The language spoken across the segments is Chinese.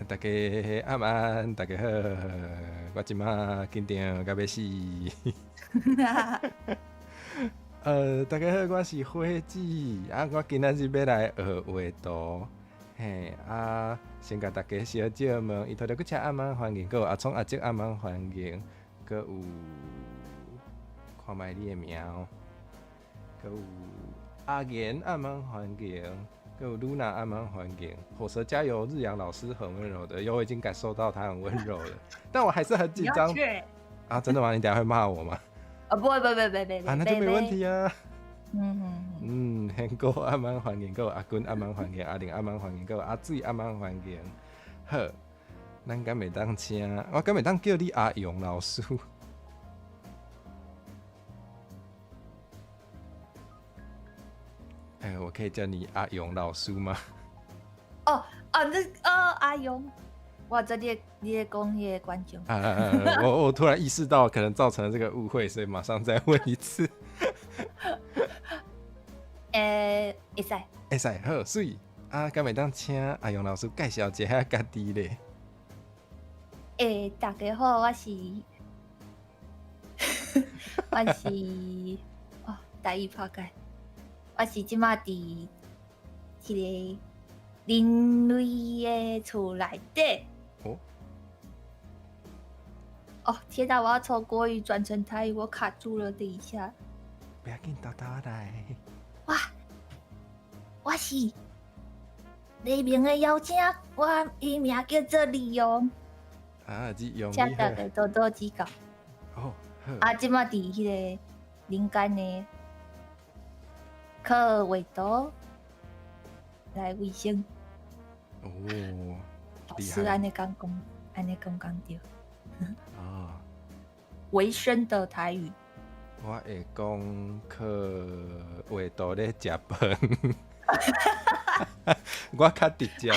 大家晚安，大家好，我即马紧张到要死。大家好，我是花子啊，我今仔日要来学画图，嘿啊，先甲大家小招问，伊头条去请阿妈欢迎，佮有阿聪阿叔阿妈欢迎，佮有看卖你的名，佮有阿言阿妈欢迎。跟露娜阿蛮欢迎，火蛇加油！日阳老师很温柔的，我已经感受到他很温柔了，但我还是很紧张啊！真的吗？你等一下会骂我吗？不会啊，那就没问题啊。很哥阿蛮欢迎，有阿君阿蛮欢迎，阿玲阿蛮欢迎，有阿水阿蛮欢迎。好，咱敢袂当请，我敢袂当叫你阿勇老师。我可以叫你阿勇老师吗？阿勇，哇，这你的讲你的观众。我突然意识到可能造成了这个误会，所以马上再问一次。会使，好，水啊，敢袂当请阿勇老师介绍一下家己咧？大家好，我是大意破解。我是即马伫迄个林瑞的厝内底。天哪！我要从国语转成台语，我卡住了，等一下。不要紧，倒来。哇！我是黎明的妖精，我伊名叫做李勇。李勇，请大家多多指教。即马伫迄个林间的。课画图来卫生老师安尼讲对。卫生的台语。我会讲课画图咧食饭。我较直接。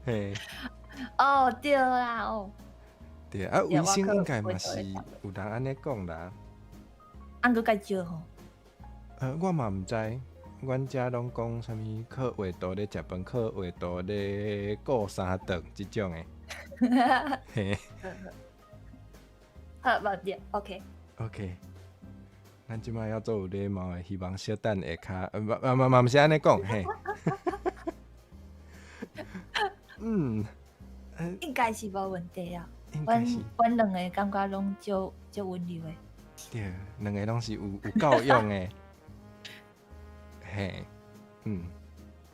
嘿。对啦对啊，卫生应该嘛是有人安尼讲啦。按个介少吼。我嘛唔知，阮遮拢讲啥物靠画图咧食饭，靠画图咧顾三顿即种诶。嘿。好，忘掉 ，OK。咱即摆要做有礼貌诶，希望小等下骹，嘛毋是安尼讲嘿。应该是无问题啊。阮两个感觉拢足温柔诶。对，两个拢是有够用诶。嘿，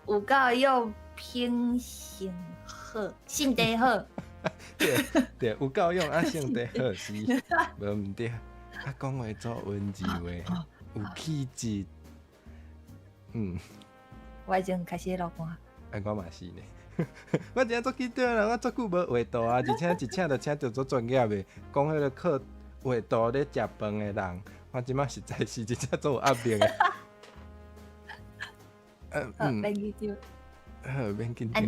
有够用，品性好，性地好。对，有够用啊，性地好是无毋对。啊，讲话做温柔诶，有气质。我已经开始流汗。我嘛是呢。我真做紧张啦，我足久无画图啊，而且一请就请到做专业诶，讲迄个靠画图咧食饭诶人，我即马实在是真正做有压力诶。免紧张。免紧张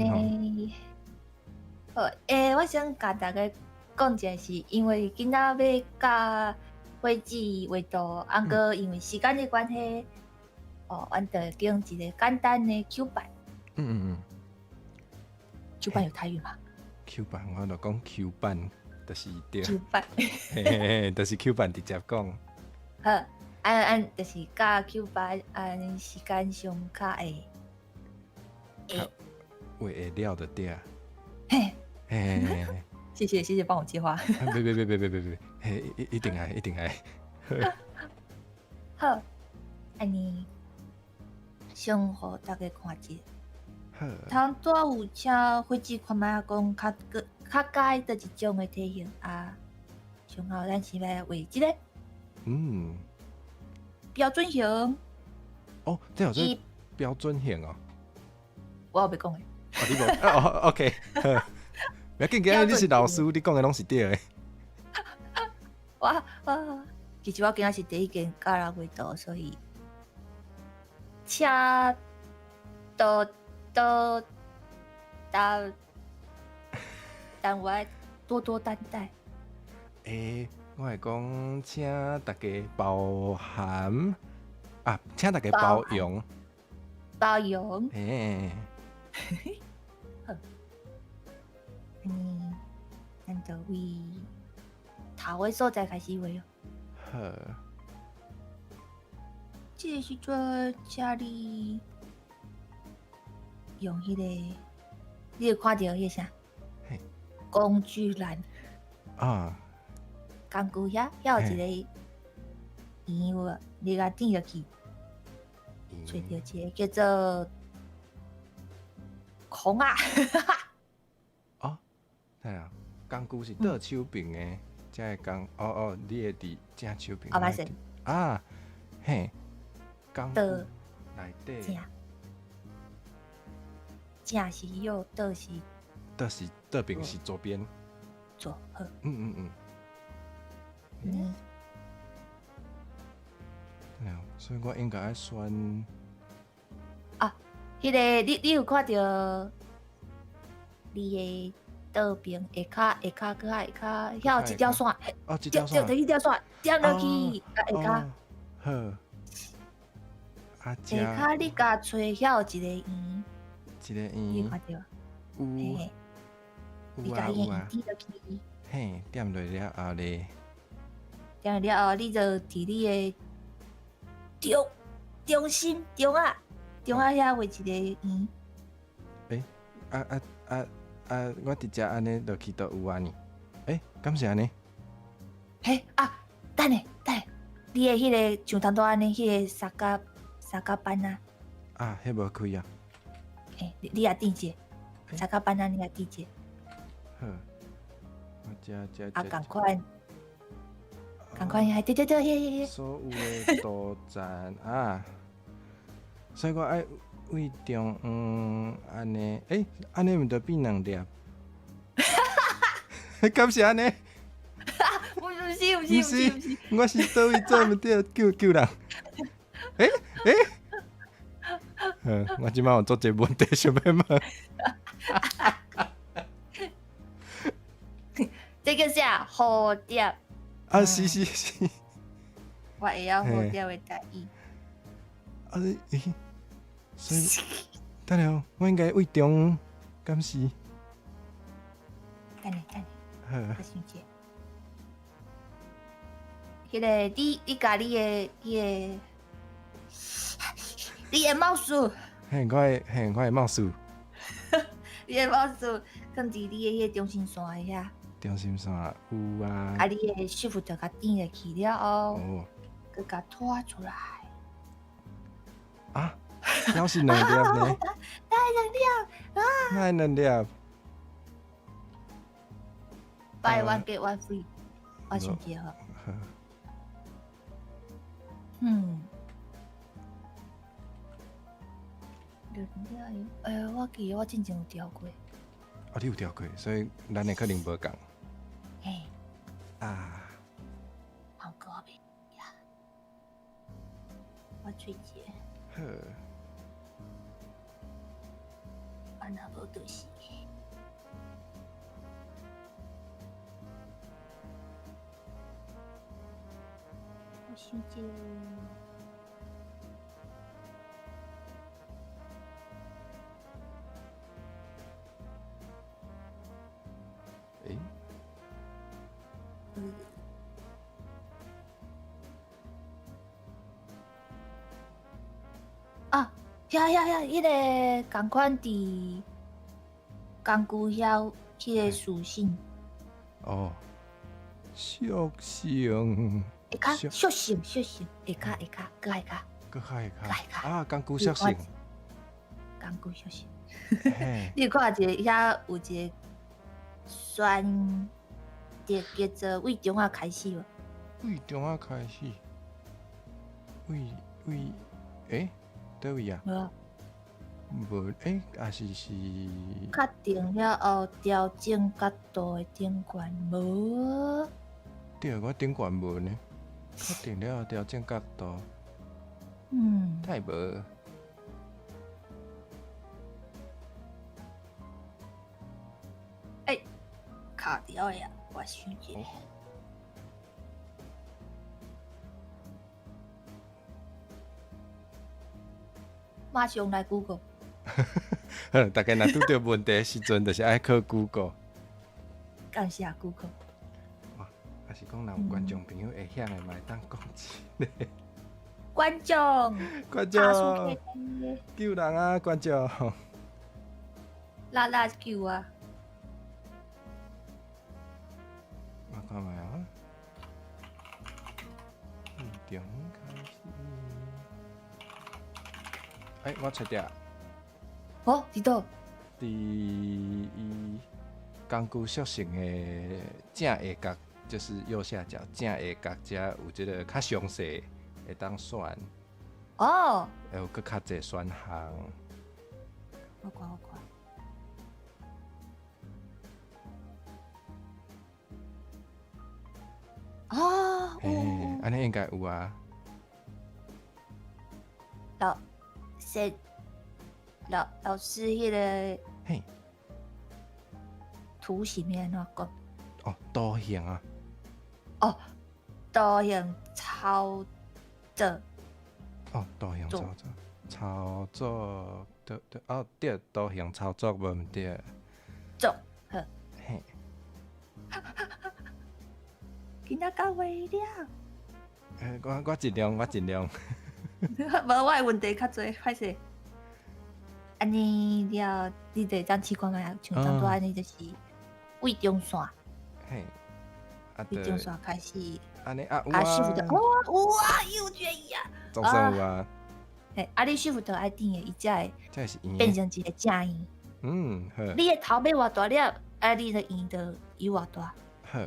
吼。我想甲大家讲一下，是因为今仔要甲花子画图，过因为时间的关系，阮就用一个简单的 Q 版。Q 版有台语吗？Q 版我就讲 Q 版，就是对。Q 版，就是 Q 版直接讲。好。就是甲 Q 版时间上较会画会了的对。嘿，谢谢帮我接话。别，嘿，一定爱。好，安尼先互大家看一下。通拄有请花子看卖讲较介的一种的体型啊，上后咱是要画即个。标准型。这有这标准型哦。我袂讲诶。你无？OK。不要紧，今日你是老师，你讲的拢是对的。其实我今仔是第一件教人画图，所以请多担待。我会讲，请大家包涵请大家包容。咱就为头的所在开始画哦。好，这个时阵，家里用迄、个，你有看到迄啥嘿？工具栏，啊，工具遐有一个圆有无？你甲点落去，找到一个叫做孔啊，哦，对啊，工具是倒手柄的，才会讲哦，你会伫正手柄。哦，歹势，啊，嘿，工具倒内底正，正是右，倒是倒柄是左边。左，好。嗯，对啊，所以我应该爱选啊，迄、个你有看到你的倒边下骹搁下骹，遐有一条线，哦，这条线，就迄条线点落去，下骹。好，啊，下骹你甲找遐有一个圆，一个圆，你看到？嘿有嘿，你有甲伊啊，点落去，嘿，点落了后咧，点了后，你就伫你的中心中啊遐画一个圆。我直接安尼落去都有啊呢。敢是安尼？嘿啊，等下，你的迄个像当初安尼，迄个三角板啊，啊，迄无开啊。你也点一个三角板啊，你也点一个。好，我这啊，共款遐，对，遐。所有的图层啊，所以我爱为中安尼，安尼毋着变两粒？敢是安尼？不是，我是倒位做毋对，救人。我即摆有做一个问题想要问。这个啥蝴蝶？啊，是，我会晓蝴蝶的台语。所以，等下，我应该为中，敢是？等下，好，我想一下。迄个你甲你的帽子，我的帽子，你的帽子放伫你的迄中心线的遐。中心线有啊。啊，你的shift就甲点落去了后，哦，佮甲拖出来。啊，要是两粒呢？哪两粒？ Buy one get one free，我想一下。我记得我之前有调过。你有调过，所以咱的可能无共。嘿。啊。好个呗呀！我吹一个。好。啊，那无就是。我想一个。遐，迄个共款伫工具遐，迄个属性。哦，属性。下骹属性，下骹，搁下骹。搁下骹。啊，工具属性。工具属性。你看一个遐有一个选择叫做为中啊开始无？为中啊开始。倒位啊？无，也是。确定了后调整角度的顶悬无？对，我顶悬无呢。确定了后调整角度。太无。卡掉呀！我想一下。马上来 Google。大概若拄着问题的时阵，就是爱靠 Google。甲感谢顾客。哇，还是讲若有观众朋友会晓的，嘛会当讲一个。观众，观爬树众可以救人啊！观众，拉拉球啊！我看卖啊，中开始。哎，我找到。哦，伫倒？伫伊工具属性的正下角，就是右下角正下角，遮有即个较详细会当选，哦，会有搁较侪选项。我看。哦，嘿，安尼应该有啊。老师迄个嘿，图形要安怎讲？哦，刀形啊。哦，刀形操作。哦，刀形操作对，哦对，刀形操作无毋对。做，好。嘿。今仔到位了。我尽量。无，我的问题较侪，歹势。安尼了，你就当试看卖，像当拄安尼就是位中线。嘿，位中线开始。安尼啊，有啊啊。shift 哇，又决意啊！总算有啊。嘿，啊你 shift 爱点的，伊才会是圆变成一个正圆。好。你的头要偌大了，啊你的圆就有偌大。好。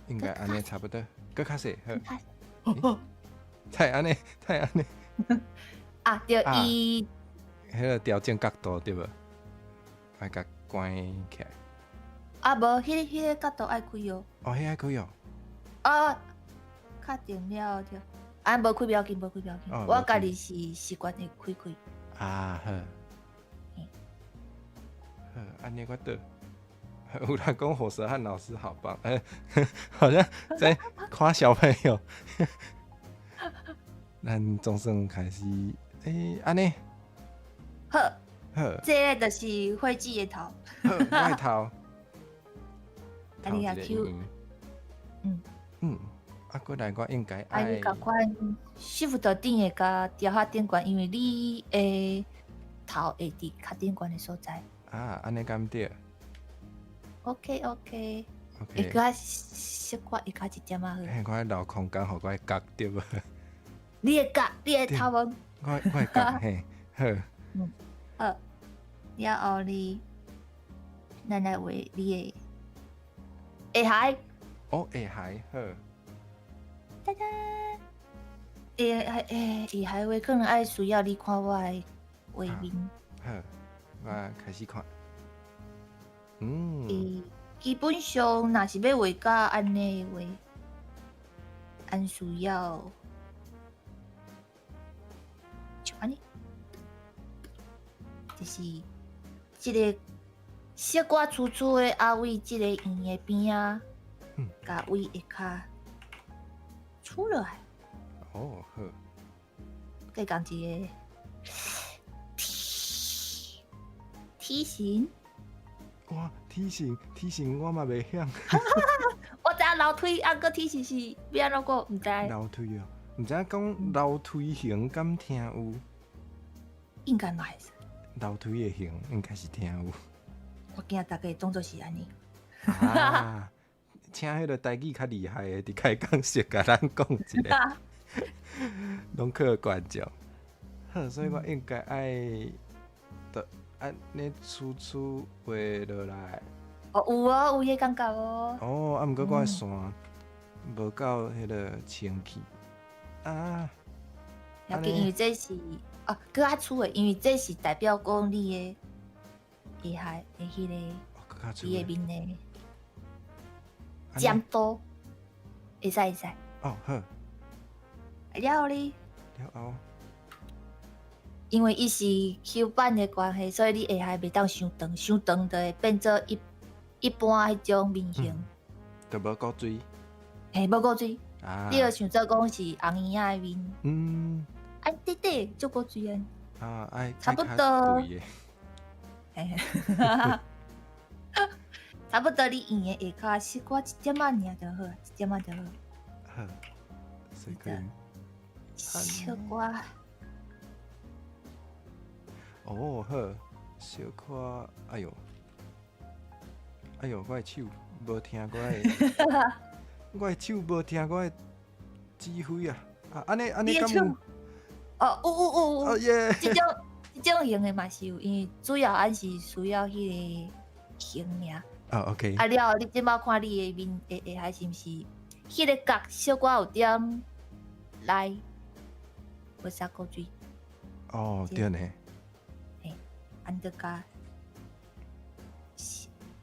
应该安尼差不多，搁较细。好。太安尼。啊，对伊。迄个调整角度对无？爱甲关起来。啊，无，迄个角度爱开哦。哦，迄爱开哦。啊，确定了对。啊，无开不要紧。我家己是习惯会开。啊，好。好，安尼我倒。有人讲火蛇和老师好棒，好像在夸小朋友。咱总算开始，安尼。好，好，这个就是会记的头。好，我头。啊，你啊 Q， 啊，过来我应该爱。啊，你甲款 shift 顶的甲调下顶悬，因为你的头会伫较顶悬的所在。啊，安尼敢对 ？OK。会较小可，会较一点啊。嘿，我留空间，互我角对无？你的角，你的头毛。我的角，嘿，好。好，了后你，咱来画你的下海。哦，下海好。哒哒。下海话可能爱需要你看我的画面。好，我开始看。基本上，若是要画甲安尼的话，按需要像安尼。就是即个小可粗粗的阿位，即个圆的边啊，甲位会较出来。哦，好。再讲一个梯形。哇，梯形我嘛袂晓。我知影楼梯，啊个梯形是要安怎个毋知。楼梯哦，毋知影讲楼梯形敢听有？应该嘛是。楼梯的形应该是听有。我惊大家当作是安尼。啊，请迄个台语较厉害的，伫开讲室甲咱讲一下，拢去观众。好，所以我应该爱的安尼粗粗画落来。哦，有迄感觉哦。哦，啊，毋过我的线无够迄个清气啊。要紧，因为这是哦，搁较粗的，因为这是代表讲你的下海的迄个你的面的尖度，会使。哦，好。了后哩。了后。因为伊是 Q 版的关系，所以你下海袂当伤长，伤长就会变做一般迄种面型。就无够水。嘿，无够水。你要想做讲是红圆仔的面。啊，对，足够水啊。啊，爱差不多。差不多你圆的下骹小可一点仔尔就好，一点仔就好。好，所以可以。小可。哦，好，小可，哎呦，哎呦，我的手无听我的手无听我的指挥啊！啊，安尼敢有？哦，有。哦耶！这种型的嘛是有，因为主要还是需要迄个型尔。哦 ，OK。啊了，你即摆看你的面下是毋是？迄个角小可有点来，无啥古水。哦，对呢。嘿，安得加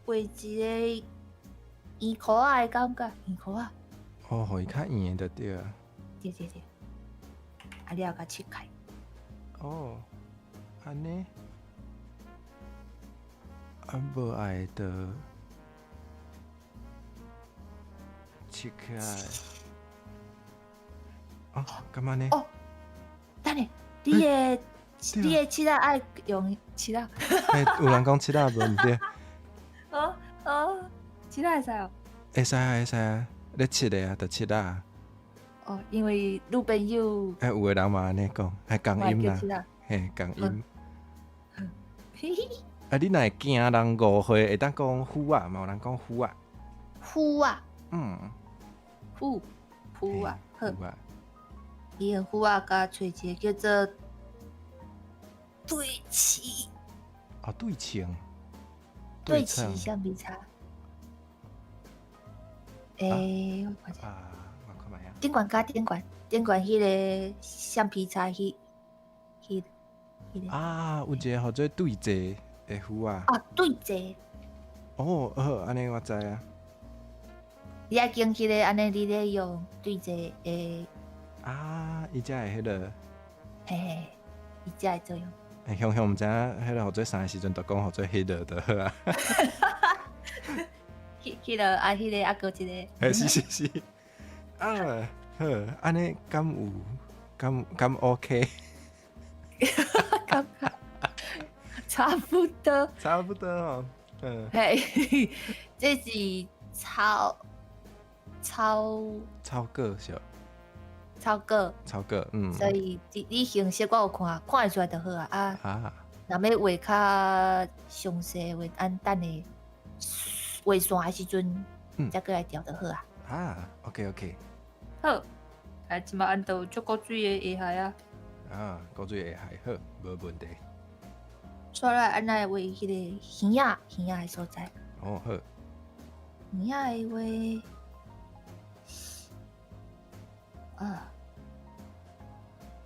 画一个圆箍仔的感觉，圆箍仔。哦，互伊较圆的就对啊。对。啊了，甲切开。哦，安尼。啊，无爱的切开。哦，干嘛呢？哦，等下，你的切仔爱用切仔。有人讲切仔无毋对。切仔会使哦。会使啊，你切的啊，就切啊。哦，因为女朋友。有个人嘛安尼讲，还共音啦，嘿，共音。啊，你若会惊人误会，会当讲虎啊，嘛有人讲虎啊。虎啊。虎啊，好。虎啊。伊个虎啊，甲找一个叫做对齐。哦，对称。对齐橡皮擦。我看下。我看卖啊。顶管迄个橡皮擦，迄个。啊，有一个号做对折的虎啊。啊，对折。哦，好，安尼我知啊。你爱经迄个安尼，你咧用对折的。啊，伊才会迄个。嘿，伊才会作用。香毋知影迄个号做啥时阵，就讲号做迄个就好啊。迄个啊，迄个啊，搁一个。是。啊，好，安尼敢有敢 OK？ 感觉差不多。差不多哦。嘿，这是超过是。超过。所以你形式我有看会出来就好啊。若要画较详细画，等下画线的时阵，再过来调就好啊。OK。好，即马按到足古水的下海啊。古水下海好，无问题。再来按来画迄个耳仔的所在。哦，好。耳仔的画。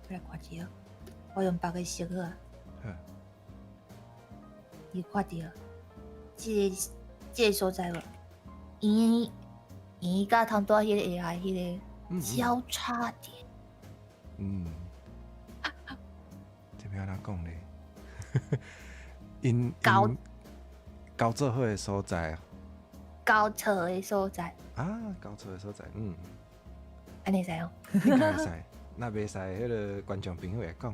再来看一下，我用别个色啊。你看到这个所在无？圆甲通多迄个下海迄个交叉点。这边哪讲咧？因交做好的所在。交错的所在。交错的所在，安尼使哦。应该会使，若袂使，迄个观众朋友会讲。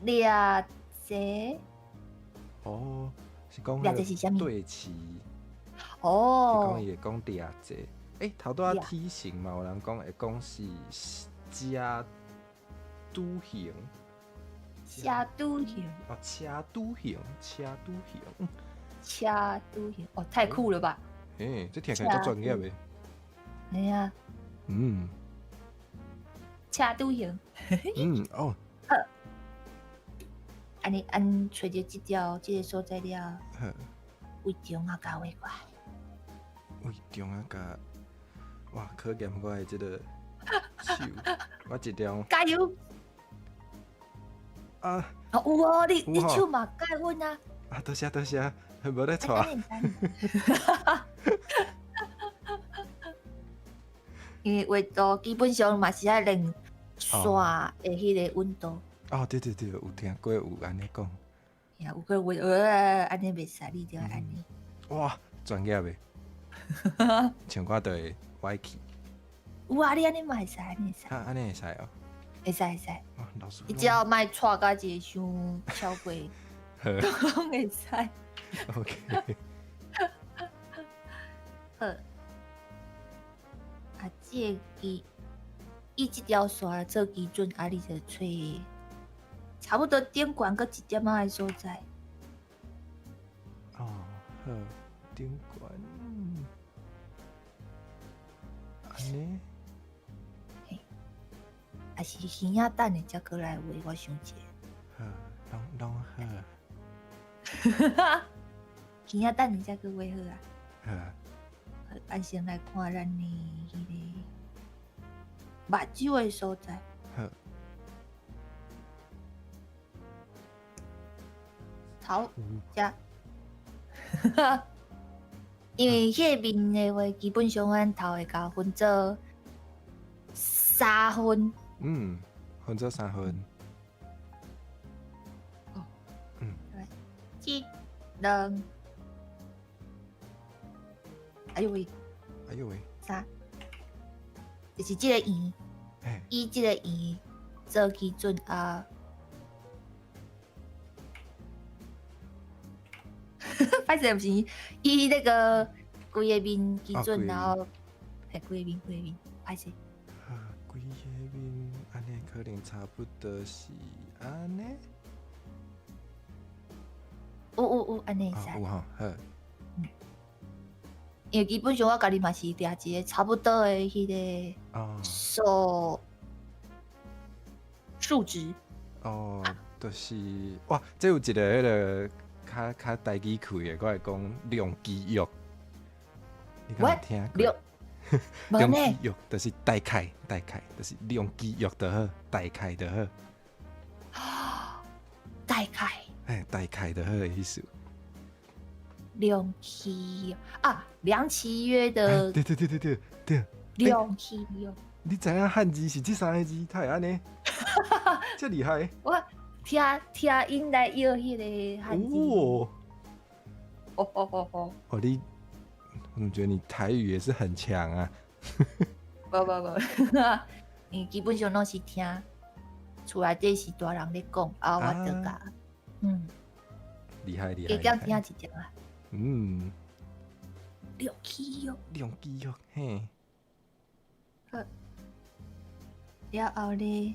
掠者。哦，是讲掠者是啥物？对齐。哦。是讲伊会讲掠者。头拄仔梯形嘛，有人讲会讲是车拄形。车拄形。哦，车拄形。车拄形，哦，太酷了吧！这听起来足专业的。系啊。车拄形。哦。安尼按找着这个所在了，为中啊加画过来。为中啊加，哇！可见我的这个手，我一定。加油！有哦，你手嘛加阮啊！多谢，无咧错。因为画图基本上嘛是爱练线的迄个温度。对，有听过有安尼讲。有个画安尼袂使，你就安尼。哇，专业的。像我就会歪去。有啊，你安尼嘛会使，安尼会使。安尼会使哦。会使。老师。你只要莫带到一个伤超过都拢会使。OK，好，这个以这条线做基准，你就找差不多顶悬搁1点仔的所在。哦，好，顶悬，安尼，还是耳仔等的才过来画，我想一下。好，拢好，耳仔等的才过画好啊。好，咱先来看咱的迄个目睭的所在。好，头遮。因为迄个面的话，基本上咱头会甲分做3分。分做3分。一、2，哎呦喂，3，就是这个圆，以这个圆做基准啊。反正不是以那个规个面基准，然后规个面，拍摄。规个面安尼可能差不多是安尼。有安尼使。有吼，好。因为基本上我家己嘛是抓一个差不多的迄个数值。哦，就是哇，这有一个迄个较台语腔的，我会讲量肌肉。你敢有听过？量肌肉就是大概，就是量肌肉就好，大概就好。大概。大概就好的意思。量肌啊，梁契约的。对。量肌肉。你知影汉字是这3个字，他会安尼，这厉害。我听因来要迄个汉字。哦，你，我觉得你台语也是很强啊。不，因为基本上拢是听厝内底是大人咧讲，我就甲，厉害。加减听一点啊。量肌肉，嘿。好，了后咧，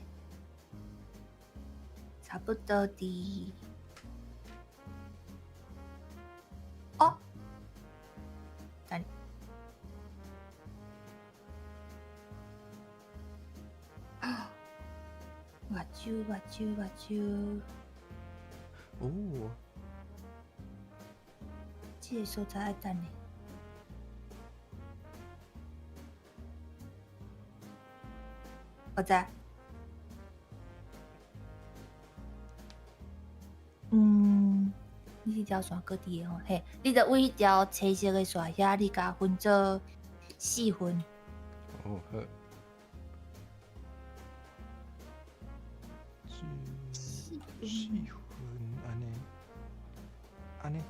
差不多伫哦，等啊，目睭，哦，这个所在爱等呢。我知。你迄条线搁伫个吼，嘿，你着为迄条青色的线遐，你甲分做4分。哦，好。4分，安尼。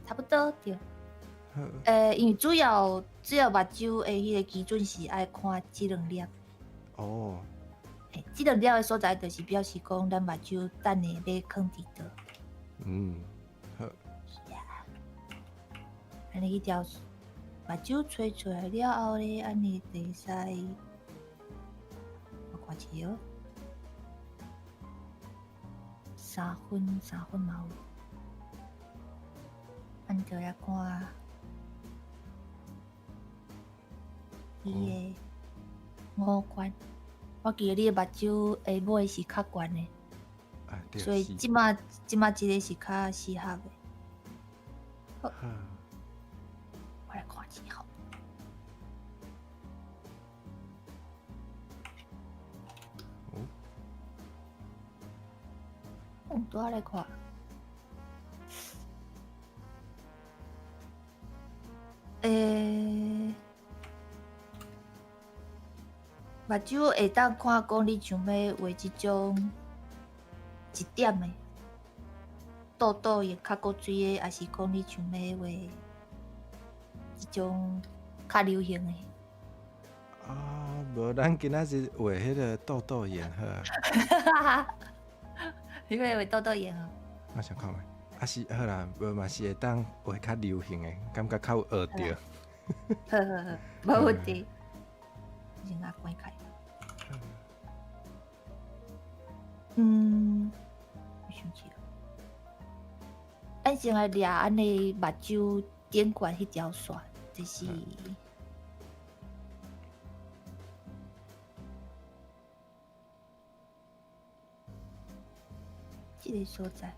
差不多对。因为主要目睭的迄个基准是爱看这2粒。哦。这2粒的所在，就是表示讲咱目睭等下要放伫倒。好。安尼迄条目睭吹出来了后咧，安尼就使，我看一下哦，3分嘛有。咱就来看伊个5官。我记得你的目睭的尾是较悬的，所以即马这个是较适合的。好，我来看一下。多来看。目睭会当看讲你想要画即种1点的痘痘也较过水的，还是讲你想要画即种较流行的？无咱今仔日画迄个痘痘眼好。你会会多演哦。我想看下，啊是好啦，无嘛是会当画较流行的，感觉较有学着。呵呵呵，无问题。先把关开。我想起了，咱先来掠安尼目睭顶管迄条线，就是这个所在。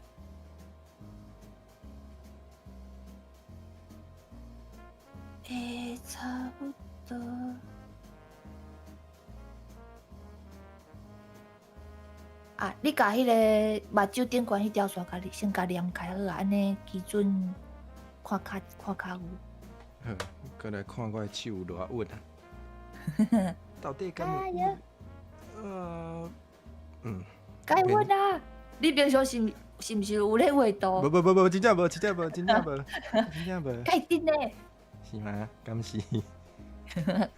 差不多。啊，你甲迄个目睭顶管迄条线，甲你先甲连开好啊，安尼基准看骹有。好，过来看我的手有偌稳啊！到底敢有？该稳啊！你平常是毋是有咧画图？无，真正无，真正无，真正无，真正无。该真诶。是吗？敢是？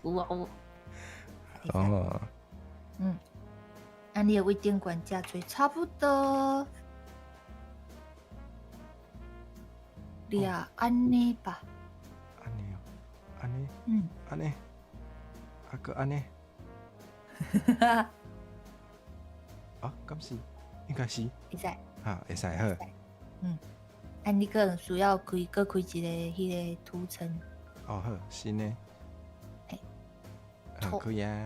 有啊有。哦。安尼为顶管加吹差不多，你啊安尼吧。安尼哦，安尼。安尼。啊个安尼。啊，敢是？应该是。会使。啊，会使好。安尼可能需要开一个迄个图层。哦好，新的。可以啊。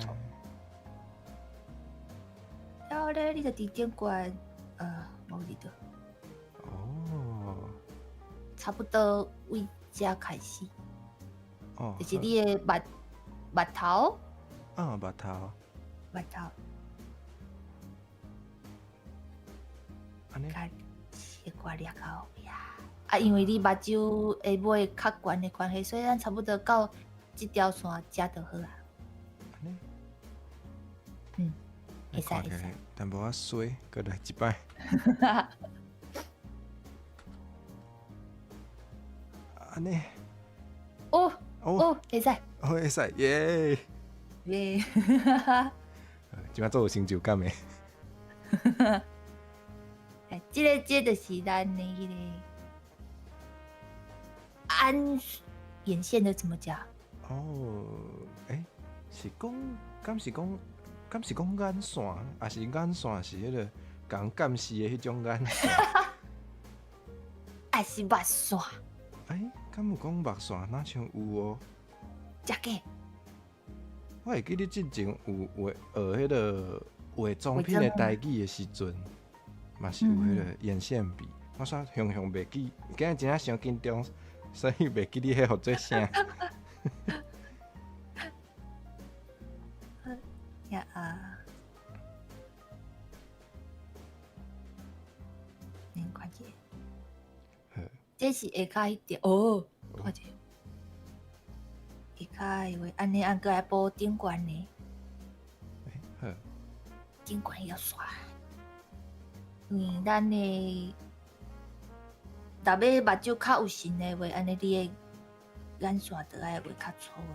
然后咧，你就伫顶管，无伫倒。哦。差不多为遮开始。哦。就是你的目头。目头。目头。安尼。切割裂到后壁。啊，因为你目睭下尾较悬的关系，所以咱差不多到这条线遮就好啊。安尼。会使会使。淡薄仔水，过来一摆。安尼。哦，会使。会使，耶！耶！即摆做有成就感的。这就是咱的迄个安眼线的怎么讲？哦，是讲，敢是讲眼线，还是眼线是迄个讲监视的迄种眼线？还是目线？敢有讲目线？哪像有哦？真假？我会记得之前有学迄个化妆品的台语的时阵，嘛是有迄个眼线笔。我煞常袂记，今日真正伤紧张，所以袂记你迄号做啥。呀啊！你看者，这是下骹迄条哦，看者。下骹因为安尼按过来补顶管呢。好。顶管要刷，因为咱的若要目睭较有神的话，安尼你的眼线就爱画较粗的。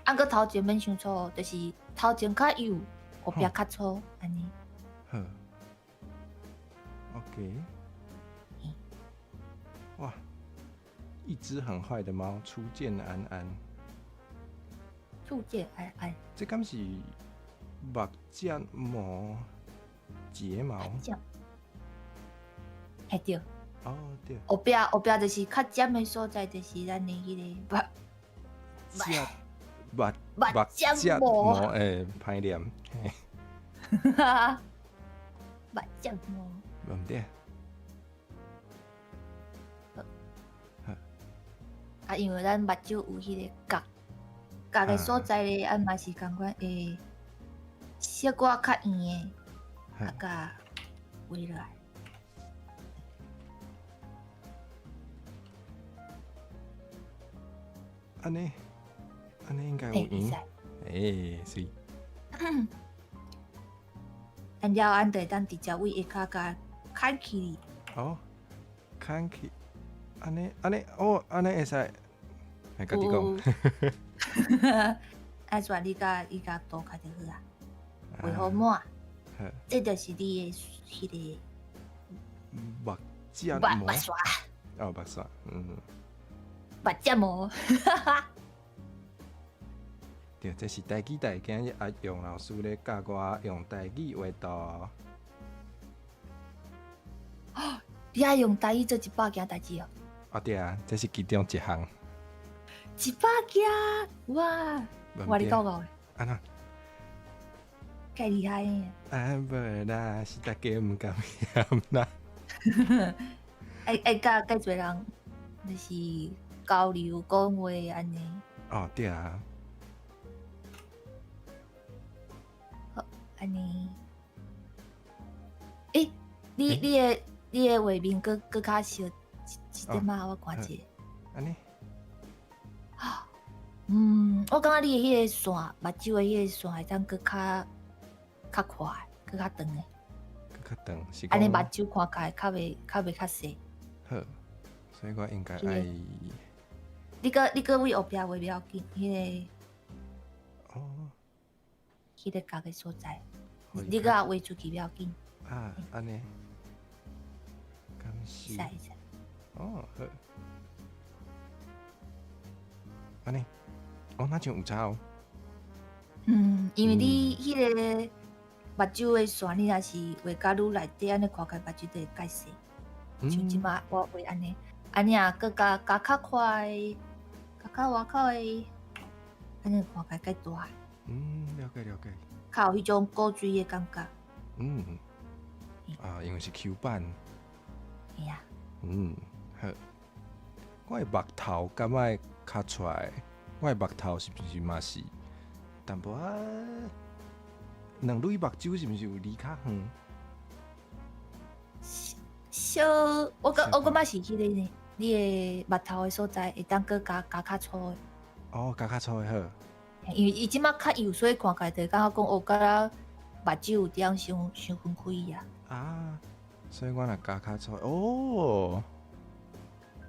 啊，佮头前免伤粗，就是头前较幼，后壁较粗，安尼。好。OK。哇！一只很坏的猫初见安安。初见安安。这敢是目睫毛、睫毛？嘿对。哦对。后壁就是较尖的所在，就是咱的迄个目睫毛歹念。目睫毛。唔对。啊，因为咱目睭有迄个角的所在咧，啊嘛是感觉会色寡较圆的，啊甲围落来。安尼应该有圆。是。然后咱就当直接为下骹甲砍起。哦，砍起。安尼哦，安尼会使。来，家己讲。按说你甲多较就好啊，画好满。这就是你的迄个目睭膜目刷，哦，目刷，目睭膜。对，这是台语台今日阿勇老师咧教我用台语画图。你爱用台语做100件代志哦。哦对啊，这是其中一项。100件，哇！我你讲的。安那？介厉害呢！啊无啦，是大家唔敢嫌啦。甲介侪人就是交流讲话安尼。哦对啊。好，安尼。你的画面搁较小一点嘛，我看者。安尼。我感觉你的迄个线，目睭的迄个线会当搁较快，搁较长的。搁较长是。安尼目睭看起来较袂较细。好，所以我应该爱。你搁为后壁画不要紧，迄个。哦。迄个角的所在，你搁画出去不要紧。啊，安尼。感谢。使。哦，好。安尼。哦，那就有差哦。因为你迄个目睭的线，你若是画甲愈内底，安尼看起来目睭就会介细。像即马我画安尼啊，搁加较快，加较外口的，安尼看起来介大。了解了解。较有迄种古锥的感觉。啊，因为是 Q 版。是啊。好。我的目头敢爱较出来。我的目头是不是嘛是淡薄仔两蕊目睭是不是有离较远？小，我感觉是迄个呢，你的目头的所在会当搁加较粗的。哦，加较粗的好。因为伊即马较幼，所以看起来就感觉讲哦，敢目睭有点伤分开呀。啊，所以我若加较粗哦。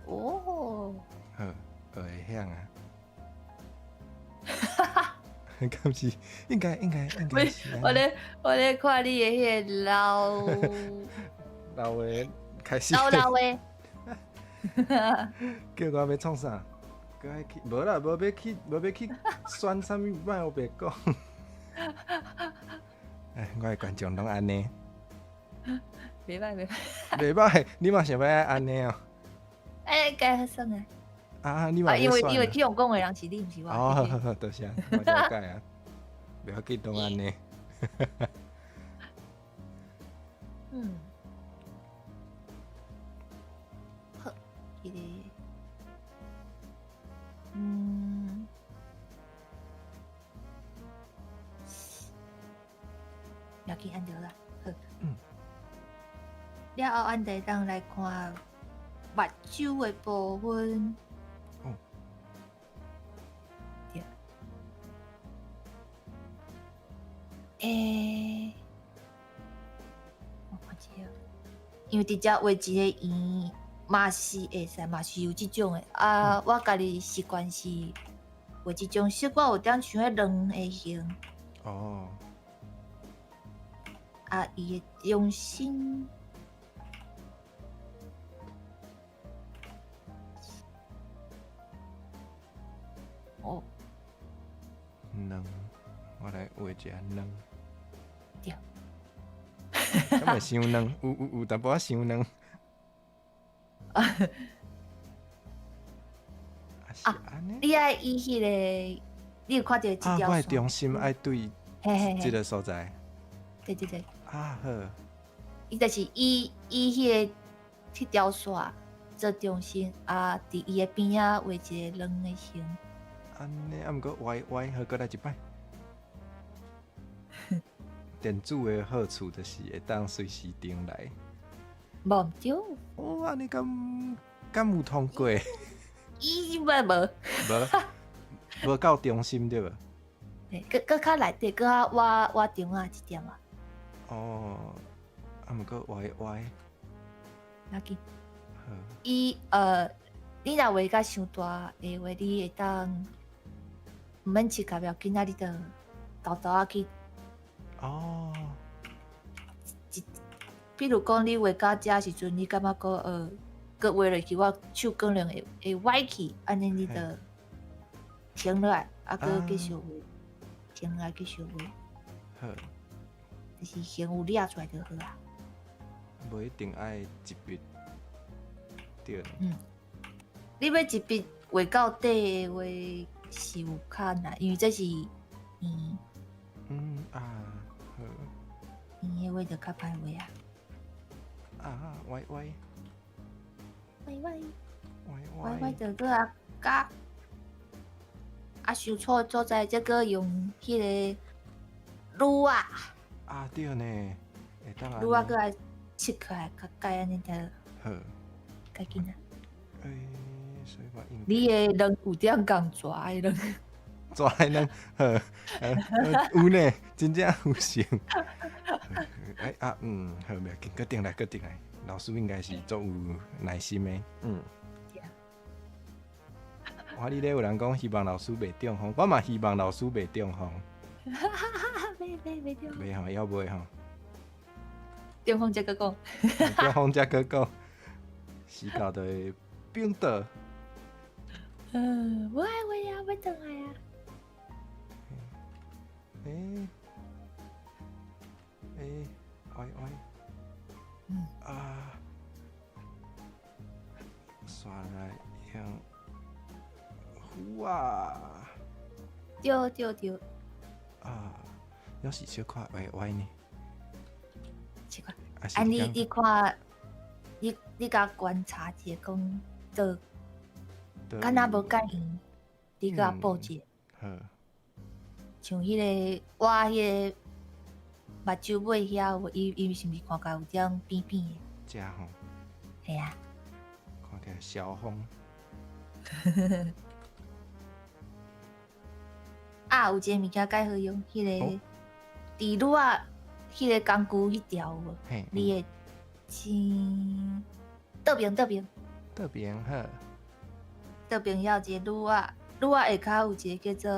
哦。好，会晓啊。敢是应该是。我咧看你的迄个老的开始。老的。叫我要创啥？搁爱去？无啦，无要去选啥物，莫我别讲。我的观众拢安尼。袂歹。袂歹，你嘛想要安尼哦？该好算啊。你嘛要因为去用讲的人是你，毋是我。哦，好，多谢，我了解啊。袂要紧，拢安尼。好，迄个，要紧按着啦。好。了后，按地当来看目睭的部分。我看一下，因为直接画一个圆嘛是会使，嘛是有即种的啊。我家己习惯是画即种，习惯有点像迄人的形。哦。啊，伊的中心。哦。两，我来画一下两。对。敢会伤软？有淡薄仔伤软。你爱伊迄个，你有看到一条线？我的中心爱对即个所在。对。好。伊就是伊迄个迄条线做中心啊，伫伊的边仔画一个人的形。安尼，毋过歪，好，过来一摆。电子的好处就是会当随时顶来。无对。哦，安尼敢有通过？伊无。无到中心对无？搁较内底，搁较我中啊一点啊。哦，毋过歪。要紧。伊你若画甲伤大的话，你会当毋免切甲要紧啊，你着豆仔去。哦。比如讲你画到遮时阵，你感觉讲佮画落去，我手可能会歪去，安尼你就停落来，佮继续画，停落来继续画。好，就是形有掠出来就好啊。无一定爱一笔，对。你要一笔画到底的话是有较难，因为这是圆。好。圆的话就较歹画啊。歪歪就佮甲受挫所在，则佮用迄个撸啊。对呢，会当撸啊，佮来切开来，较解安尼就好，较紧啊。所以我应你的人有点共抓的人，抓的人，有呢，真正有成。好，袂要紧，搁定来。老师应该是足有耐心的，我你咧有人讲希望老师袂中风，我嘛希望老师袂中风。袂中。袂吼，要袂吼。中风才佮讲。中风才佮讲，死到就会病倒。我爱画啊，我等来啊。刷来用虎啊！对。要是小可歪呢？奇怪，你看，你甲观察一下，讲做，敢若无介圆，你甲补一下。好。像迄个我迄个目睭尾遐，伊是毋是看起来有点扁扁的？遮吼。系啊。看起来消风。有一个物件介好用，迄个伫撸啊，迄个工具迄条有无？你会先倒边，好。倒边要一个撸啊下骹有一个叫做，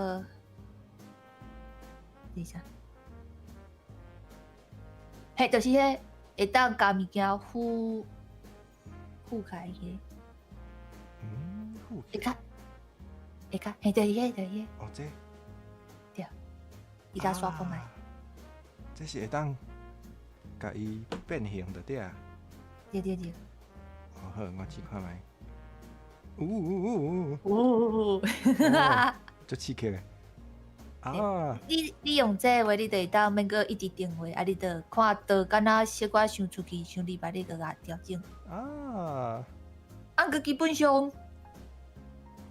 等一下，就是迄会当甲物件附起来迄个。下骹，就是迄。这。对，伊甲刷风来。这是会当甲伊变形的对啊。对。好，我试看卖。足刺激的。你用这个话，你就会当免阁一直定位，你就看到敢若小可伤出去、伤里摆，你就甲调整。佮基本上，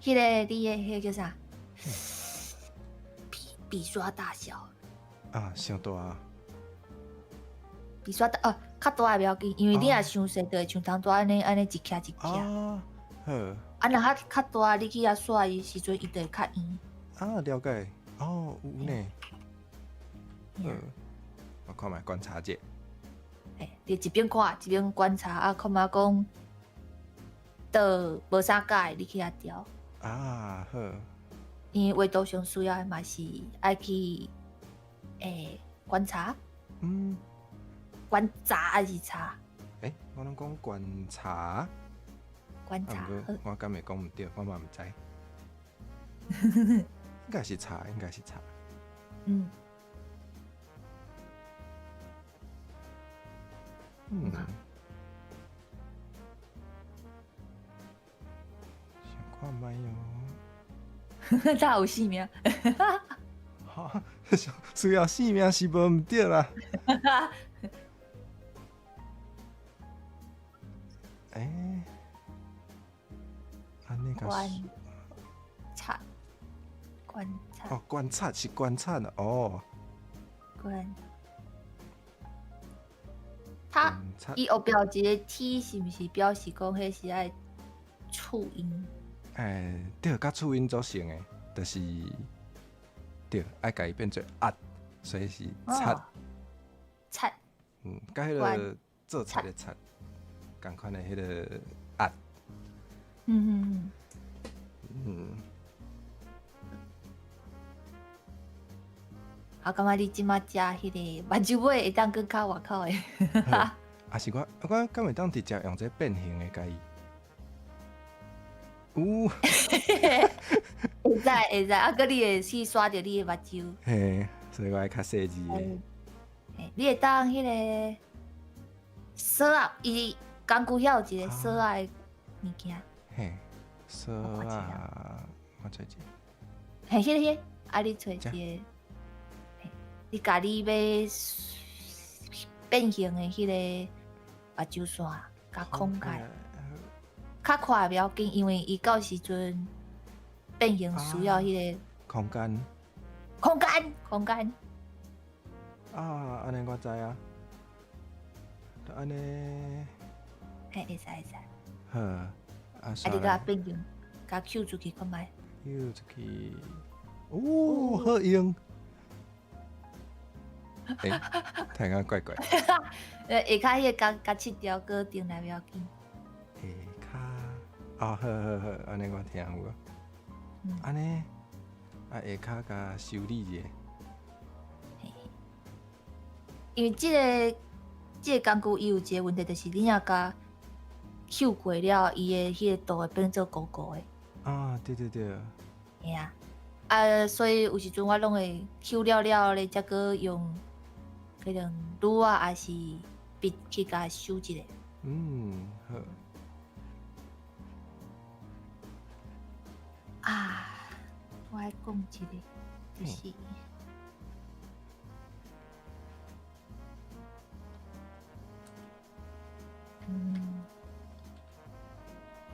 迄个你的迄个叫啥？笔刷大小。伤大。笔刷大较大也袂要紧，因为你若伤细，就会像当初安尼一徛一徛。好。若较大，你去遐刷伊时阵，伊就会较圆。了解。有呢。我看卖观察者。你一边看一边观察，看嘛讲，倒无啥解，你去遐调。好。因为画图上需要的嘛是爱去观察。观察还是查？我拢讲观察。观察。我敢会讲唔对，我嘛唔知。应该是查。想看卖哟。他有性命。需要性命是无唔对啦。安尼个观察是观察的哦。伊后标一个 T 是毋是表示讲迄是爱促音？对，甲促音组成的，就是对，爱甲伊变做所以是擦。甲迄个做菜的菜，共款的迄个感觉你即马食迄个目睭尾会当更较外口的。还是我敢会当直接用这变形的甲伊？会使，啊，搁你会去刷着你的目睭。嘿，所以我爱较细致的。你会当迄个锁啊，伊工具遐有一个锁啊的物件。嘿，锁啊，我找一个。嘿，迄个，啊，你找一个，你家己要变形的迄个目睭线，甲空开。较快不要紧，因为伊到时阵变形需要迄个空间。啊，安尼我知啊。就安尼。嘿，会使。好，啊，你甲变形，甲 Q 出去看卖。Q 出去，哦，好用。听讲怪怪。下骹迄个甲切条搁顶来不要紧。下骹，好，安尼我听有。安尼，下骹甲修理一下。因为这个工具伊有一个问题，就是你若甲抽过了，伊的迄个度会变做糊糊的。啊，对。嘿啊，所以有时阵我拢会抽了咧，才搁用可能撸啊，还是笔去甲修一下。好。啊，我爱讲一个，就是。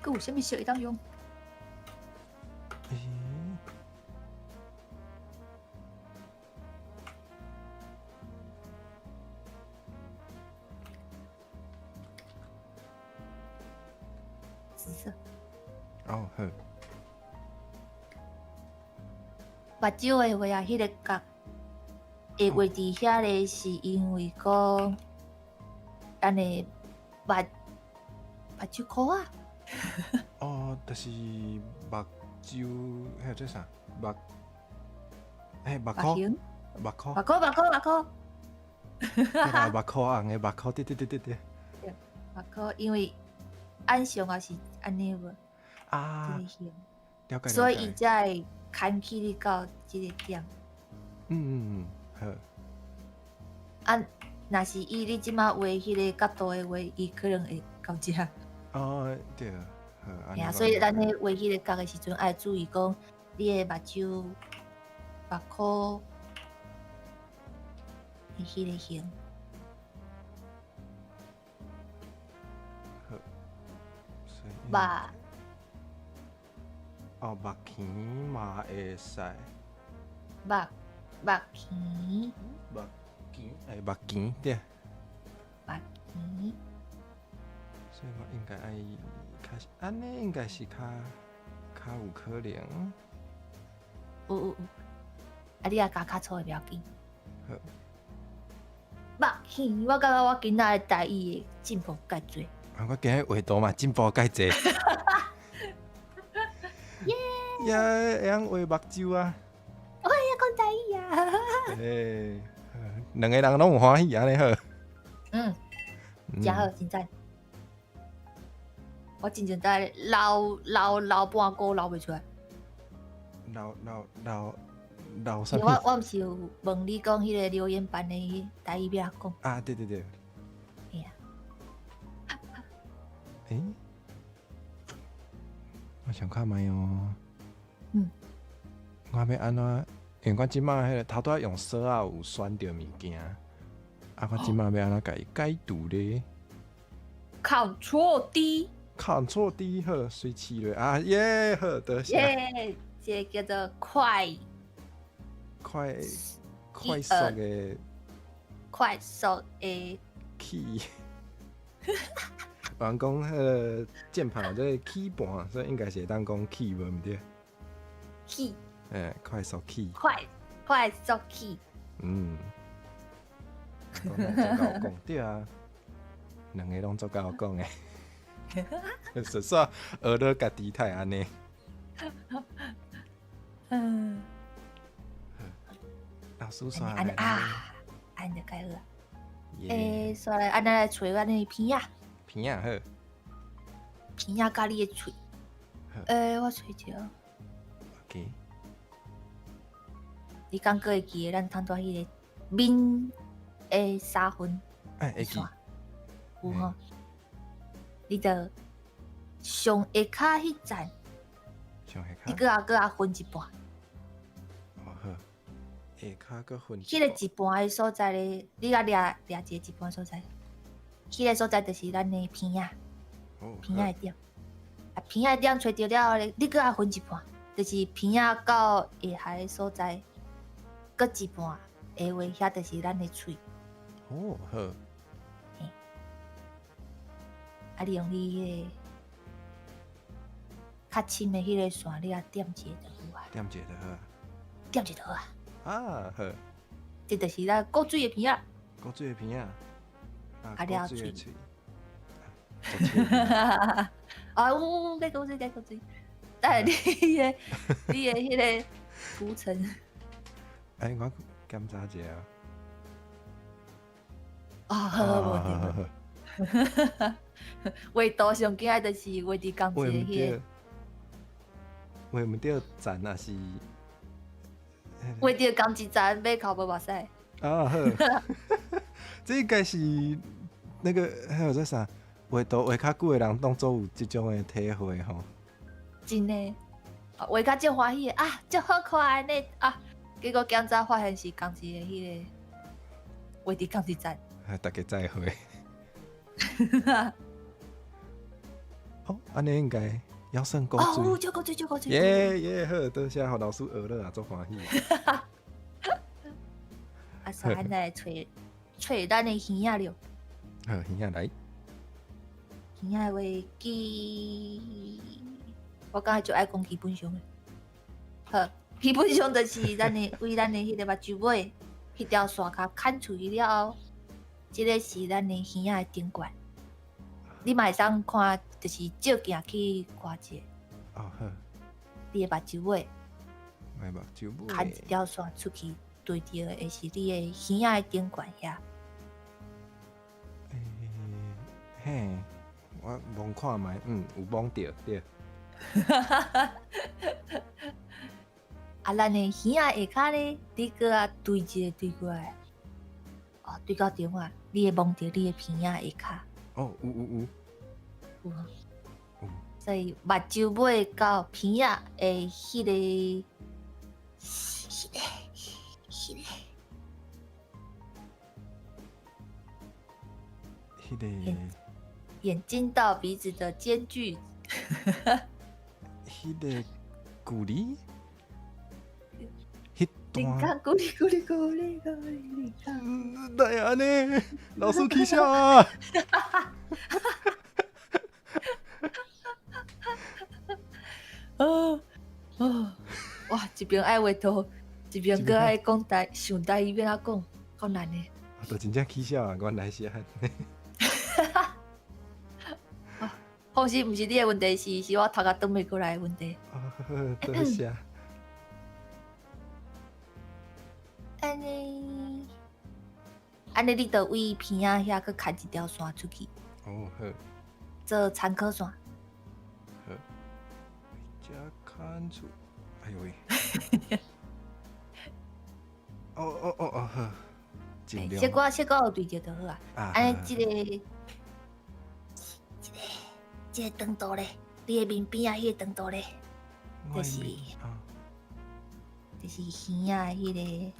佮有啥物小会当用？紫色。哦，好。目睭的话啊，迄个角会画伫遐咧，是因为讲，咱的目睭箍啊。哦，就是目睭，迄做啥？目箍。目箍。目箍红的目箍，对。目箍，因为按上也是安尼无。啊。了解。所以伊才会牵起你到即个点。好。啊，若是以你即马画迄个角度的话，伊可能会到遮。哦，对。所以咱咧画迄个角的时阵，爱注意讲你的目睭、目箍的迄个形。好。目。哦，目鉗嘛会使。目鉗。目鉗对。目鉗。所以我应该爱较安尼，应该是较有可能。有。啊，你也加较粗的不要紧。好。目鉗，我感觉我今仔的台语的进步介侪。我今日画图嘛进步介侪。会晓画目睭啊！我会晓讲台语啊！两个人拢有欢喜安尼好。真好，真赞！我真正在老半个老袂出来。老啥？我毋是有问你讲迄个留言板的台语要讲。啊，对。嘿啊。我想看卖哦。我要安怎？因为我即马迄个头拄用锁啊有选到物件，啊，我即马要安怎甲伊解读咧？Ctrl D。Ctrl D 好，随起落啊耶，好得下。这叫做快速的 key。人讲迄个键盘这 key 盘，所以应该是会当讲 key 无毋对 ？key。快速 key。快速 key。足够讲对啊，两个拢足够讲诶。实说学了家己太安尼。老师说安就介好啊。耶，所以安尼来找咱的片仔，片仔好，片仔甲你的喙。我找着， OK，你敢个会记得咱通到迄个面的三分哎，会记，有吼？你着上下骹迄站，上下你骹，搁也分一半。哦好，下骹搁分迄个一半的所在咧，你甲掠一个一半所在，迄个所在就是咱的片仔，哦，片仔的点。啊，片仔的点找着了后咧，你搁也分一半，就是片仔到下海的所在，搁一半下话遐就是咱的喙。哦好，啊，你用你迄个较深的迄个线，你啊点一个就有啊，点一个就好啊。点一个就好啊。啊好，这就是咱过水的片仔。古水的片仔，啊了嘴古水的喙，足脆的啊，该过水，该过水。但是你的迄个涂层，哎，我检查一下啊，好无对。画图上惊的就是画伫钢画琴的迄唔对个，，画唔对站啊是，画伫钢琴站马口无目屎。啊好，这应该是那个还有在啥？画图画较久的人当做有即种的体会吼。真的，画甲足欢喜的啊，足好看的呢啊！结果检查发现是钢琴的迄个画伫钢琴站。大家再会。哦，安尼应该要算古哦，水。足够水，足够水。耶耶好，多谢互老师学了啊，足欢喜。啊，所以咱来找咱的耳仔了。好，耳仔来。耳仔话我刚才就爱讲基本上的。好，基本上就是咱的为咱的迄个目睭尾迄条线卡砍出去了后，这个是咱的耳仔的顶管。你嘛会当看，就是照镜去看者，哦好，你的目睭尾来吧，就不砍一条线出去，对着的会是你的耳仔的顶管遐。嘿，我望看觅，有望着对。啊，咱的耳仔下骹咧，你搁啊对一个对过来，哦，对到中啊，你会望着你的片仔下骹。哦，有，有啊，有，所以目睭尾到片仔的迄个，迄迄个，眼睛到鼻子的间距，迄个距离，迄段，你看，咕哩咕哩咕哩咕哩，你看，哪会安尼？老师起笑啊！哦哦，哇，一边爱画图，一边搁爱讲想台语要怎讲，够难的。都真正起笑啊！原来是安尼。放心，毋是你的问题，是我头壳转袂过来的问题。哦，多谢。安尼，你着为片仔遐去砍一条线出去，哦好，做参考线。好，加看出，哎呦喂！哦好，尽量。小可有对着就好啊。安尼，这个长度咧，你的面边啊，迄个长度咧，就是耳仔迄个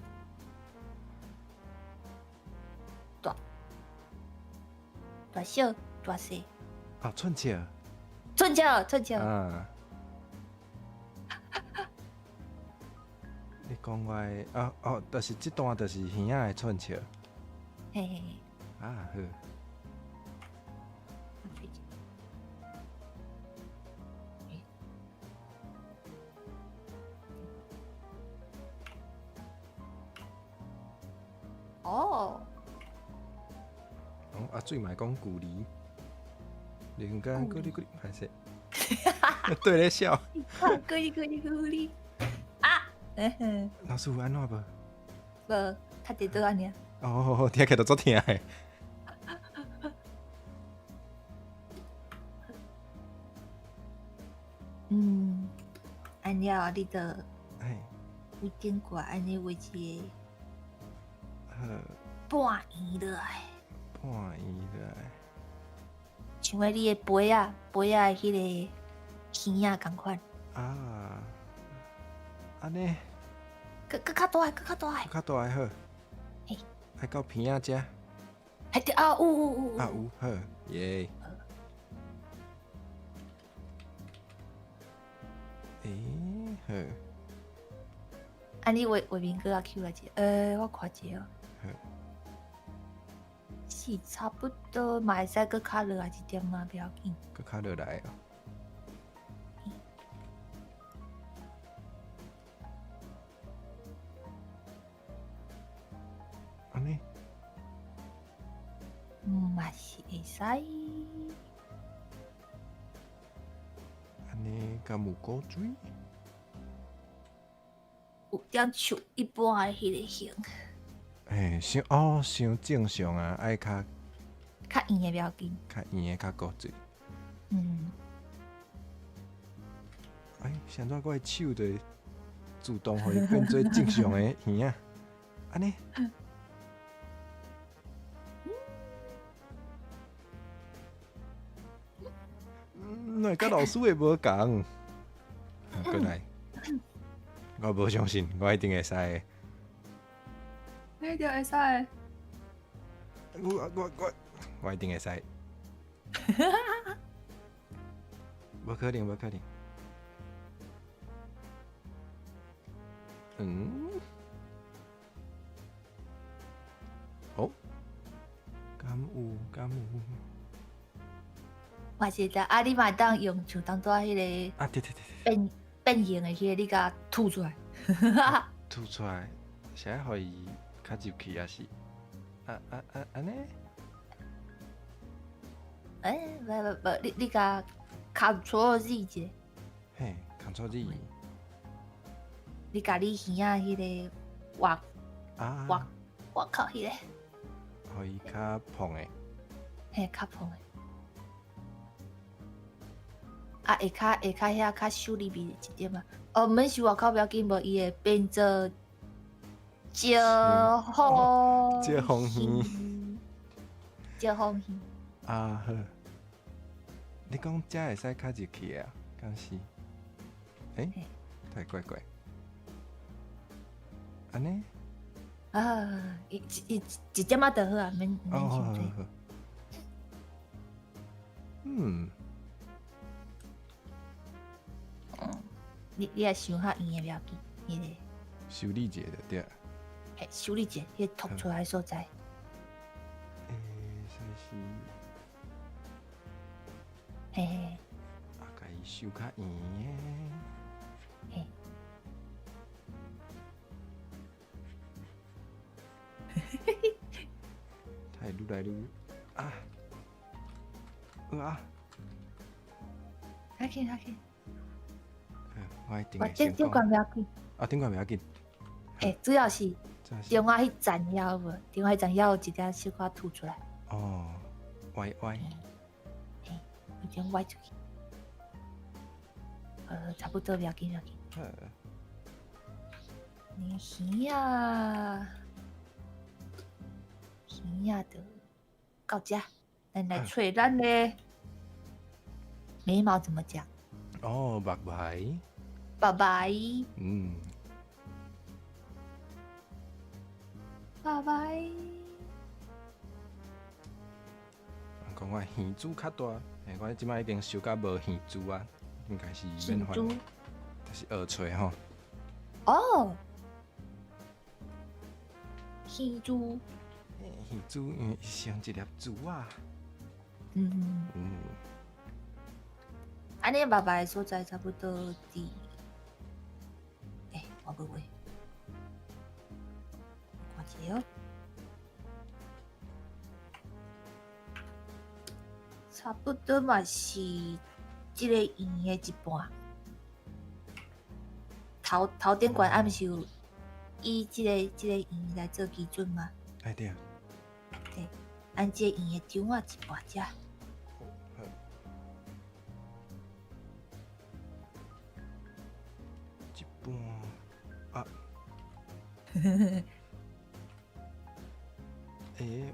大小大细。啊，寸尺。寸尺。啊。你讲我的就是这段就是耳仔的寸尺。嘿嘿嘿。啊好。哦。啊，水嘛讲距离，人间距离，歹势，对咧笑。距离啊！老师有安怎无？无，他伫倒安尼。哦，听起来都足疼诶。安了你着哎，为顶过安尼为一好，个半圆落来，半圆落来。像迄你的杯啊的迄个耳啊共款。啊，安尼，搁较大，搁较大。较大诶好。嘿，爱到鼻仔遮。还对啊，有。啊有好，耶。诶，好。安尼画面搁较 Q 来者，我看者哦。好。是差不多嘛，会使搁较落来一点嘛，不要紧。搁较落来哦。安尼。嘛是会使。安尼甲木果水。有点像一般的迄个型。伤正常啊，爱较圆的不要紧。较圆的较古锥。现在我的手就自动互伊变做正常的圆啊，安尼。那甲老师的无共。过来，我无相信，我一定会使的。你一定会使。我一定会使。无可能，无可能。哦，敢有。我是知啊，你嘛当用像当做迄个对。变形的迄个，你甲吐出来。吐出来，是爱互伊较入去，还是？安尼？无，你甲 Ctrl Z 者。嘿，Ctrl Z。你甲你耳仔迄个挖靠迄个，互伊较碰诶。嘿，较碰诶。啊，下骹遐较秀里面一点嘛。免是外口不要紧，无伊会变做招风招风耳。招风耳。啊好，你讲遮会使较入去啊？敢是？太怪。安尼？一点仔就好啊，免伤济。你也想较圆的不要紧，迄个修理者就对。修理者，迄凸出来所在。算是。嘿。甲伊修较圆诶。嘿。太愈来愈啊！较紧。我一定会成功。顶管不要紧。顶管不要紧。主要是中华迄层遐有无？中华迄层遐有一点小可凸出来。歪。有点歪出去。差不多不要紧。你耳仔就到这，咱来找咱的眉毛怎么讲？目牌。拜拜。拜拜。讲我耳珠较大，我即摆已经修甲无耳珠啊，应该是免烦，就是耳垂吼。耳珠。耳珠因为像一粒珠啊。安尼拜拜的所在差不多伫，我不会，看一下哦，差不多嘛是即个圆的一半。头顶管暗是有以即个圆来做基准嘛？哎对，对，按这圆的钟啊一半只，一半啊，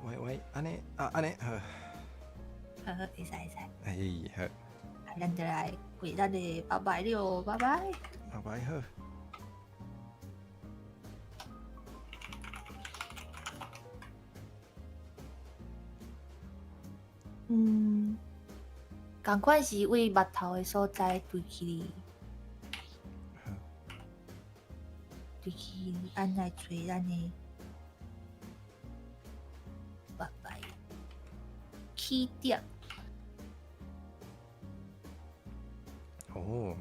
喂，安尼啊安尼好，会使会使，哎好，啊，咱就来过咱的拜拜了，拜拜。拜拜好。共款是为目头的所在对起对起，按来找咱的拜拜起点。哦，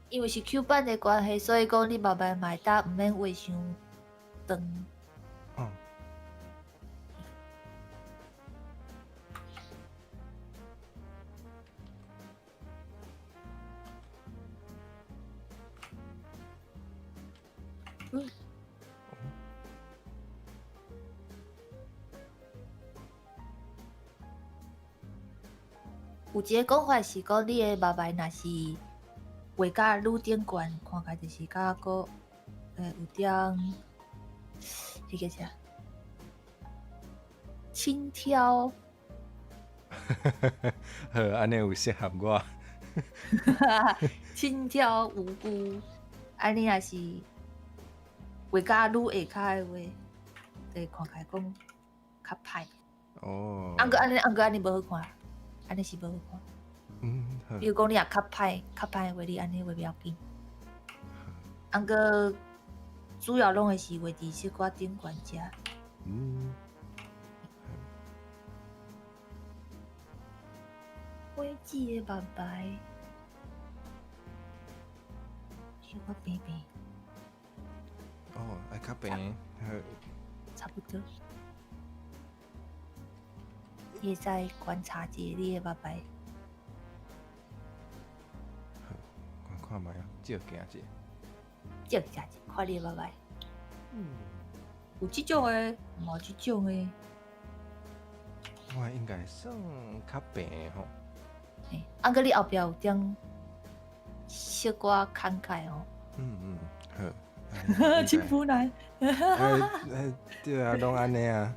因为是 Q 版的关系，所以讲你慢慢买单，毋免话伤长。哦，有一个讲法是讲，你的目眉若是画甲愈顶悬，看起来就是甲个有点迄个啥轻佻，好，安尼有适合我。轻佻无辜。安尼若是画甲愈下骹的话，就看起来讲较歹。哦，安个安尼无好看，安尼是无好看。好比如讲你若较歹的话，你安尼画不要紧。安个主要拢会是画伫小可顶悬遮。花季的白白，小可平平，哦，爱较平，好，差不多。你会使观察一下你的白白，好，看卖啊，照镜者。照一下看你的白白。有即种的，无即种的。我应该算较平的吼。安个你后壁有点小可慷慨哦。好。青浦男。对啊，拢安尼啊，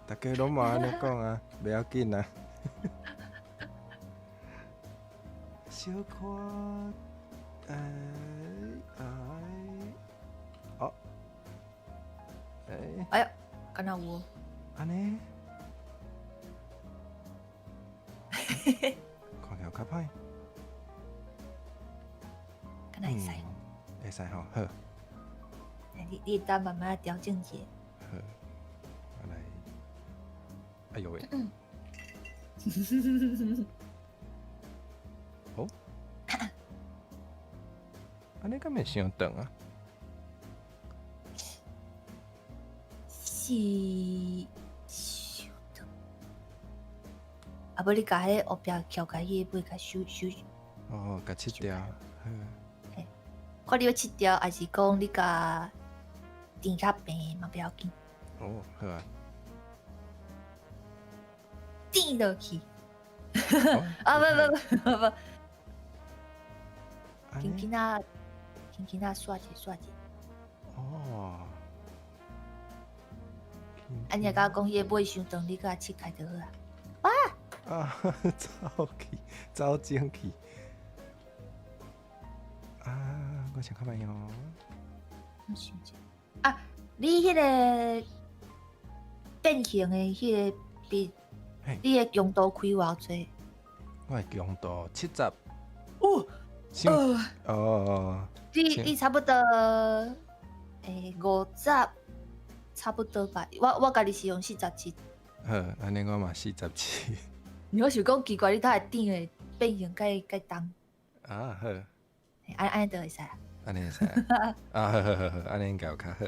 大家拢嘛安尼讲啊，袂要紧啊。小可，哦，哎呀，敢若有。安尼，看起来较歹。敢若会使。会使吼，好。你等慢慢调整一下。好，我来。哎呦喂！哦，安尼敢袂伤长啊？是伤长。啊，无你甲迄后壁翘开迄尾甲收。哦，甲切掉。好。看你要切掉，还是讲你甲垫较平嘛？不要紧。哦，好啊。垫落去。啊不，轻轻啊刷一。哦。安尼甲我讲，迄个尾伤长，你甲切开就好啊。啊，走进去。啊，我想看卖哦。我想一下啊，你迄个变形的迄个笔，你的用度开偌济？我的用度70。哦，你差不多50，差不多吧。我家己是用47。好，安尼我嘛47。我想讲奇怪，你头会顶的变形介重。啊好。安尼就会使。安尼会使啊？啊好，安尼应该有较好。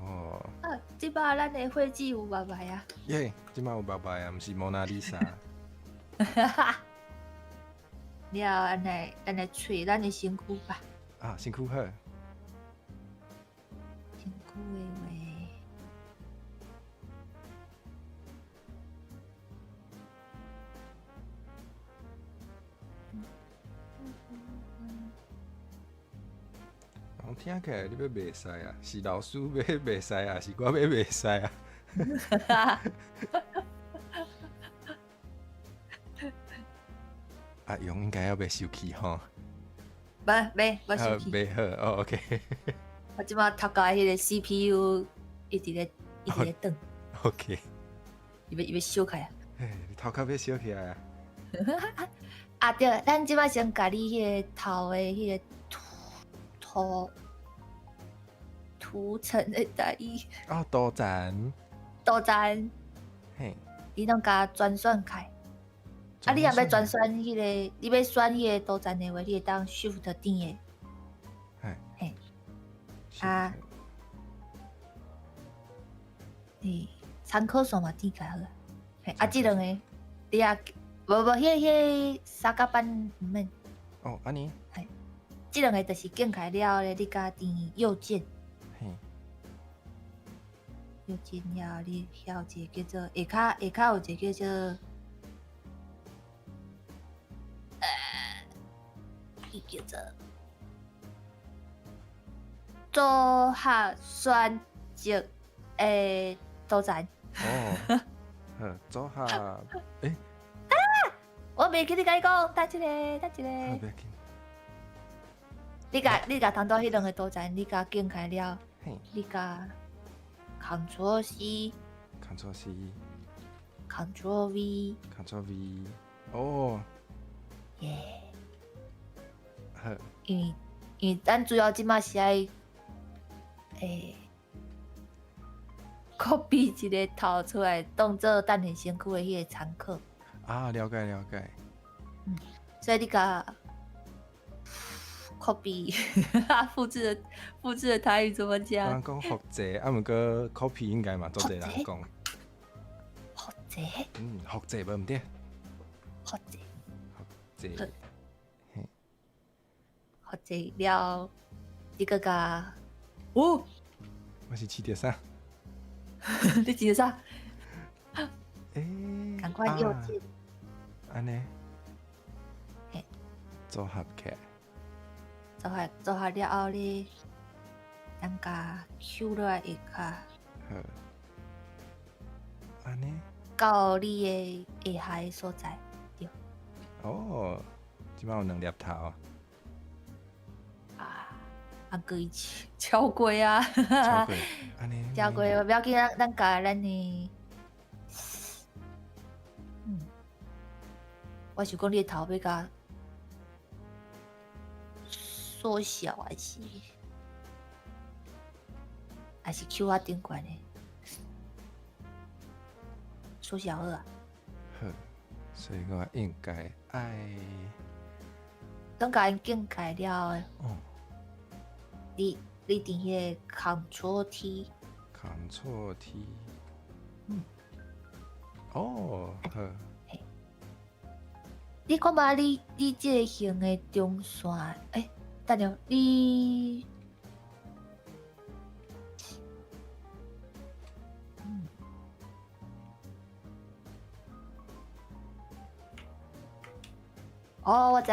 哦。即摆咱的会记有拜拜啊！耶，即摆有拜拜啊，毋是蒙娜丽莎。了，咱来找咱的身躯吧。啊，辛苦好。身躯的话，我听起来你要袂使啊，是老师要袂使啊，是我要袂使啊。阿勇应该要袂生气吼。袂生气。袂好哦 ，OK。我即摆头家迄个 CPU 一直咧转， OK。伊要烧开啊！你头壳要烧起来啊！啊对，咱即摆先甲你迄个头的迄个涂层的台语。哦，多赞。多赞。嘿。你拢甲转选开。啊，你若要转选迄个，你要选迄个多赞的话，你会当 Shift 点的。嘿。啊。参考线嘛点开好啊。嘿，啊，即两个，你啊，无，迄三角板毋免。哦，安尼。嘿，即两个就是点开了咧，你甲点右键。嘿。右键了，你晓一个叫做下骹有一个叫做伊叫做组合选择诶多赞。哦。组合诶。我袂记你甲你讲，等一个。袂要紧。你甲通到迄两个多赞，你甲点开了，你甲 Ctrl C。Ctrl C。Ctrl V。哦。耶。好。因为咱主要即马是爱copy 一个头出来，当做等下身躯的迄个参考。啊，了解。所以你甲 copy 复制的台语怎么讲？人讲复制，啊，毋过 copy 应该嘛，做侪人讲。复制。复制无毋对。复制。复制了，你个甲哦，我是7.3。你记得啥？赶快右键。安尼。组合起来。组合了后咧，咱甲 Q 落来下骹。好。安尼。到你的下骹的所在，对。哦，即摆有2粒头。过伊超过啊！超过，安尼。超过，不要紧，咱甲咱的，我想讲你的头要甲缩小还是 Q 顶悬的，缩小好啊。好，所以我应该爱。等甲因点开了。哦。你点迄个 Ctrl T。Ctrl T。哦，好。你看嘛，你这个型的中线，等下你，哦，我知。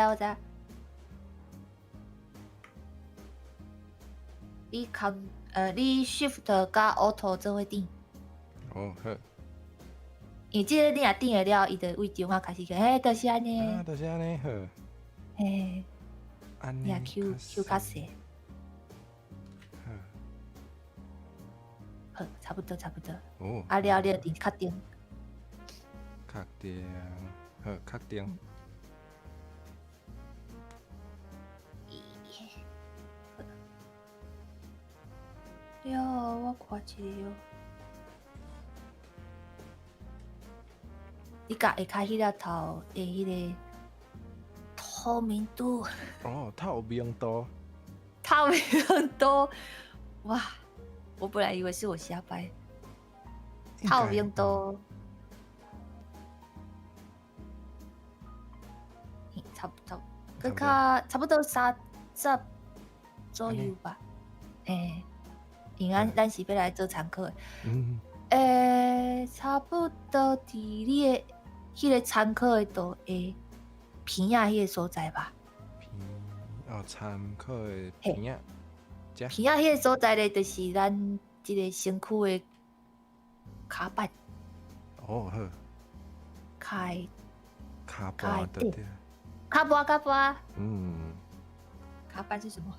你 Shift 加 Auto 做伙点。哦，好。因为即个你若点了，伊就位中啊开始个，就是安尼。啊，就是安尼好。安尼。你 Q 较细。好，差不多。哦。啊了，你就点确定。好，确定。了，我看一个哟。你甲下骹迄粒头的迄个透明度。哦，透明度。透明度，哇！我本来以为是我瞎掰。透明度，差不多，差不多30左右吧。因为咱是要来做参考的。差不多伫你的迄个参考的度的片仔迄个所在吧。参考的片仔。片仔迄个所在咧，就是咱即个身躯的骹板。好。骹板对。骹板。骹板是什么？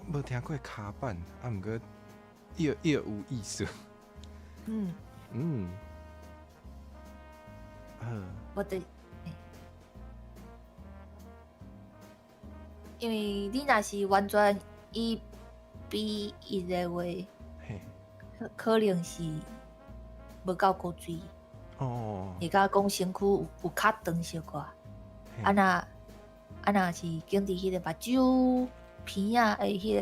无听过骹板，毋过有意思。我的，因为你若是完全1:1的话，可能是无够高水。会甲讲身躯有较长小可。若是经伫迄个目睭片仔的迄个，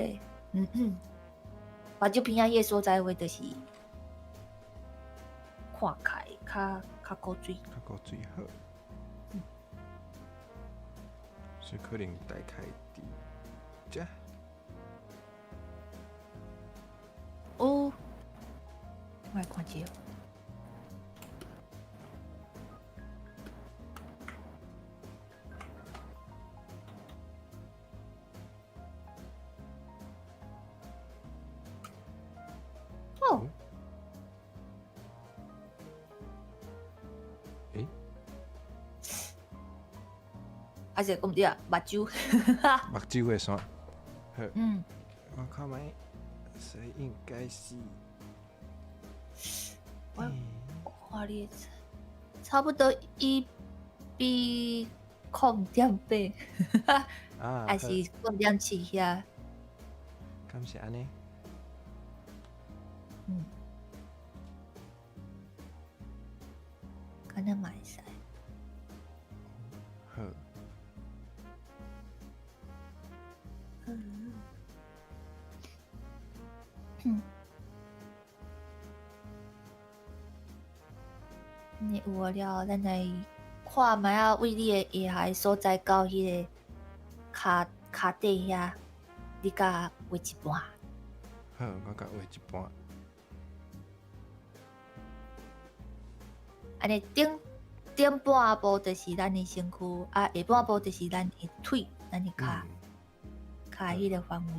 目睭片仔迄个所在话，就是看起较高水。较高水好。所以可能大概伫遮。我来看一下。还是讲对啊，目睭。目睭的线。我看卖，所以应该是。我看你差不多1:0.8。还是0.7遐。敢是安尼？可能嘛会使。好。你有了，咱来看卖啊，为你的下颌所在到迄个骹底遐，你甲画一半。好，我甲画一半。安尼顶半部就是咱的身躯，下半部就是咱的腿，咱的骹迄个范围。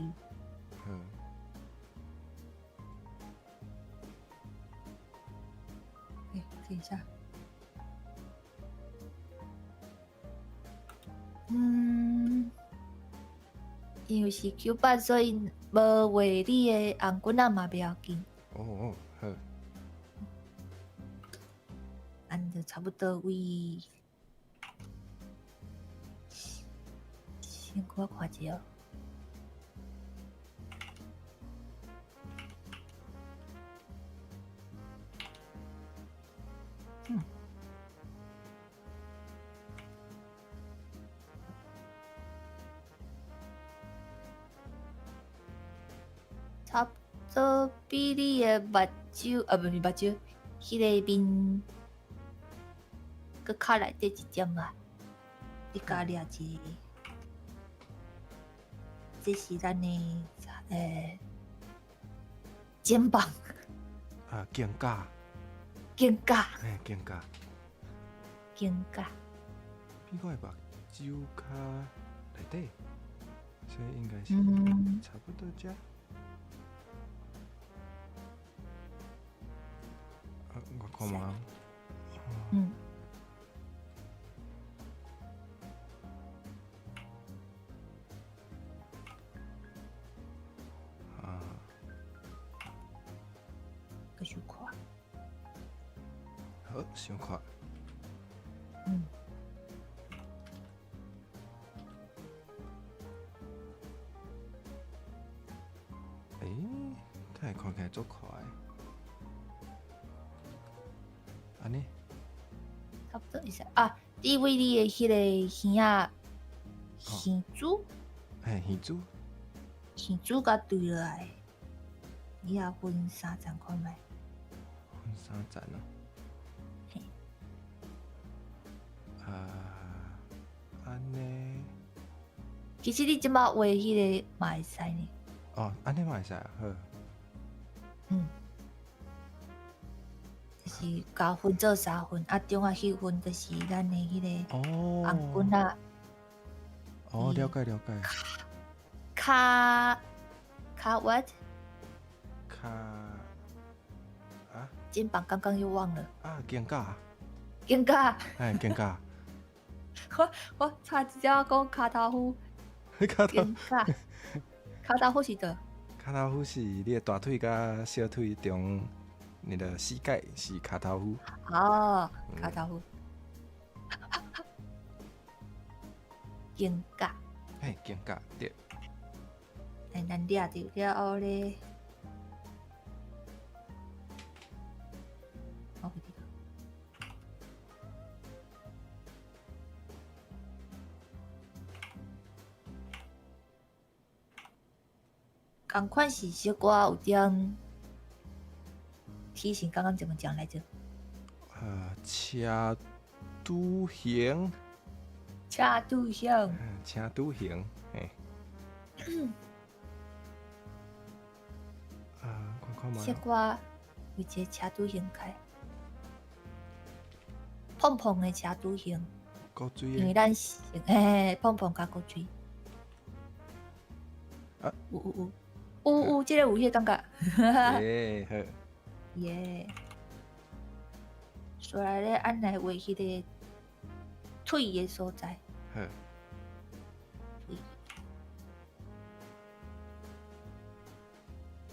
等一下。因为是 Q 版，所以无画你的红棍仔嘛不要紧。好。按就差不多位。先我看一下。差不多比你的目睭不是目睭，迄个面搁较内底一点吧。你加掠一个，这是咱的肩膀。肩胛。肩胛。比我的目睭较内底，所以应该是差不多遮。我看嘛。搁想看。好，想看。它看起来足快。安尼。差不多意思啊！你为你的迄个耳仔耳珠，耳珠甲对落来，你也分3层看卖。3层哦。嘿，安尼。其实你即马画迄个嘛会使呢。哦，安尼嘛会使啊，好。就是甲分做3份，中啊迄份就是咱的迄个红棍啊。哦，了解了解。卡 what？ 卡啊？肩膀刚刚又忘了。肩胛。肩胛。哎，肩胛。我差一只讲卡头夫。肩胛。卡头夫是的。卡头夫是你的大腿甲小腿中，你的膝盖是卡头夫。哦，卡头夫。肩胛。嘿，肩胛对。咱抓着了后咧，同款是小可有点体型，刚刚怎么讲来着？车拄形。车拄形。车拄形，嘿。看嘛。小可有一个车拄形开，碰碰的车拄形。高水的。因为咱是碰碰加高水。有，这个有迄个感觉。耶，好。耶。所以咧，按来画迄个腿的所在。好。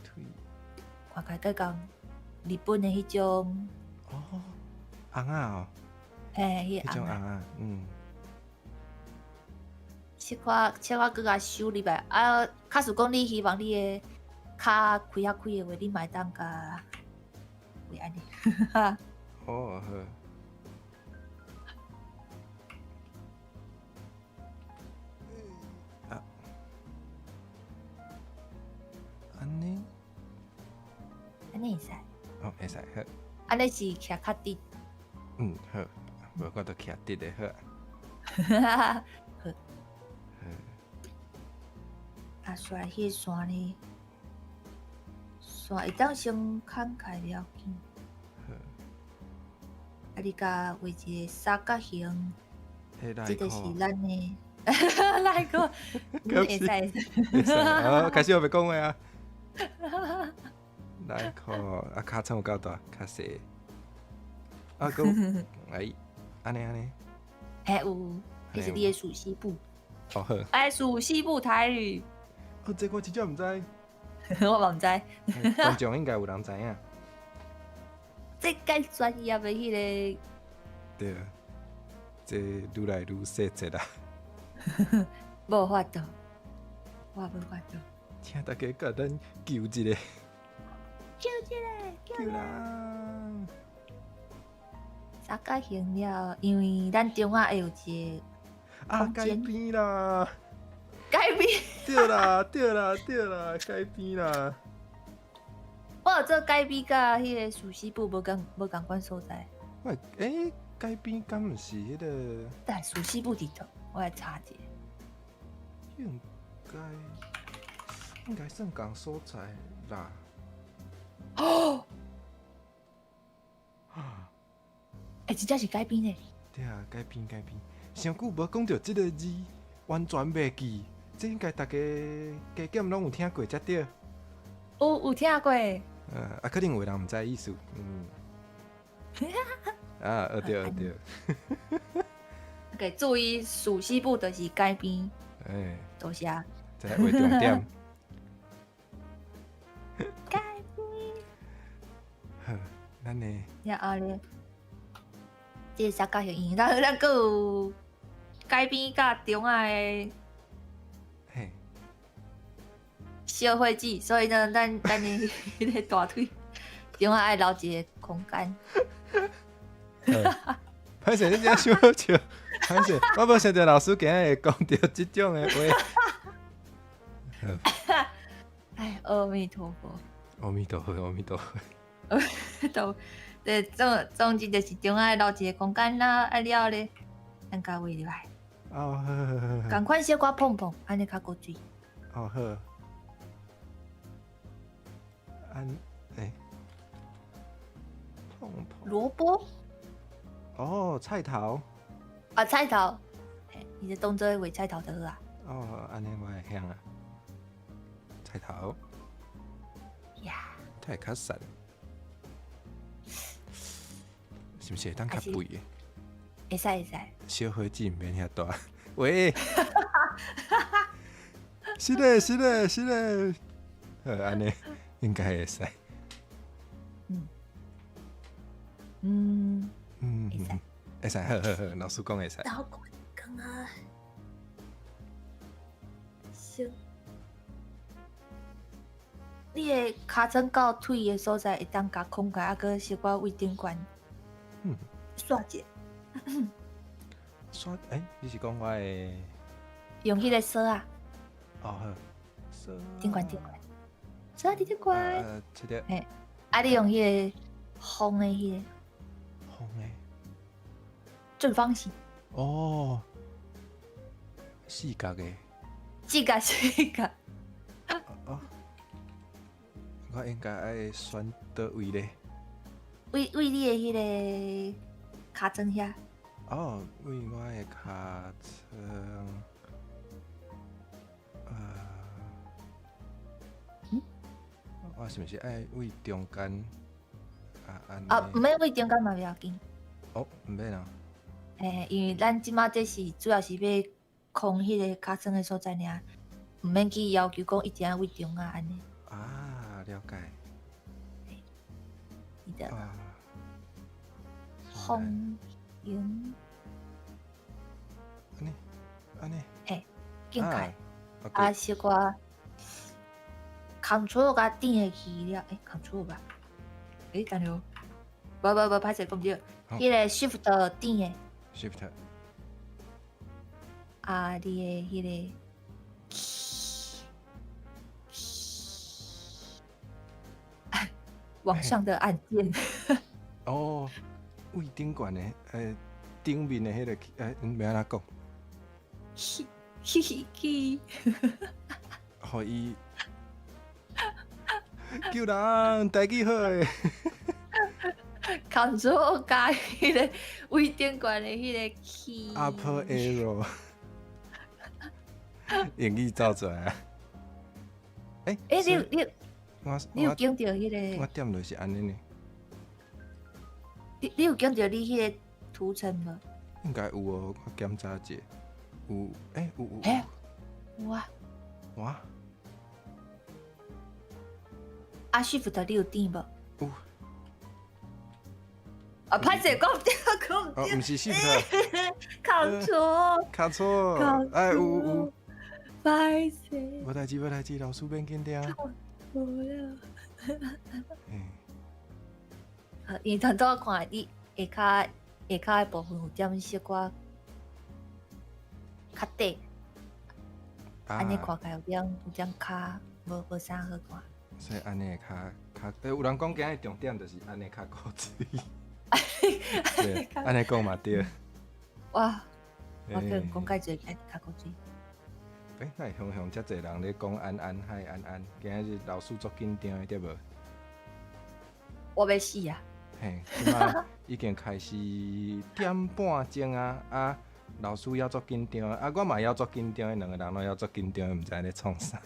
腿。看起来讲日本的迄种。红啊嘿，迄种红啊，切我搁甲修入来，假使讲你希望你的骹开的话，你嘛当甲会安尼。好。安尼会使。会使好。安尼是徛较直。好，无我都徛直的好。所以迄个线呢，线会当先砍开了紧。你甲画一个三角形，这就是咱的来个，会使。开始我要讲话啊。来看尻川有够大，较细。个安尼。有，这是你的属西部。好。属西部台语。这我真正唔知。我嘛唔知。观众应该有人知影。这介专业的迄个。对，这愈来愈细节啦。无法度，我无法度。请大家甲咱救一个。救人！三角形了，因为咱中啊会有一个空间。改变啦！改变。对啦，改变啦！我有做改变甲迄个属西部无共款所在。喂，改变敢毋是迄个？但属西部地图，我来查一下。应该算共所在啦。真正是改编的。对啊，改编。上久无讲到这个字，完全袂记。这应该大家加减拢有听过才对。有听过。可能有人毋知意思。对。OK， 注意属西部就是改编。多谢。这画重点。改编。好，咱呢？然后咧，这三角形，因为咱阁有改编甲中啊的小会计，所以呢，咱的迄个大腿中啊爱留一个空间。歹势，你这样想好笑。歹势，我无想到老师今日会讲到这种的话。阿弥陀佛。阿弥陀佛。都对，总之就是中间留一个空间啦，啊了咧，咱甲围入来，哦，好好好好。共款小可碰碰，安尼较过水。哦好。诶，碰碰。萝卜哦，菜头。啊，菜头，伊就当做画菜头就好啊。哦，安尼我会晓啊。菜头。呀，太较瘦，是毋是会当较肥的？会使会使。小火鸡毋免遐大。喂，是嘞是嘞是嘞，安尼应该会使。会使。会使，好好好，老师讲会使。然后讲啊，行。你的尻川到腿的所在会当甲空间啊，搁小可位顶悬，刷者。刷你是讲我的？用迄个锁啊。哦好。锁。顶悬顶悬，锁伫顶悬。切掉。你用迄个风的迄个。风的。正方形。哦。四角的。四角四角。哦。我应该爱选倒位咧？为你的迄个尻川遐。哦，为我的尻川，我是毋是爱为中间？毋免为中间嘛，袂要紧。哦，毋免啊。因为咱即马这是主要是要控迄个尻川的所在尔，毋免去要求讲一定要为中啊安尼。啊，了解。是的。风云。安尼。紧开。小可Ctrl 甲点下去了，Ctrl 吧。等下，无，歹势讲对。迄个 Shift 点的。Shift。你的迄个。往上的按键。哦，位顶悬的，顶面的迄个，要安怎讲？去。互伊救人，代志好诶。Ctrl 加迄个位顶悬的迄个 key。Upper arrow。英语走出来啊！你有见到迄个？我点就是安尼呢。你有见到你迄个图层无？应该有哦，我检查者。有。有啊。哇。Shift 你有点无？有。歹势讲对。毋是 Shift。Ctrl。有。歹势。无代志，老师免紧张。无了。因为当初我看你下骹的部分有点小可较短，安尼看起来有点较无啥好看。所以安尼较有人讲今日重点就是安尼较古锥。对，安尼讲嘛对。哇，我个人讲介侪较古锥。那向遮侪人咧讲安，嗨安，今日老师足紧张的对无？我要死啊！即马已经开始点半钟啊！老师要足紧张我嘛要足紧张两个人拢要足紧张，毋知咧创啥。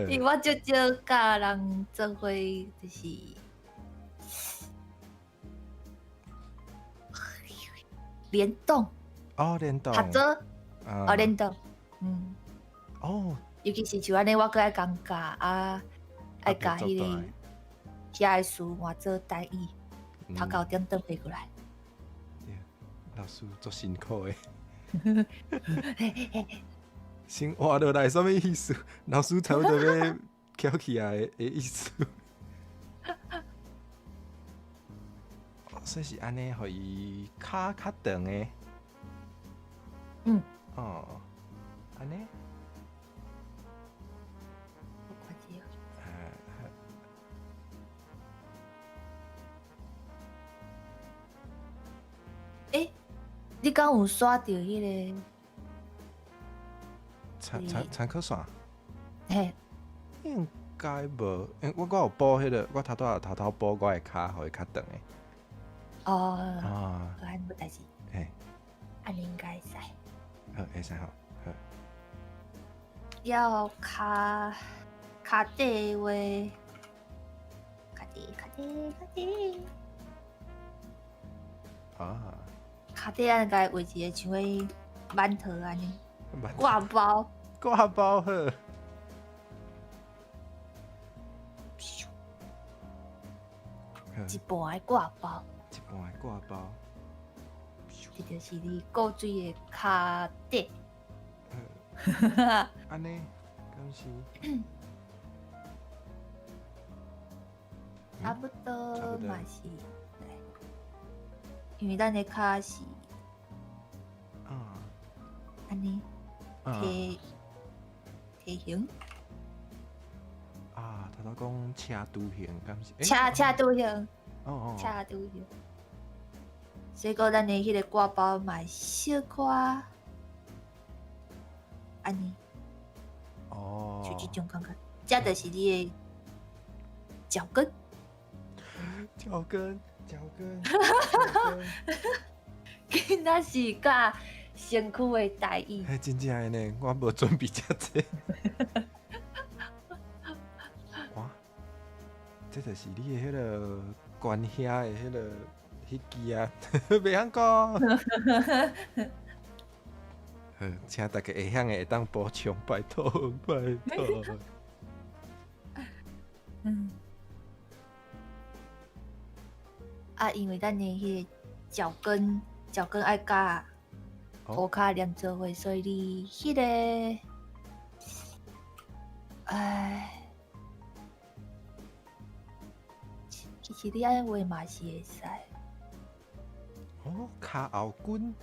因为我少少甲人做伙就是联动。联动。合作。联动。尤其是像安尼，我搁爱讲教爱教迄个遐个书换做台语，头9点倒回过来。老师足辛苦的。先换落来什么意思？老师差不多要翘起来的意思。所以是安尼，互伊骹较长的。安尼。你敢有刷到迄个？参考线？嘿，应该无，我有补迄个，我头头补我的骹，互伊较长诶。哦，啊，安无代志，嘿，安尼应该使。好，会使吼，好。要骹底的话，骹底，啊，骹底安该画一个像迄馒头安尼，蛮挂包，挂包好。一半的挂包，一半的挂包，这就是你过水的骹底。安尼，敢是？差不多嘛是，因为咱的骹是安尼梯形。头头讲车拄形，敢是？车拄形，哦，车拄形。所以讲咱的迄个挂包嘛小可安尼。哦，就这种感觉，这就是你的脚跟。脚跟，囡仔是甲身躯的代意。嘿，真正的呢，我无准备遮济。哇，这就是你的迄个关兄的迄个迄支啊，袂晓讲。好，请大家会晓的会当补充，拜托。因为咱的迄个脚跟爱甲涂骹连做伙，所以你迄个，其实你安尼画嘛是会使。哦，骹后滚，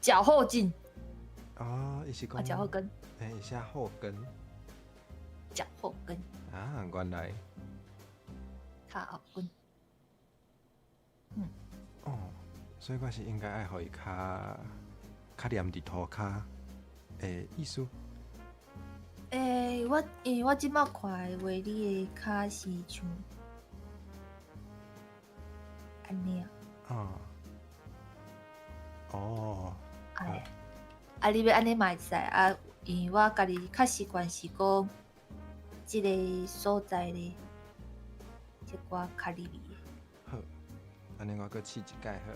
脚后筋。伊是讲脚后跟。伊写后跟。脚后跟。原来。骹后跟。所以我是应该爱互伊较黏伫涂骹诶意思。因为我即摆看的话，你的骹是像安尼啊。你要安尼嘛会使因为我家己较习惯是讲，即个所在咧，即寡较入味。好，安尼我搁试一摆好。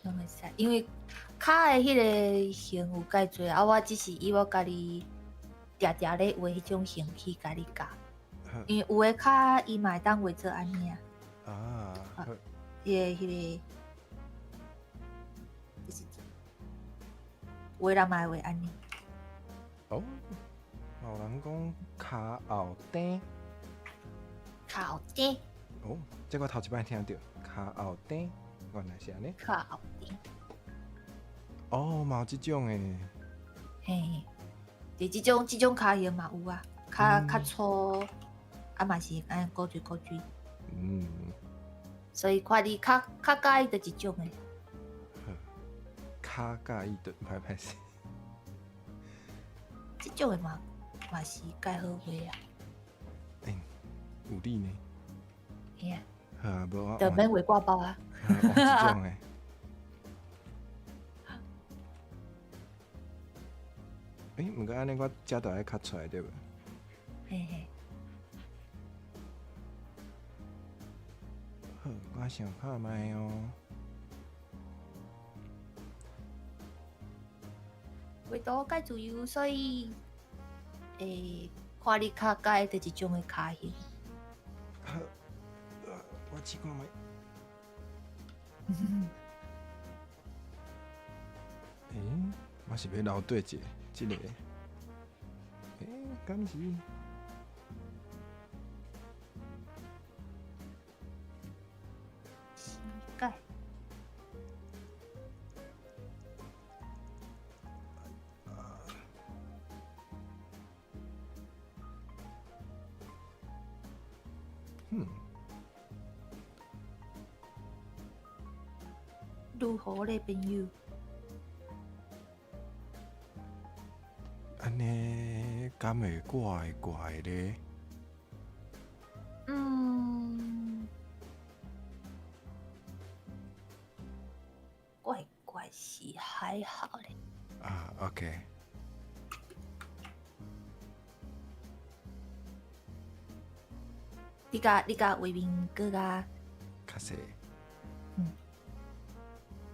拢会使，因为骹的迄个形有介侪我只是以我家己定定咧画迄种形去家己教。因为有的骹伊嘛会当画做安尼迄个。有的人嘛会安尼。有人讲骹后顶。这我头一摆听到骹后顶，原来是安尼。骹后顶。嘛有即种诶。嘿，就即种骹形嘛有较粗，嘛是安古锥。所以看你较介意的一种诶。较介意的歹势。即种诶嘛是介好画有理呢。嘿啊。好无我。就免画挂包即种诶。毋过安尼我遮就爱较出来对无？嘿。好，我想看卖哦。画图介自由，所以看你较介意一种的骹形。好，我试看卖。我是要留对一个，即个。敢是？膝盖。如何咧，朋友？安尼敢会怪怪咧？怪怪是还好咧。啊 ，OK。你甲画面搁甲较细。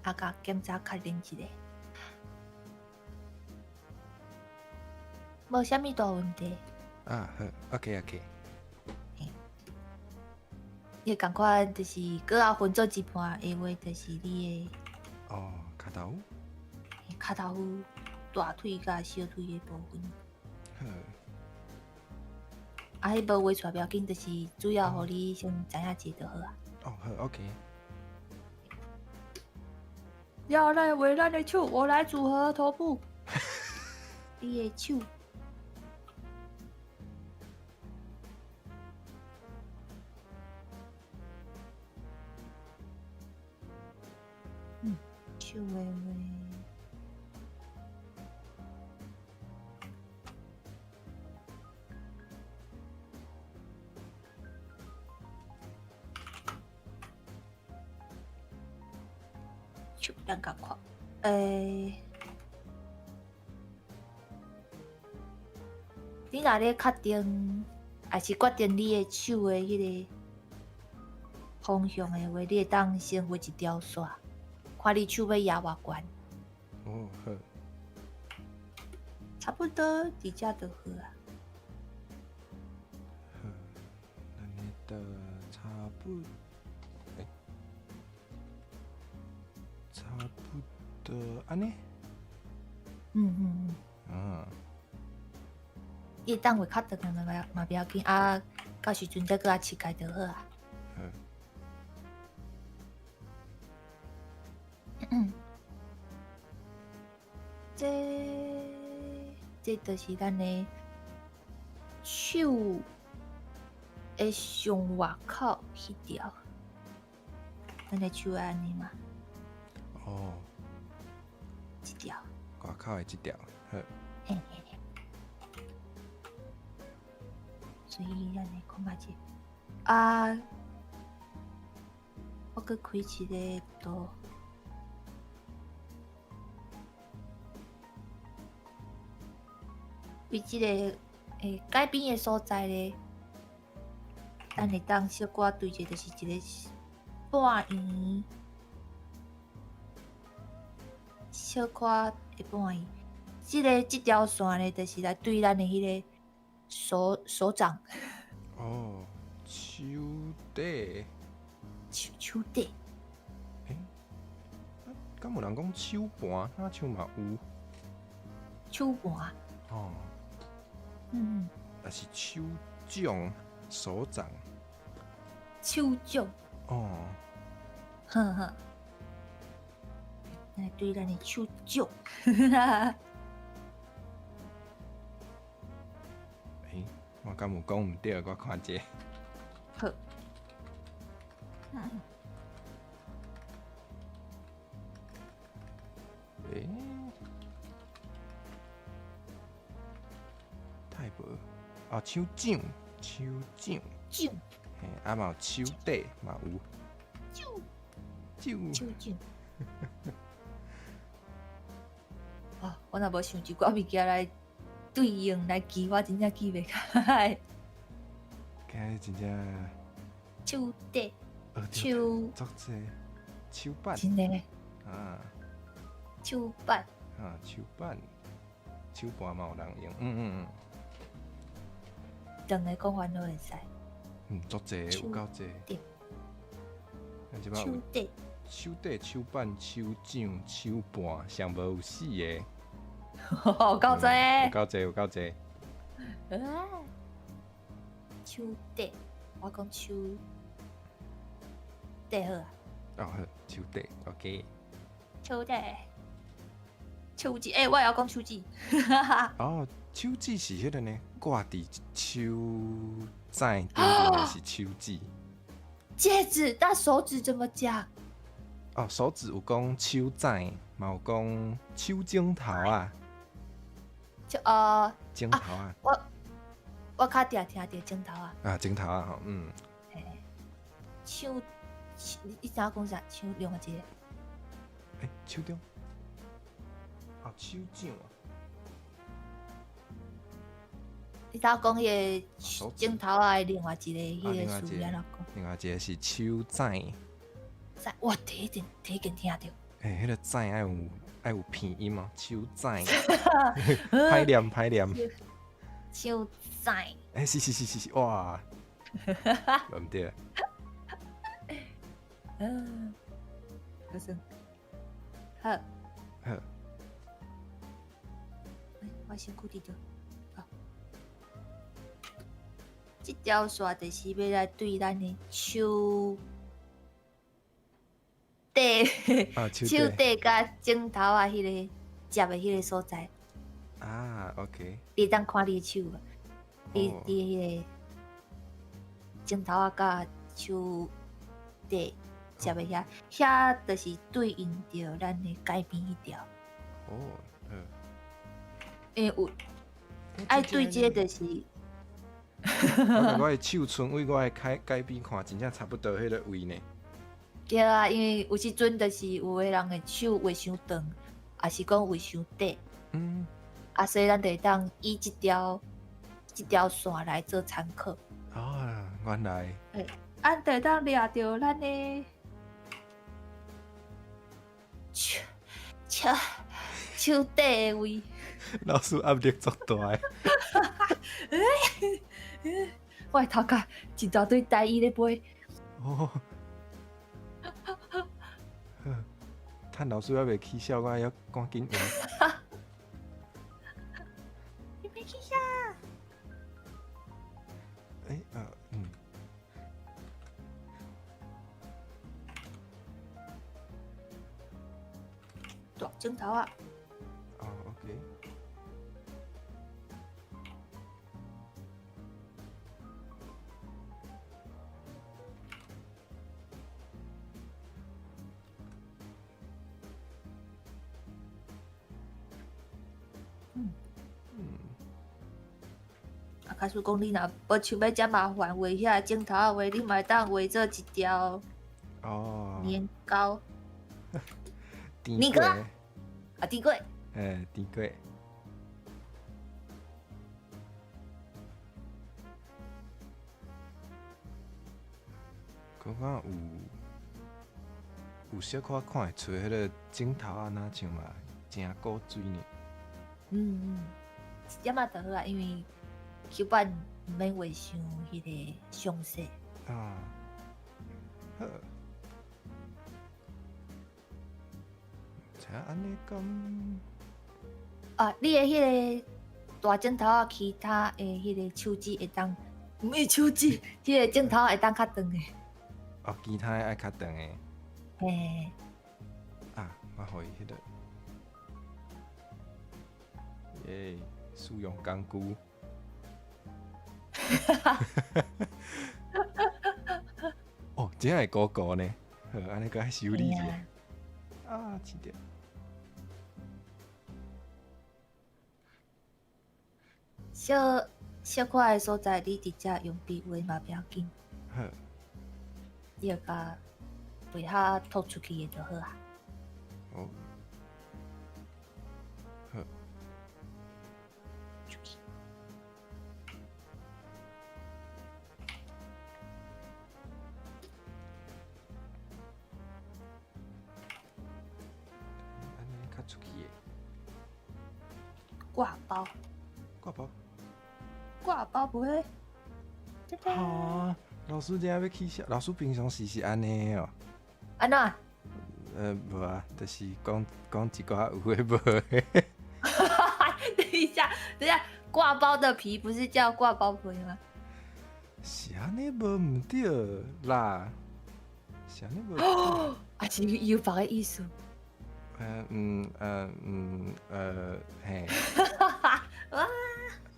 甲检查确认一下，无虾米大问题。啊，好，OK。伊共款就是搁较分做一半，下话就是你的骹头、骹头、大腿甲小腿的部分。好。迄无画出来不要紧，就是主要互你先知影一下就好啊。好 ，OK。要来画咱的手，我来组合头部。你的手。手的话。咱甲看，你若咧确定，还是决定你的手的迄个方向的话，你会当先画一条线，看你手要压偌悬。好。差不多伫遮就好啊。好，安尼的差不多安尼。伊当画较长的嘛不要紧啊，到时阵再搁切开就好啊。这就是咱的手的上外口迄条，咱的手安尼嘛。一条。外口的一条，好。嘿。所以咱来看下这啊，我搁开一个图。为即个改变的所在咧，咱会当小可对者，就是一个半圆，小可的半圆。即条线咧，就是来对咱的迄个手掌。手底。手底。敢有人讲手盘？那像嘛有。手盘。但是手掌、手掌。手掌。来对咱的手掌。我敢有讲毋对？我看者。好。太无手掌。嘿，嘛有手底嘛有。手掌。我若无想一寡物件来对应来记，我真正记袂起来。真正。手底。手。足济。手板。真的。手板。手板。手盘嘛有人用。两个讲法都会使。足济有够济。手底。手底、手板、手掌、手盘，上无有4个。有够济。有够济。手底，我讲手底好啊。好，手底 ，OK。手底。手指，我也要讲手指。手指是迄个呢，挂伫手指顶面的是手指。戒指，那手指怎么讲？哦，手指有讲手指，嘛有讲手指头啊，就指头啊，我较定听着镜头啊，啊，指头啊，吼，嗯，嘿，手，你知影讲啥？手另外一个，手中，哦，手掌啊，你知影讲迄手指个镜头啊的另外一个迄另外一个个词语安怎讲？另外一个是手指，哇，第一件听着，迄个指爱有片音哦，手指，歹念歹念，手指，是，哇，无毋对，好算，好，好，我身躯伫着，好，即条线就是要来对咱的手底、手底甲指头啊，迄个接的迄个所在，啊 ，OK，你当看你的手啊，你迄个指头啊甲手底接的遐就是对应着咱的改边迄条，哦，因为有爱对接就是我的手唇为我的改边看，真正差不多迄个位呢。对啊，因为有时阵就是有个人的手画伤长，也是讲画伤短，所以咱就会当以即条线来做参考。啊，原来。咱就会当掠着咱的手底的位。老师压力足大的。我的头壳一大堆台语咧飞。哦。趁老师还袂起笑，我还要赶紧用。你别起笑。大镜头啊！哦 ，OK。假使讲你若无想要遮麻烦，画遐镜头啊画，你嘛会当画做一条年糕。甜粿啊，甜粿。甜粿。感觉有小可看会出迄个镜头啊，若像嘛真古锥呢。一点仔就好啊，因为基本毋免画伤迄个详细。啊，好。才安尼讲。你的迄个大镜头啊，其他的迄个手指会当，毋是手指，迄个镜头会当较长诶。其他爱较长诶。嘿。我互伊迄个。耶，使用工具。哦，真系高高呢。好，安尼个修理者。试着。小可爱所在，你直接用笔画嘛不要紧。好。你要甲背下吐出去的就好啊。哦。好。出去。安尼较出去的。挂包。挂包不会。哈，老师今仔要起笑，老师平常时是安尼哦。安怎？无啊，就是讲一寡有诶无诶。等一下，挂包的皮不是叫挂包皮吗？是安尼无毋对啦，是安尼无。是有别个意思。嘿。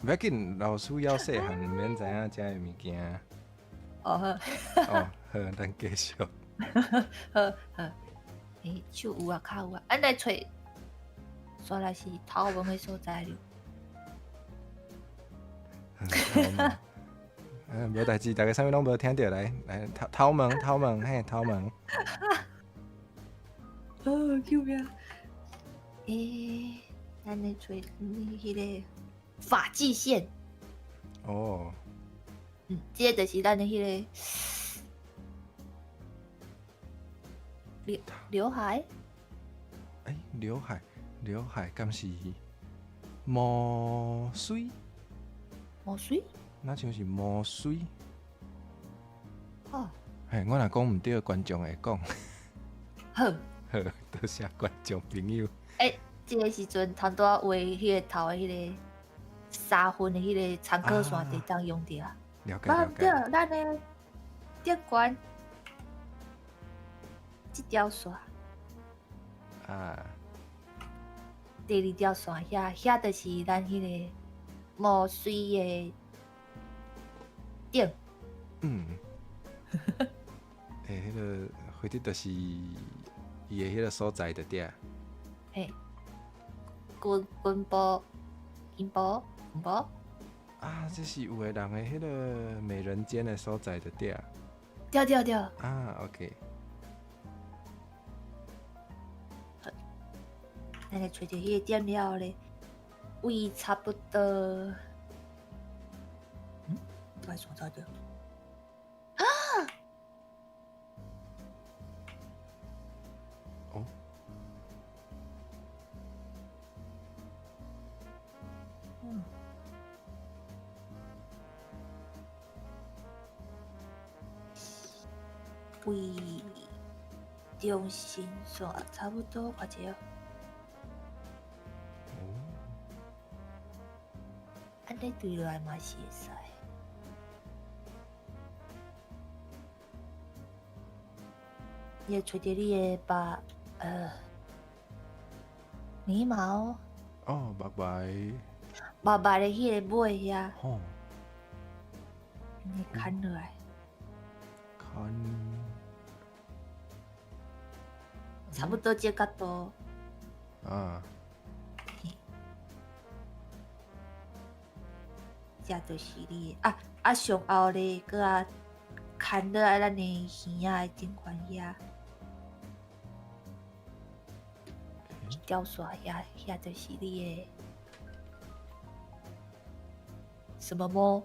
不要紧，老师要细汉毋免知影遮个物件。好，好，咱继续。好。手有啊，骹有啊，咱来找，煞来是头毛的所在了。头毛，无代志，大家啥物拢无听到，来头毛，嘿，头毛。救命！咱来找迄个发际线。哦。这个就是咱的迄个刘海。刘海敢是毛水？毛水？那像是毛水。哦。嘿，我若讲毋对，观众会讲。好，多谢观众朋友。这个时阵通多画迄个头的迄个3分的迄个参考线地当用着啊。了解了解。咱的电管这条线啊。第2条线遐就是咱迄个毛水的顶。迄个或者就是伊的迄个所在的点。根部、阴部。啊，这是有的人的迄个美人尖的所在的点。对。啊 ，OK。咱来找着迄个点了咧，位差不多。我来想找着。哦。位中心线差不多，看者。安尼对落来嘛是会使。也找着你的眉毛。哦，目白。目白的迄个尾遐。吼。你砍落来。差不多这角度。啊。这就是你上后咧，搁牵落来咱的耳仔的顶管遐，一条线遐就是你的什么毛？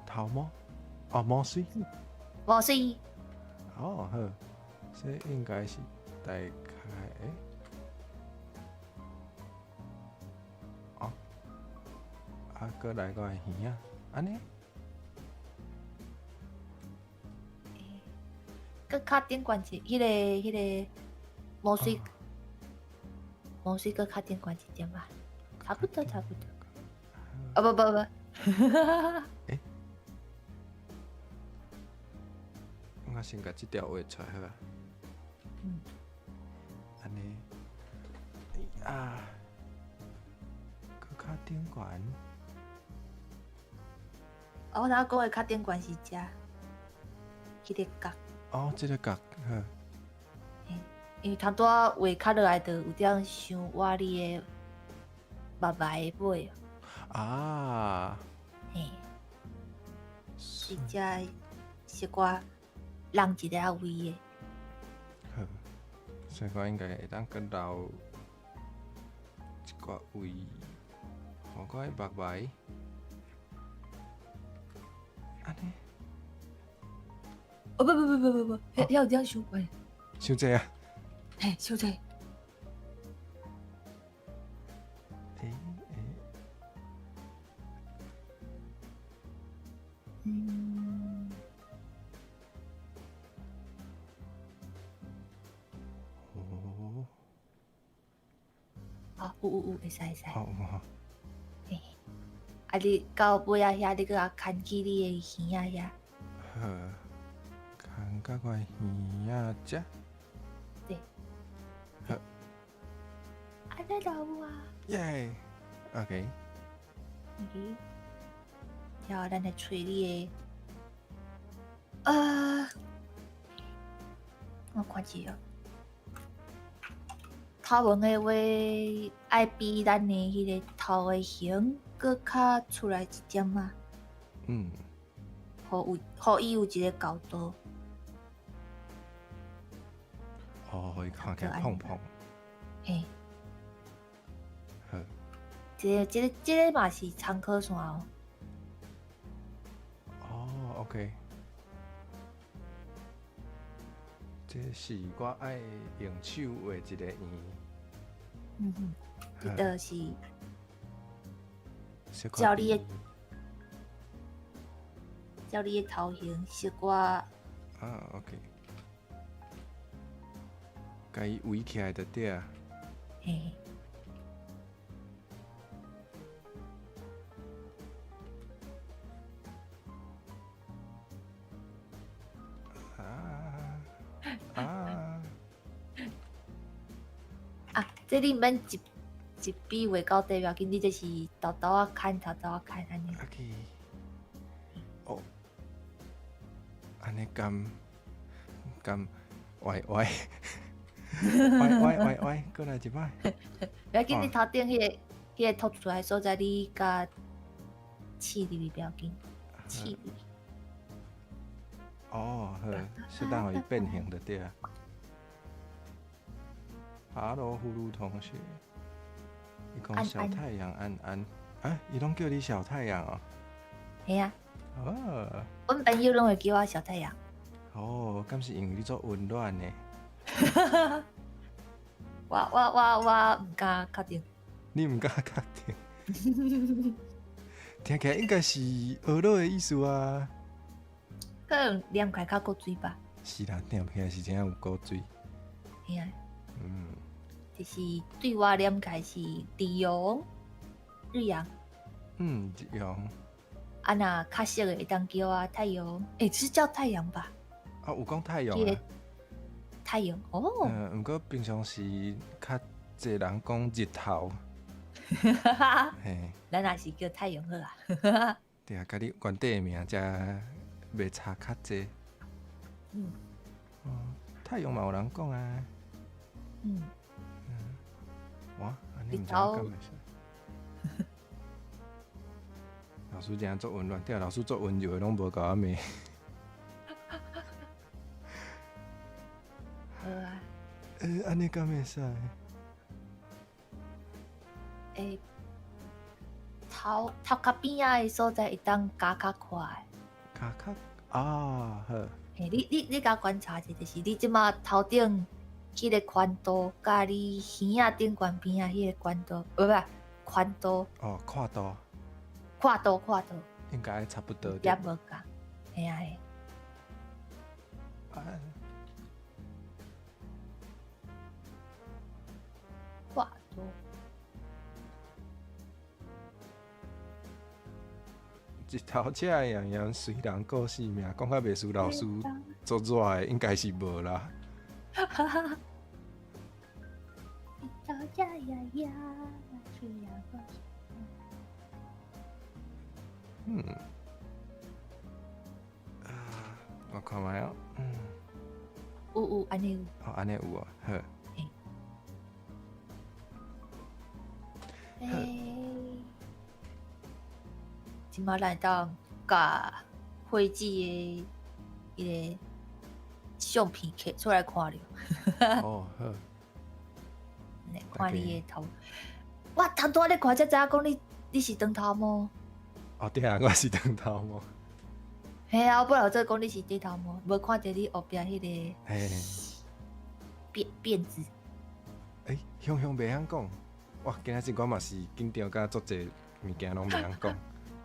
头毛？哦，毛水。毛水。哦，好，这应该是大概搁来个耳仔，安尼。搁较顶悬一，迄个毛水，毛水搁较顶悬一点吧，差不多。不。我先甲这条画出来好啊。安尼。搁较顶悬。我哪讲的较顶悬是遮，迄个角。哦，这个角，好。因为通多画较落来，就有点像我你的目白的尾。啊。是遮是我让一个位的。好，所以我应该会当搁留一个位，互我的目白。安尼。不，遐有点伤悬。伤济啊？伤济。有，会使。哦。你到尾仔遐，你搁牵起你的耳仔遐。好，牵到我耳仔遮。对。好。安尼就有啊。耶 ，OK。然后咱来找你的，我看一下。头文的话，爱比咱的迄个头的形搁较出来一点嘛。嗯，互伊有一个高度。哦，互伊看起来胖胖。嘿。好。这个嘛是参考线哦。哦 ，OK。这是我爱用手画一个圆。这就是照你的头型小可。OK。甲伊围起来就对啊。嘿。这你免一笔画到底要紧，你就是豆豆啊看，豆豆啊看安尼。OK。哦，安尼咁歪，过来一摆。不要紧，你头顶迄个凸出来所在，你甲刺入去不要紧，刺入去。哦，好，适当互伊变形就对啊。Hello，呼噜同学，伊讲小太阳安，伊拢叫你小太阳哦。系啊。哦。阮朋友拢会叫我小太阳。哦，敢是因为你做温暖呢？我唔敢确定。你唔敢确定？听起来应该是俄罗的意思啊。可能念起来较够水吧。是啦，念起来是真有够水。系啊。就是对我念起来是日阳。日阳。啊，那较熟的会当叫我太阳，是叫太阳吧？啊，有讲太阳啊。太阳哦。不过平常时较侪人讲日头。嘿。咱也是叫太阳好啊。对啊，甲你原底的名才袂差较侪。太阳嘛有人讲啊。哇，安尼唔知干袂使。老师真做温暖，对啊，老师做温柔的拢无甲我骂。好啊。安尼敢袂使？头壳边仔的所在会当加较快。加较好。你甲观察者，就是你即马头顶迄个宽度，甲你耳仔顶悬边仔迄个宽度，不宽度。哦，跨度。跨度。应该差不多。也无共。系啊系。跨度。一头车样样随人过性命，讲较袂输老师做热的，应该是无啦。一头车样样随人过性命。我看卖哦。有安尼有。哦，安尼有哦，好。即马来到甲花枝的迄个相片摕出来看了。哦，好。看你的头，我当初咧看才知影讲你是长头毛。哦，对啊，我是长头毛。系啊，我本来做讲你是短头毛，无看到你后边迄个辫子。香袂晓讲。哇，今仔日我嘛是紧张甲足侪物件拢袂晓讲。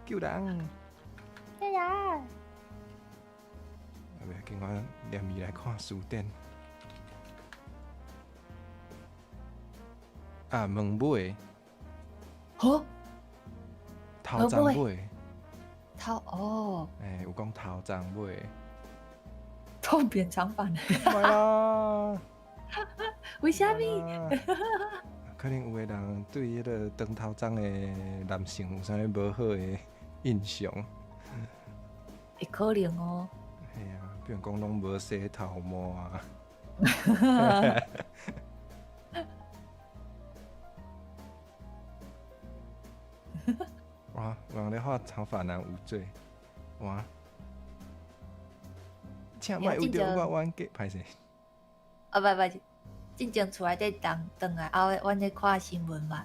救人！救人！不要紧，我连伊来看书店。问尾。好。头长尾。哦。有讲头长尾。痛扁长版。袂啦。为虾米？可能有的人对迄个长头长的男性有啥物无好的印象。会可能哦。系啊，比如讲拢无洗头毛啊。长发男无罪。哇！请莫有着我冤家，歹势。不，进前厝内底等来，阮咧看新闻嘛，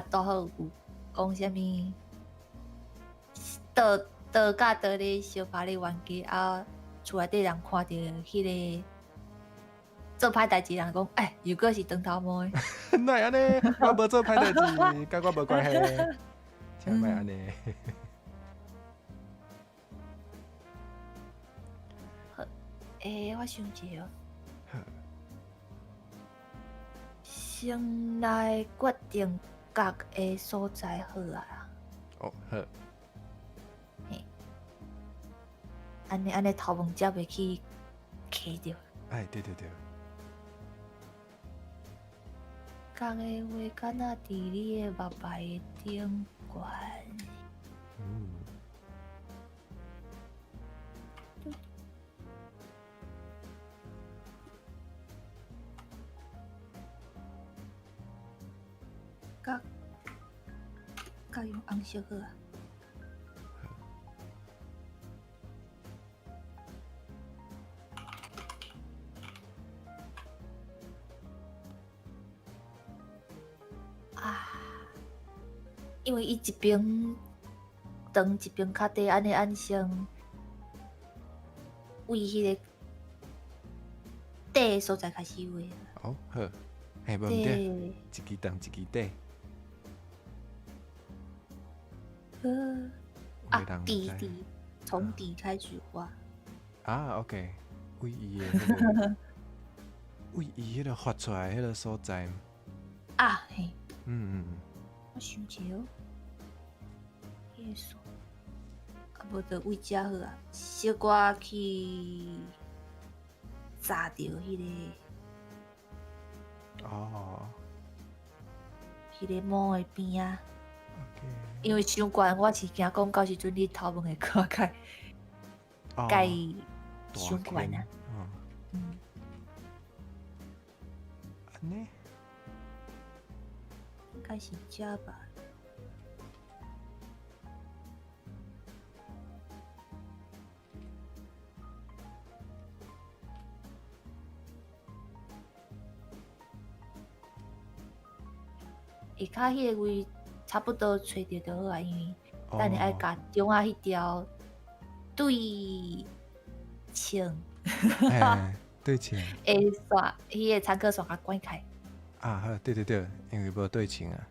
拄好有讲啥物，倒甲倒咧相拍咧冤家，厝内底人看到迄个做歹代志人讲，如果是长头毛诶，哪会安尼？我无做歹代志，甲我无关系。请莫安尼。我想一下先来决定角的所在好啊。哦，好。嘿，安尼头毛才袂去卡着。对。角的话，敢若伫你的目牌的顶悬。甲用红色好啊。因为伊一边长一边较低，安尼按先为迄个底的所在开始画。哦，好，无毋对，一支长一支底。底从底开始画。OK， 为伊迄个画出来迄个所在。嘿。我想一下迄个所，无就为遮好啊，小可去炸掉迄个。迄个毛的边啊。因为伤悬，我是惊讲到时阵你头毛会看开，介伤悬啊。安尼应该是遮吧。下骹迄个位差不多找着就好啊，因为等下爱甲中啊迄条对称，对称。诶，线迄个参考线甲关开。好，对，因为无对称啊。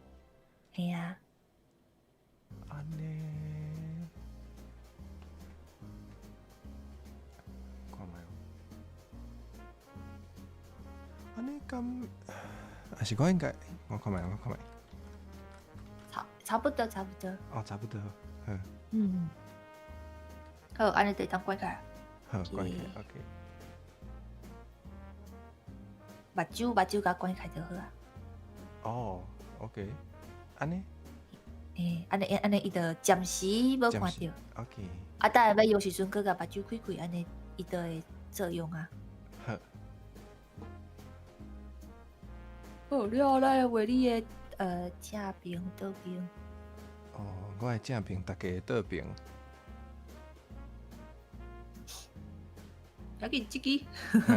嘿啊。安尼，看卖哦。安尼敢，还是我应该，我看卖。差不多。差不多。好，安尼就当关开。好，关开 ，OK。目睭甲关开就好啊。OK。安尼。安尼伊就暂时无看到。OK。等下要用时阵，佮甲目睭开，安尼伊就会作用啊。好。好了，咱画你的正边倒边。我的正边，大家的倒边。要紧，这支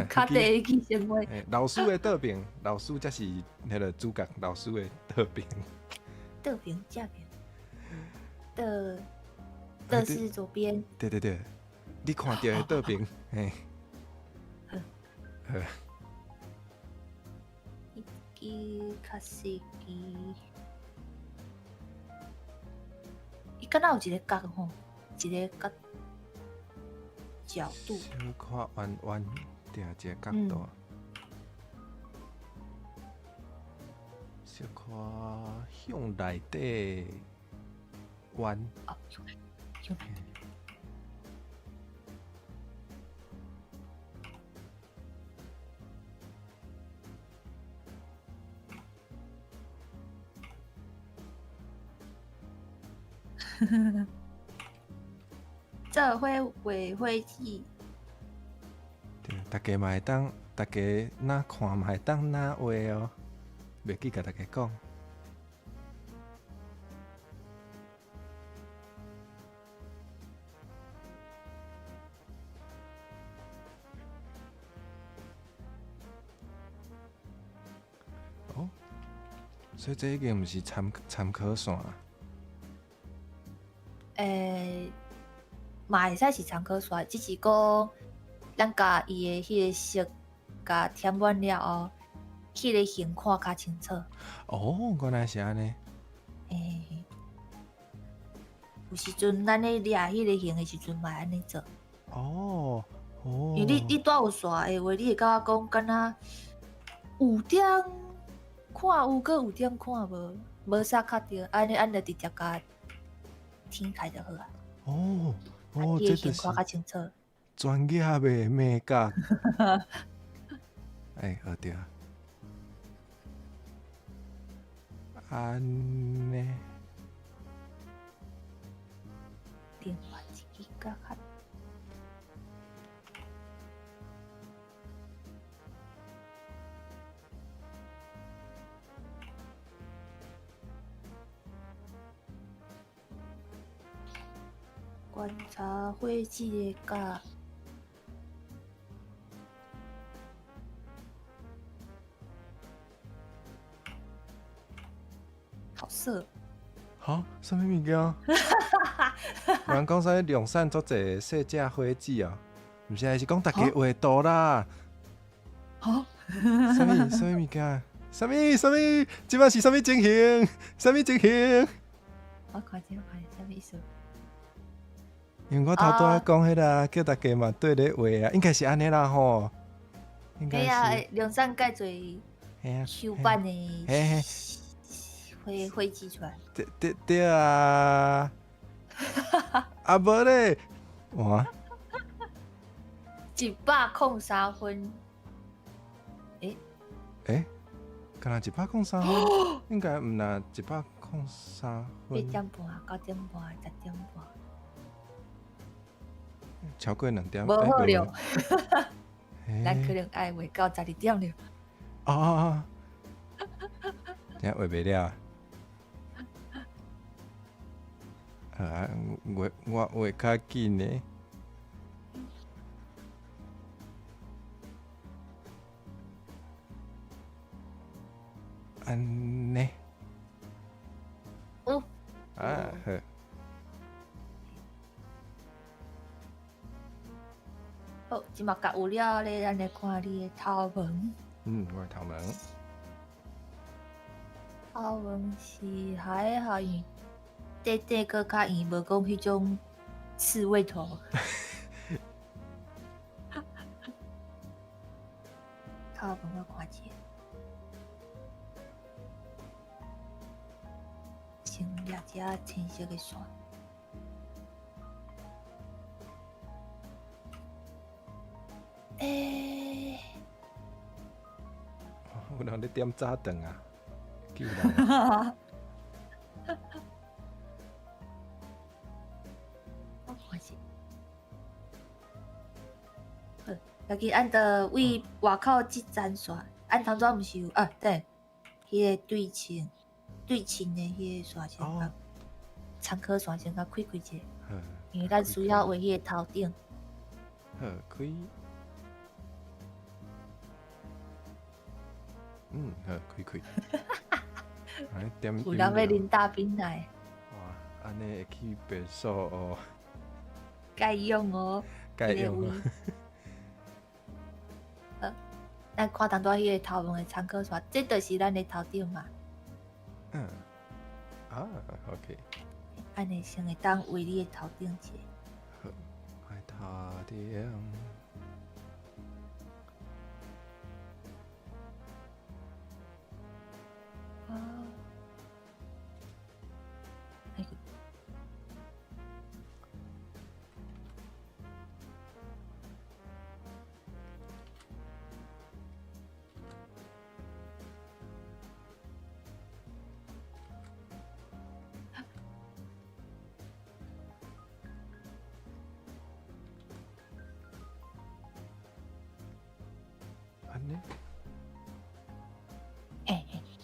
较低去先画。老师的倒边，老师才是迄个主角。老师的倒边。倒边，正边。倒是左边。对，你看到的倒边，嘿。好。伊较细支，伊敢若有一个角吼，一个角度。小可弯，定一个角度。小可向内底弯。向内底。这会画纸。对，大家嘛会当，大家哪看嘛会当哪画哦，袂记甲大家讲。所以这已经毋是参考线啊。嘛会使是参考线，只是讲咱甲伊的迄个色甲填满了后，迄个形看较清楚。哦，原来是安尼。有时阵咱咧掠迄个形的时阵，嘛安尼做。哦哦。因为你带有线的话，你会感觉讲敢若有点看有，搁有点看无啥较对，安尼就直接甲天开就好啊。哦哦，这就是看较清楚。专业的美甲。学着。安尼。另外一个较观察花季的甲好色。哈？什么物件？人讲啥量产足侪细只花枝啊？毋是，是讲大家画图啦。哈？什么物件？什么？即摆是什么情形？什么情形？我看下，什么意思？因为我头拄仔讲迄个，叫大家嘛对咧画啊，应该是安尼啦吼。应该是。量产介侪手办的花枝出来。对啊。啊无咧，哇103分。敢若103分，应该毋若103分。8点半、9点半、10点半。超过2点。无好了，咱可能爱画到12点了。哦。真画袂了。好啊，我画较紧呢。安尼。好。好，即马甲有了咧，咱来看你的头毛。我的头毛。头毛是还好，短个较圆，无讲迄种刺猬头。头毛我看一下。先掠一下青色的线。有人咧点早顿啊？救人！我看一下。好，家己按着为外口即层线，按头拄毋是有对，迄个对称的迄个线先甲参考线先甲开一下，因为咱需要画迄个头顶。好，开。好，开。有人要啉大冰奶。哇，安尼会去别墅哦。该用哦。该用哦。咱看淡薄迄个头毛的参考线，这就是咱的头顶嘛。OK。安尼先会当画你的头顶者。好，头顶。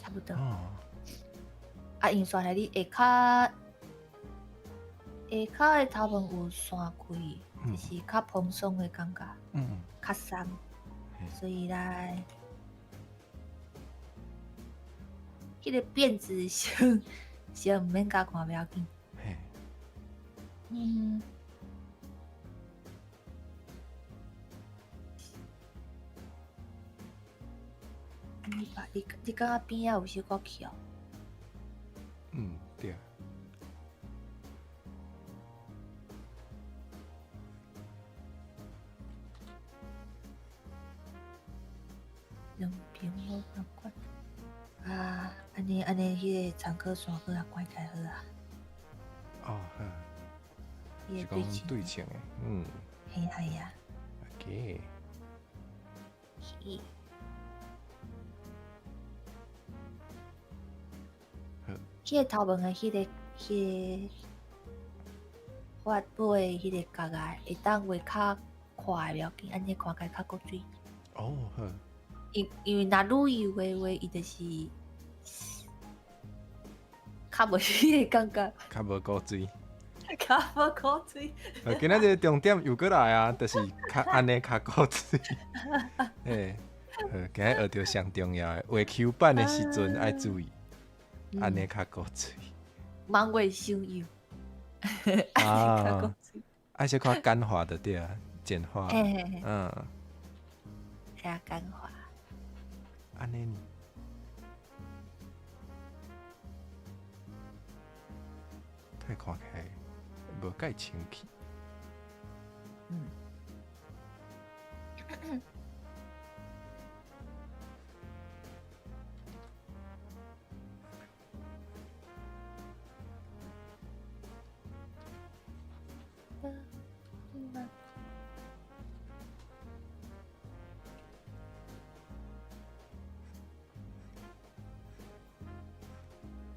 差不多。因刷来你下骹的头毛有散开，就是较蓬松的感觉，较松，所以来迄个辫子先毋免甲看，袂要紧。嘿，嗯，安尼吧，你感觉边仔有小可巧？对。两边无共款啊，安尼，迄个长科线搁也关开好啊。哦，好，迄是讲个对称，对称的，嘿呀。 ，OK，迄好，迄个头毛的迄个发尾的迄个角啊，会当画较快袂要紧，安尼看起来较够水。哦，好，因为若愈油的话，伊就是较无迄个感觉，较无古锥。较无古水。今仔日重点又过来啊，就是较安尼较古锥。嘿，今日学着上重要的，画 Q 版的时阵爱注意，安尼较古锥。茫画伤油，较古水。爱小看干化的对啊，简化。嘿嘿嘿，哎呀，干化。安尼呢？太看起来无介清气。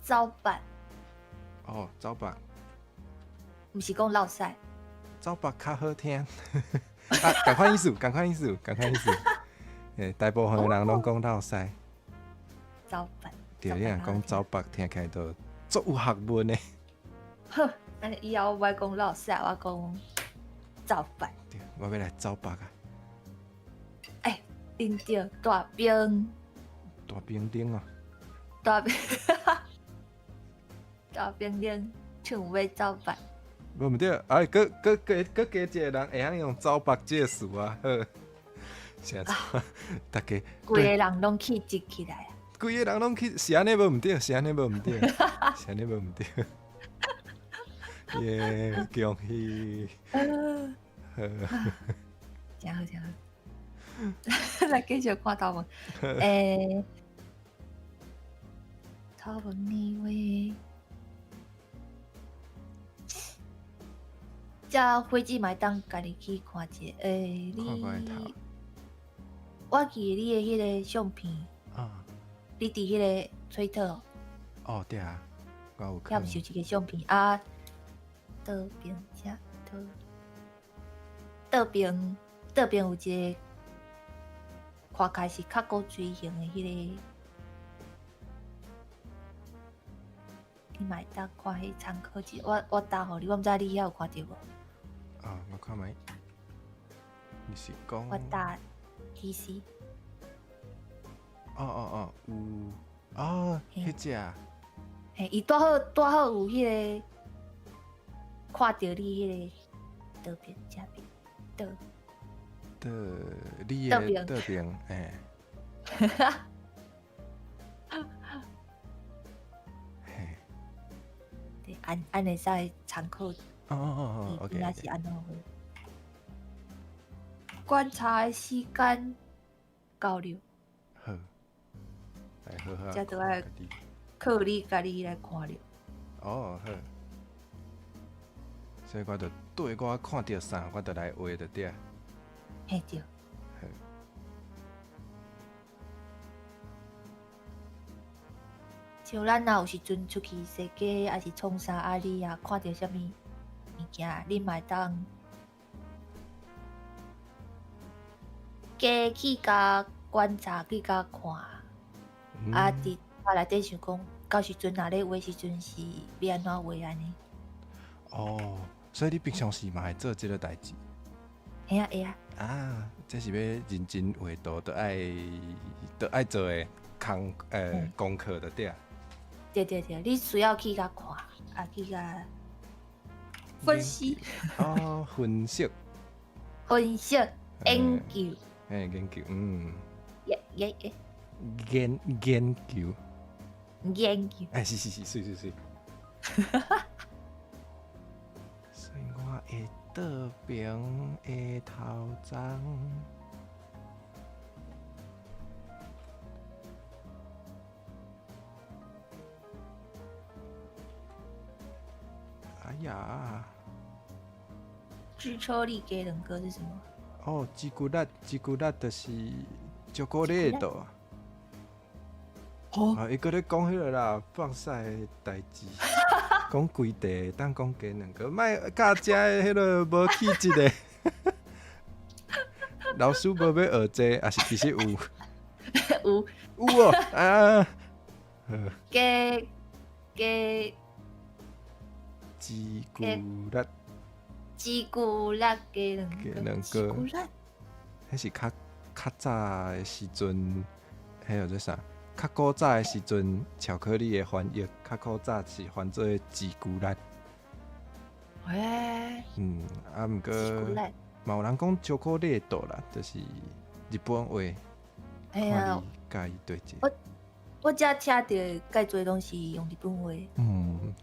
走板，哦，走白，毋是讲落屎。走白较好听。啊，共款意思，共款意思，共款意思。大部分的人拢讲老师。走板。对，你若讲走白，听起来都足有学问的。好，安尼以后我讲落屎，我讲走板。对，我要来走白啊！哎，顶着大兵，大兵丁哦。大兵，大兵丁唱要走板。无毋对，哎，搁加一个人会晓用走白这个词啊，好，啥子？大家规个人拢气质起来啊！规个人拢去，是安尼无毋对，是安尼无毋对，是安尼无毋对。耶，恭喜！真好真好。来继续看头文。头文呢话。这飞机嘛当家己去看一下。你，我记你的迄个相片，你伫迄个吹特哦，对啊，我有看。遐毋是有一个相片啊？倒边遮倒边有一个看起来是较古锥形的迄个，你嘛会当看迄参考一下。我打互你，我毋知你遐有看到无？我看卖，你是讲？我打 PC。有迄只。嘿，伊拄好有迄个看到你迄个倒边遮边你的倒边，嘿，对，安尼使参考。OK。应该是安怎好？观察的时间到了，好，来好好。这都要靠你家己来看了。哦，好。所以我就对我看到啥，我就来画就对。嘿对。好。像咱若有时阵出去踅街，还是创啥啊？你也看到啥物物件，你嘛会当加去甲观察，去甲看。啊，伫我内底想讲，到时阵若咧画时阵是要安怎画安尼？哦，所以你平常时嘛会做即个代志？会啊会啊。这是要认真画图，都爱做的功课就对啊。对对对，你需要去甲看，啊去甲分析、哦，分析、分析、研究，研究，研研究，研究。是，水。所以我会倒边会头鬃。哎呀！知秋里给人歌是什么？哦，朱古力就是巧克力的。伊搁咧讲迄个啦，放屎的代志，讲规地，当讲鸡两个，莫教食的迄个无气质的。老师无要学这，也是其实有。有哦啊！鸡朱古力鸡两个，朱古力。迄是较早的时阵，迄个做啥？较古早的时阵，巧克力的翻译，较古早是翻做朱古力。毋过嘛有人讲巧克力豆啦，就是日本话。看你介意对者。我只听到介侪拢是用日本话。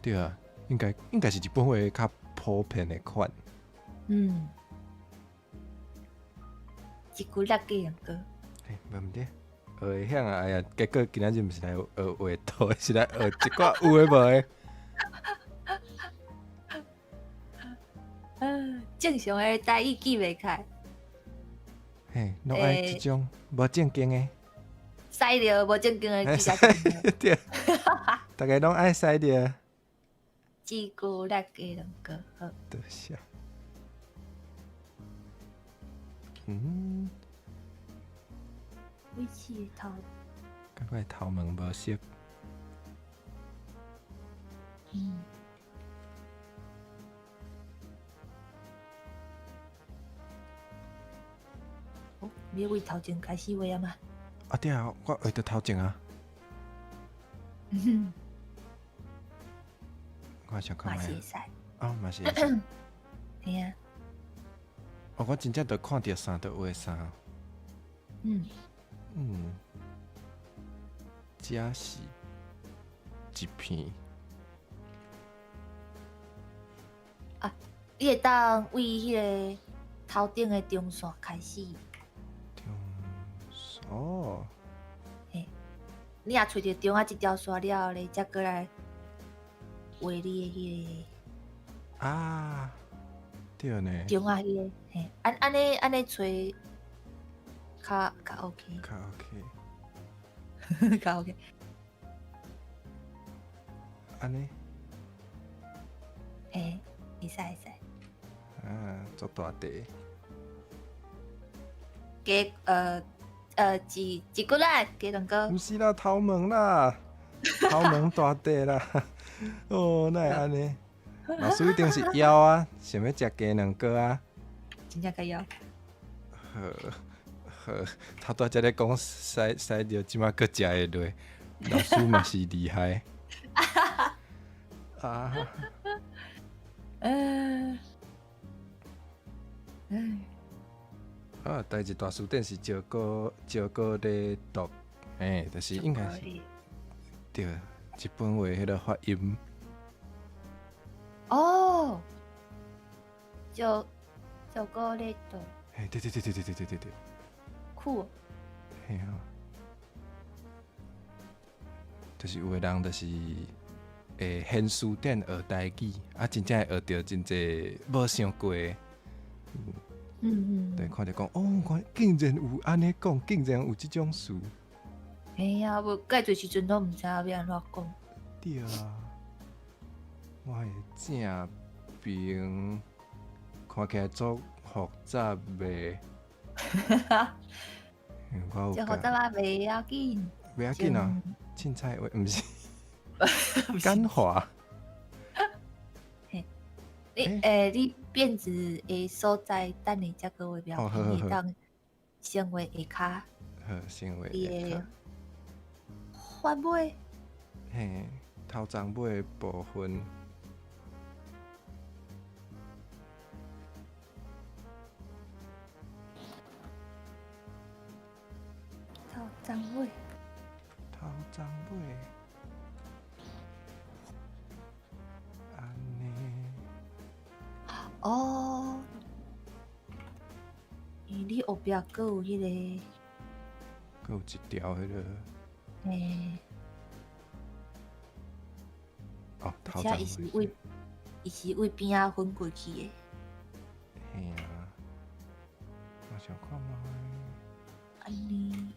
对啊，应该是日本话较普遍的款。朱古力鸡两个。无毋对。学会晓啊！哎呀，结果今仔日毋是来学画图，是来学一寡有诶无诶。正常诶台语记袂开。拢爱即种无正经诶。使着无正经诶记得对，大家拢爱使着。朱古力鸡两个，好。多谢。位置的头，感觉头毛无色。你为头前开始画啊嘛？对啊，我画到头前啊。我想看卖。嘛是会使。嘛是会使。嘿啊。我真正着看着啥就画啥。这是一片。你会当为迄个头顶的中线开始。你若找着中啊一条线了咧，才过来画你的迄个。对呢。中啊迄个，安尼找较 OK。较 OK。安尼。会使。足大地。朱古力鸡两个。毋是啦，头毛啦，头毛大地啦。哪会安尼？老师一定是枵啊，想要食鸡两个啊。真正较枵。好，头拄才咧讲使着即马搁食会落，老师嘛是厉害。第一大书店是照顾咧读，就是应该是对日本话迄个发音。照顾咧读。对。酷。就是有的人就是会现书店学台语，真正会学着真济无想过的。对，看着讲，看竟然有安尼讲，竟然有即种事。无介侪时阵都毋知影要安怎讲。对啊，我的正边看起来足复杂的。这复杂啊，袂要紧。袂要紧啊，凊彩话毋是简化。你辫子的所在，等你才个会比较便宜，当先画下骹。先画下骹。发尾。头鬃尾的部分。头鬃尾。头鬃尾。安尼。哦。你后壁阁有迄个。阁有一条迄个。诶。哦，头而且伊是为边仔分过去的。嘿啊，我想看卖。安尼。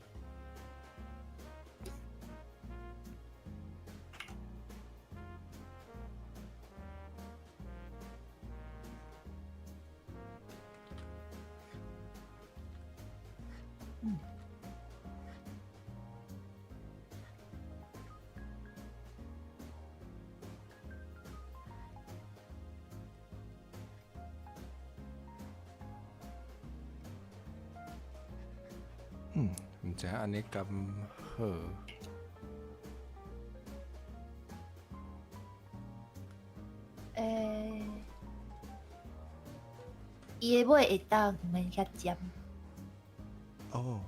毋知影安尼敢好？伊的尾会当毋免遐尖。哦。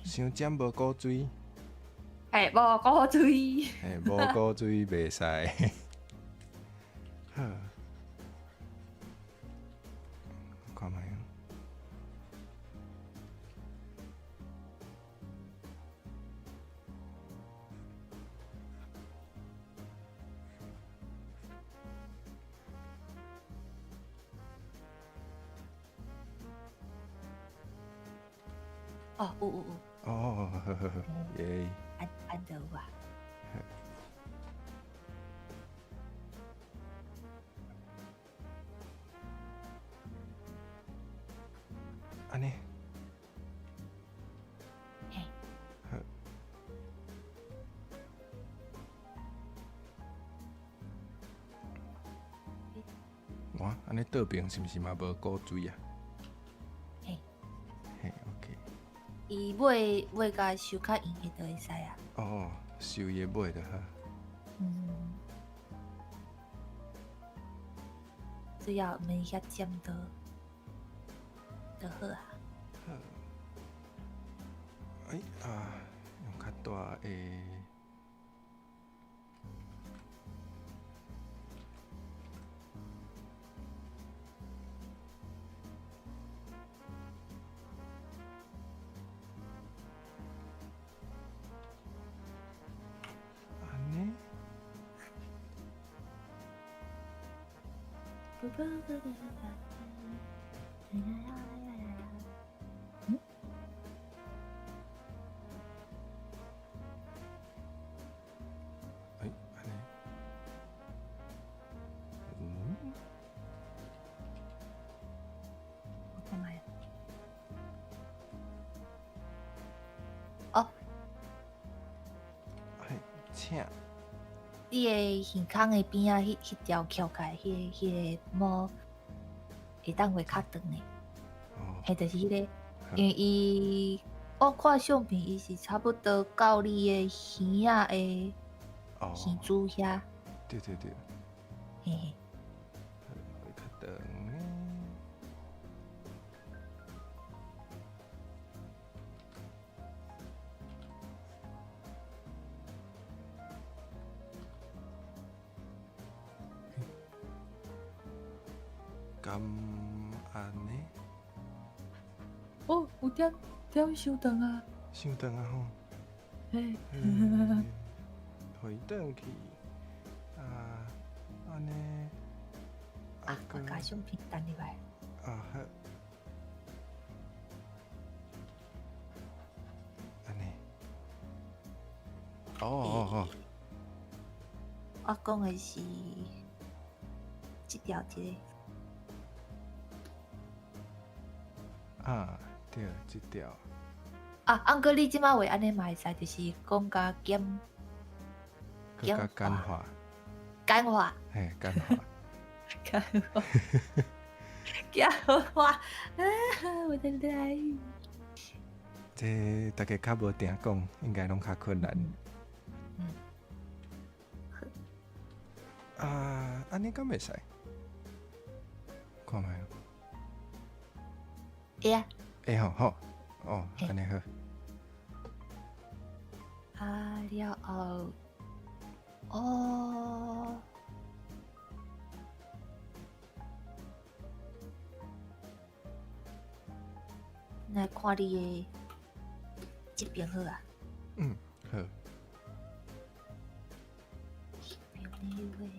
伤尖无古锥。嘿，无古锥。嘿，无古锥袂使。好，看卖。哦，有。哦，好，耶！安得有啊？安尼。嘿。好。哇，安尼倒边是毋是嘛无古锥啊？嘿。嘿 ，OK。伊尾甲收较圆的就会使啊。哦，收伊的尾就好。只要毋免遐尖就好啊。好。用较大的。你的耳孔的边仔迄条翘起来，迄个毛会当会较长的。迄就是迄个，因为伊我看相片，伊是差不多到你的耳仔的耳珠遐。对。嘿嘿。会较长的。敢安尼？哦，有点伤长啊。伤长啊吼。嘿。回转去。安尼。我加相片等入来。好。安尼。哦。我讲的是这条这个。对，这条。按过你即马话安尼嘛会使，就是讲甲简化。简化。嘿，简化。简化。简化。我的来。这大家较无定讲，应该拢较困难。啊，安尼敢袂使？看卖。会啊。会吼好，哦，嘿安尼好。啊了后，哦，来看你的这边好啊。嗯，好。边呢位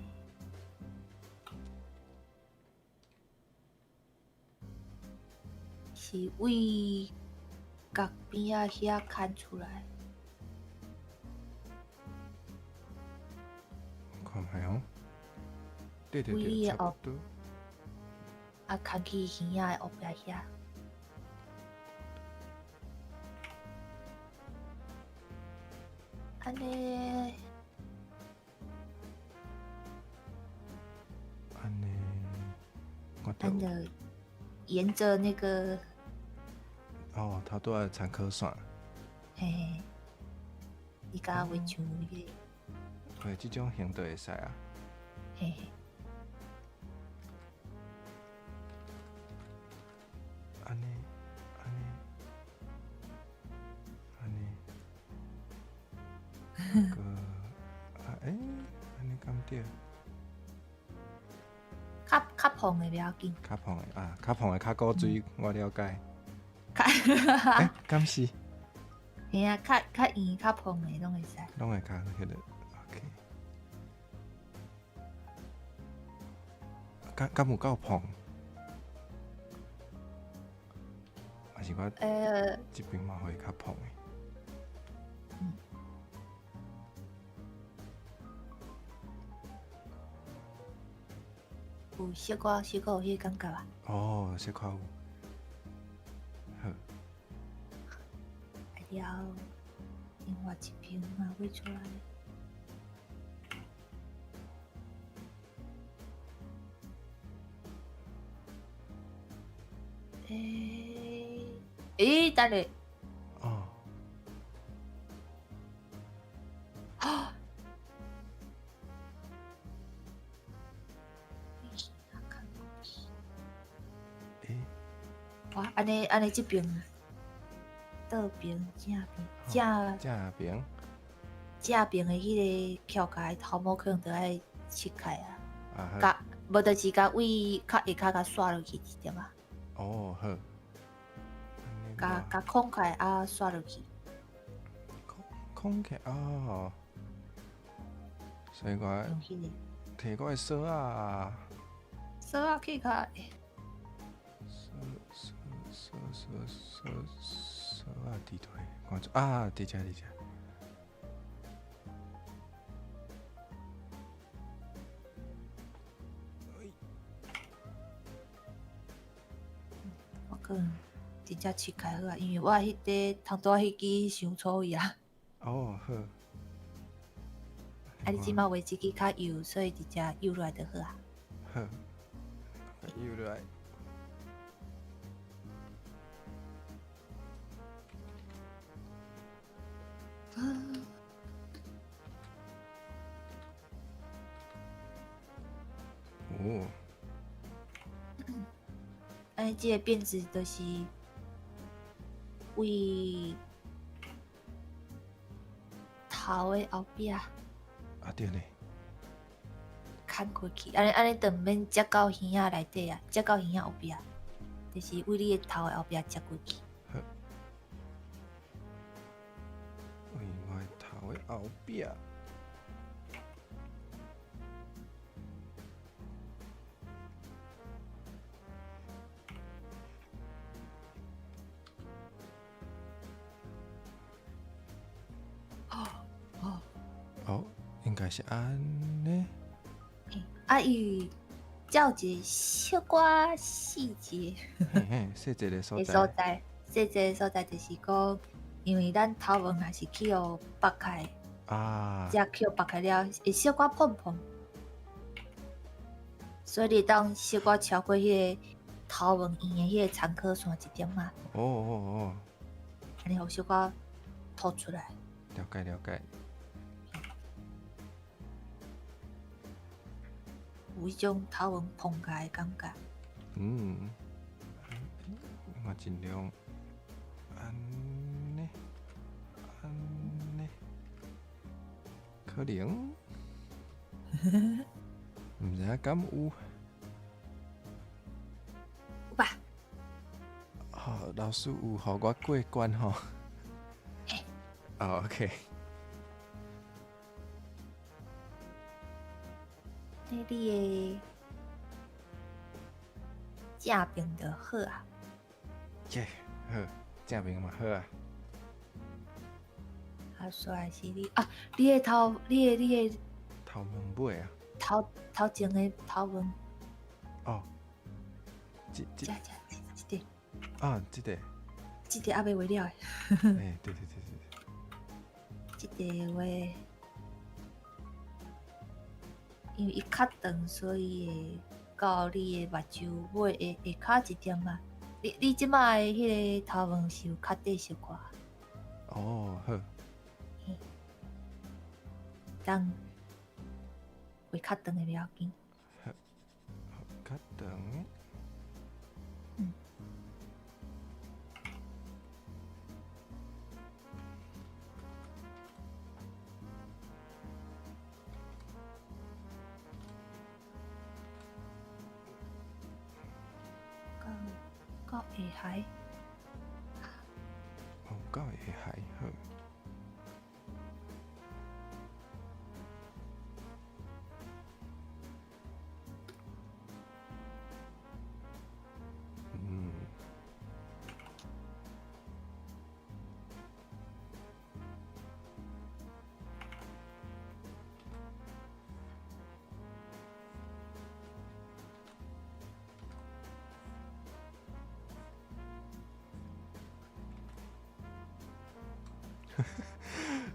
是为角边啊遐看出来，看卖哦。对对为对，你的后差不多。啊看去耳仔的后壁遐。安尼，安尼，我就咱就沿着那个，哦，头拄仔参考线，嘿，你甲我像迄个，对，即种型都会使啊。嘿嘿，安尼，安尼，安尼，个啊，安尼敢对？较碰的不要紧，较碰的啊，较碰的较古水，我了解。较，敢是？嘿啊，较圆较碰的拢会使。拢会较迄个 OK。敢有够碰？还是我即边嘛会较碰的？有小可有迄感觉啊。哦，小可有。好，了，另外一边嘛会出来。等下，哦，啊！哇，安尼这边啊，倒边正边正边的迄个翘起的头毛可能都爱切开啊，啊甲无就是甲位较下骹甲刷落去一点啊，哦，好。甲空开啊刷落去。空起哦，所以我用迄个摕我的锁啊，锁啊去开，锁啊，伫头，看住啊，伫遮。我可能真正切开好啊，因为我迄个通拄迄支伤粗伊啊。哦，好。啊，你即马画一支较幼，所以直接幼落来就好啊。好，又来。哦，哎，即个辫子就是为头的后壁啊对咧，牵过去，安尼就毋免接到耳仔内底啊，接到耳仔后壁，就是为你的头的后壁接过去。好，为我的头的后壁。哦，应该是安尼。啊，伊照一个小可细节嘿嘿，细节的所的在。细节的所在就是讲，因为咱头毛若是去互拔开，啊，只去互拔开了，会小可碰碰，所以你当小可超过迄个头毛圆的迄个参考线一点嘛，哦，安尼互小可凸出来。了解。有迄种头毛蓬开的感觉。我尽量安尼，可能，毋知影敢有。有吧？老师有互我过关吼。OK。你的正面就好啊。好，正面嘛好啊。帅是你啊！你的头毛尾啊。头前的头毛。这个。这个还未画了的。对。这个话，因为伊较长，所以会到你的目睭尾会卡一点啊。你即摆的迄个头毛是有较短小可。好。当画较长的不要紧。较长的。到下海。到下海好。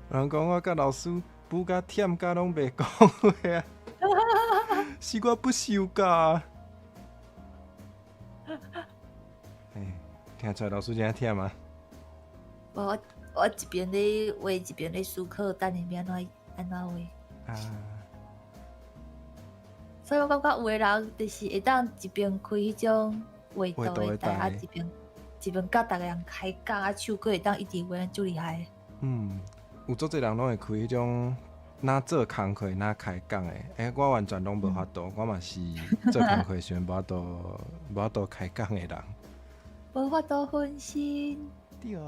人讲我甲老师补甲忝甲拢袂讲话啊，是我不修甲。听出来老师真忝啊。我一边咧画，一边咧思考，等下要安怎画。所以我感觉有的人就是会当一边开迄种画图的台，一边甲逐个人开讲啊，手佫会当一直画，足厉害。有足侪人拢会开迄种哪做工课哪开讲的，我完全拢无法度，我嘛是做工课时无法度开讲的人。无法度分心。对啊。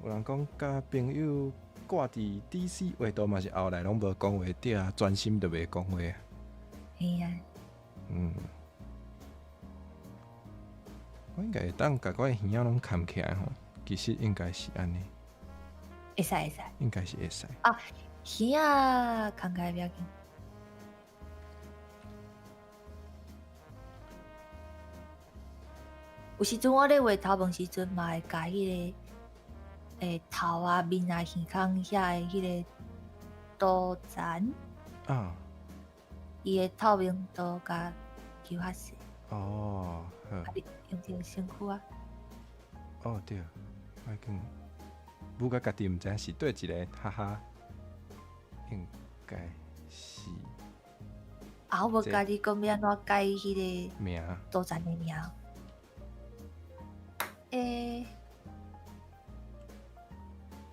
有人讲甲朋友挂伫 DC 画图嘛是后来拢无讲话，对啊，专心就袂讲话。嘿啊。我应该会当甲我的耳仔拢牵起来吼，其实应该是安尼。会使。应该是会使。耳仔牵起来不要紧。有时阵我咧画头毛时阵嘛会甲迄个头啊、面啊、耳孔遐的迄个图层，伊的透明度甲求较细。好。你用这个身躯啊。对，我讲，不过家己毋知是对一个，哈哈，应该是。我无家己讲要安怎改迄个名图层的名。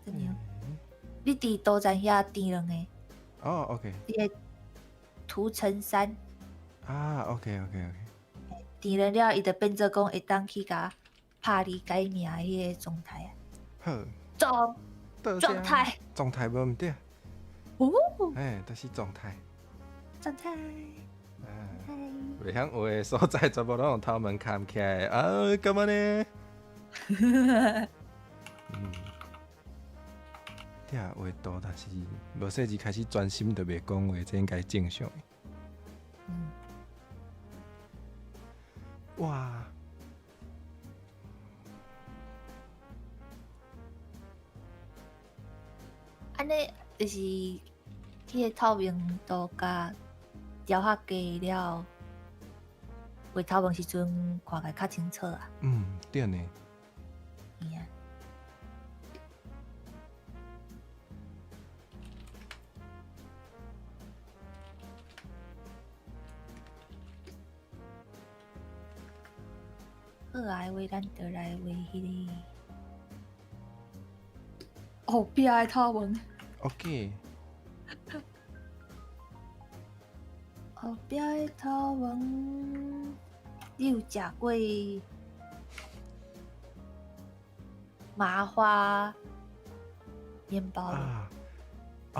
怎样？你伫图层遐填两个。OK。你的图层3。OK。填了，伊就变做讲会当去甲拍你改名的迄个状态啊。好。状态。状态无毋对。就是状态。袂晓画的所在，全部拢用头毛牵起来。干嘛呢？对啊，画图，但是无细字开始专心就袂讲话，这应该正常的。哇！安尼就是迄个透明度甲调较低了，画头毛时阵看起来较清楚啊。对呢。好啊，话咱就来话迄个后壁的头毛。OK。后壁的头毛，你有食过麻花面包无？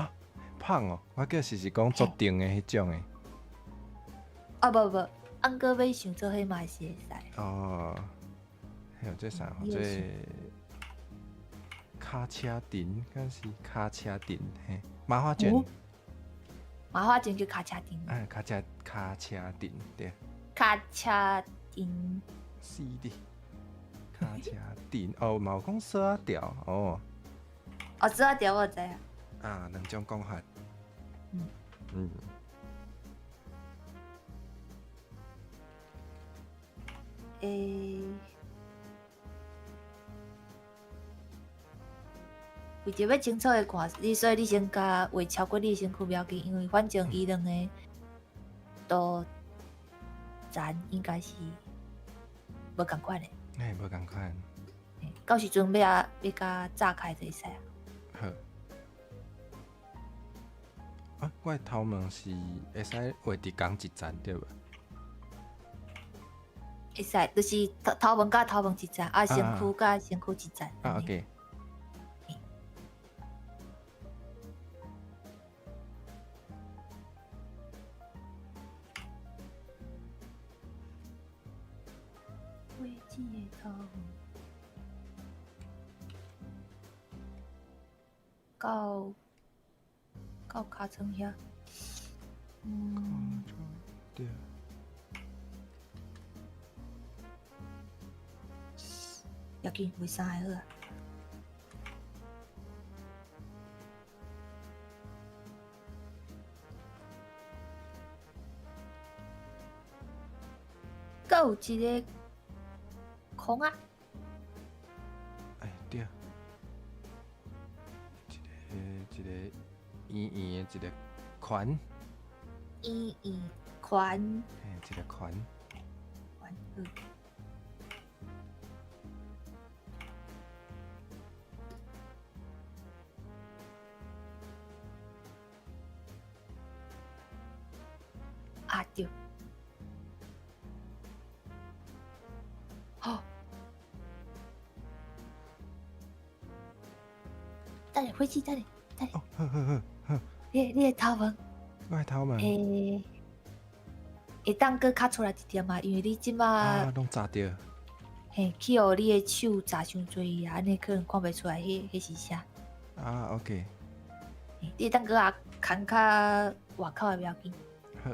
啊，胖哦！我叫是讲做定的迄种的。啊不，安哥要想做迄嘛是会使。哦，还有这啥？这卡车丁，敢是卡车丁？嘿，麻花卷。麻花卷叫卡车丁。卡车丁对。卡车丁。是的。卡车丁哦，嘛有讲沙条哦。哦，沙条我知啊。两种讲法。为着要清楚的看，所以你先甲画超过你的身躯不要紧，因为反正伊两个都咱应该是无共款的。无共款。到时阵要甲炸开就会使啊。好。我的头毛是会使画伫同一层对无？会使，就是头毛甲头毛一层，身躯甲身躯一层。OK。飞机的头毛到尻川遐。对。要紧，画三个好啊。阁有一个孔啊。对。一个圆圆的一个环。圆圆环。一个环。对。好。等下，飞机，等下。好。你的头毛。我的头毛。会当搁卡出来一点嘛？因为你即马拢炸着。去互你的手炸伤多啊，安尼可能看袂出来，迄是啥？OK。你当搁牵较外口的不要紧。好。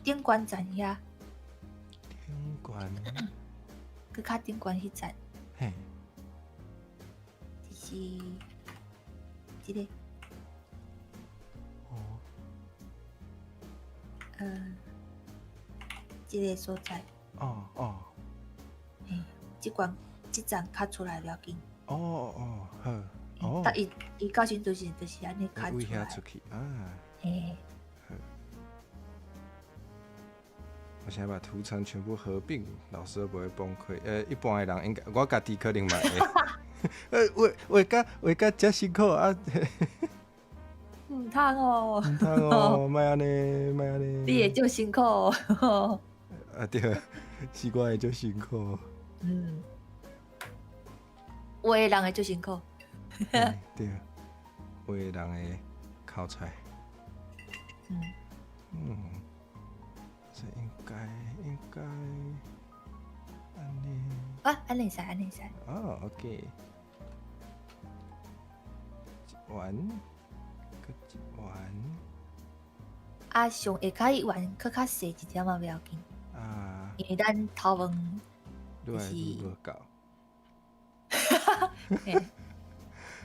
顶悬站遐。顶悬。搁较顶悬迄站。嘿。就是即个。即个所在。即站卡出来不要紧。好。但伊到时就是安尼卡出来。位遐出去我现在把图层全部合并，老师都不会崩溃。一般的人应该，我家己可能嘛会。画甲遮辛苦啊！唔通哦，唔通哦，莫安尼。你会足辛苦。对，是我会足辛苦。画的人会足辛苦。对，画的人会靠出来。这应该安尼。安尼使。OK。一弯，搁一弯。上下骹弯搁较细一点嘛，不要紧。因为咱头毛愈来愈无够。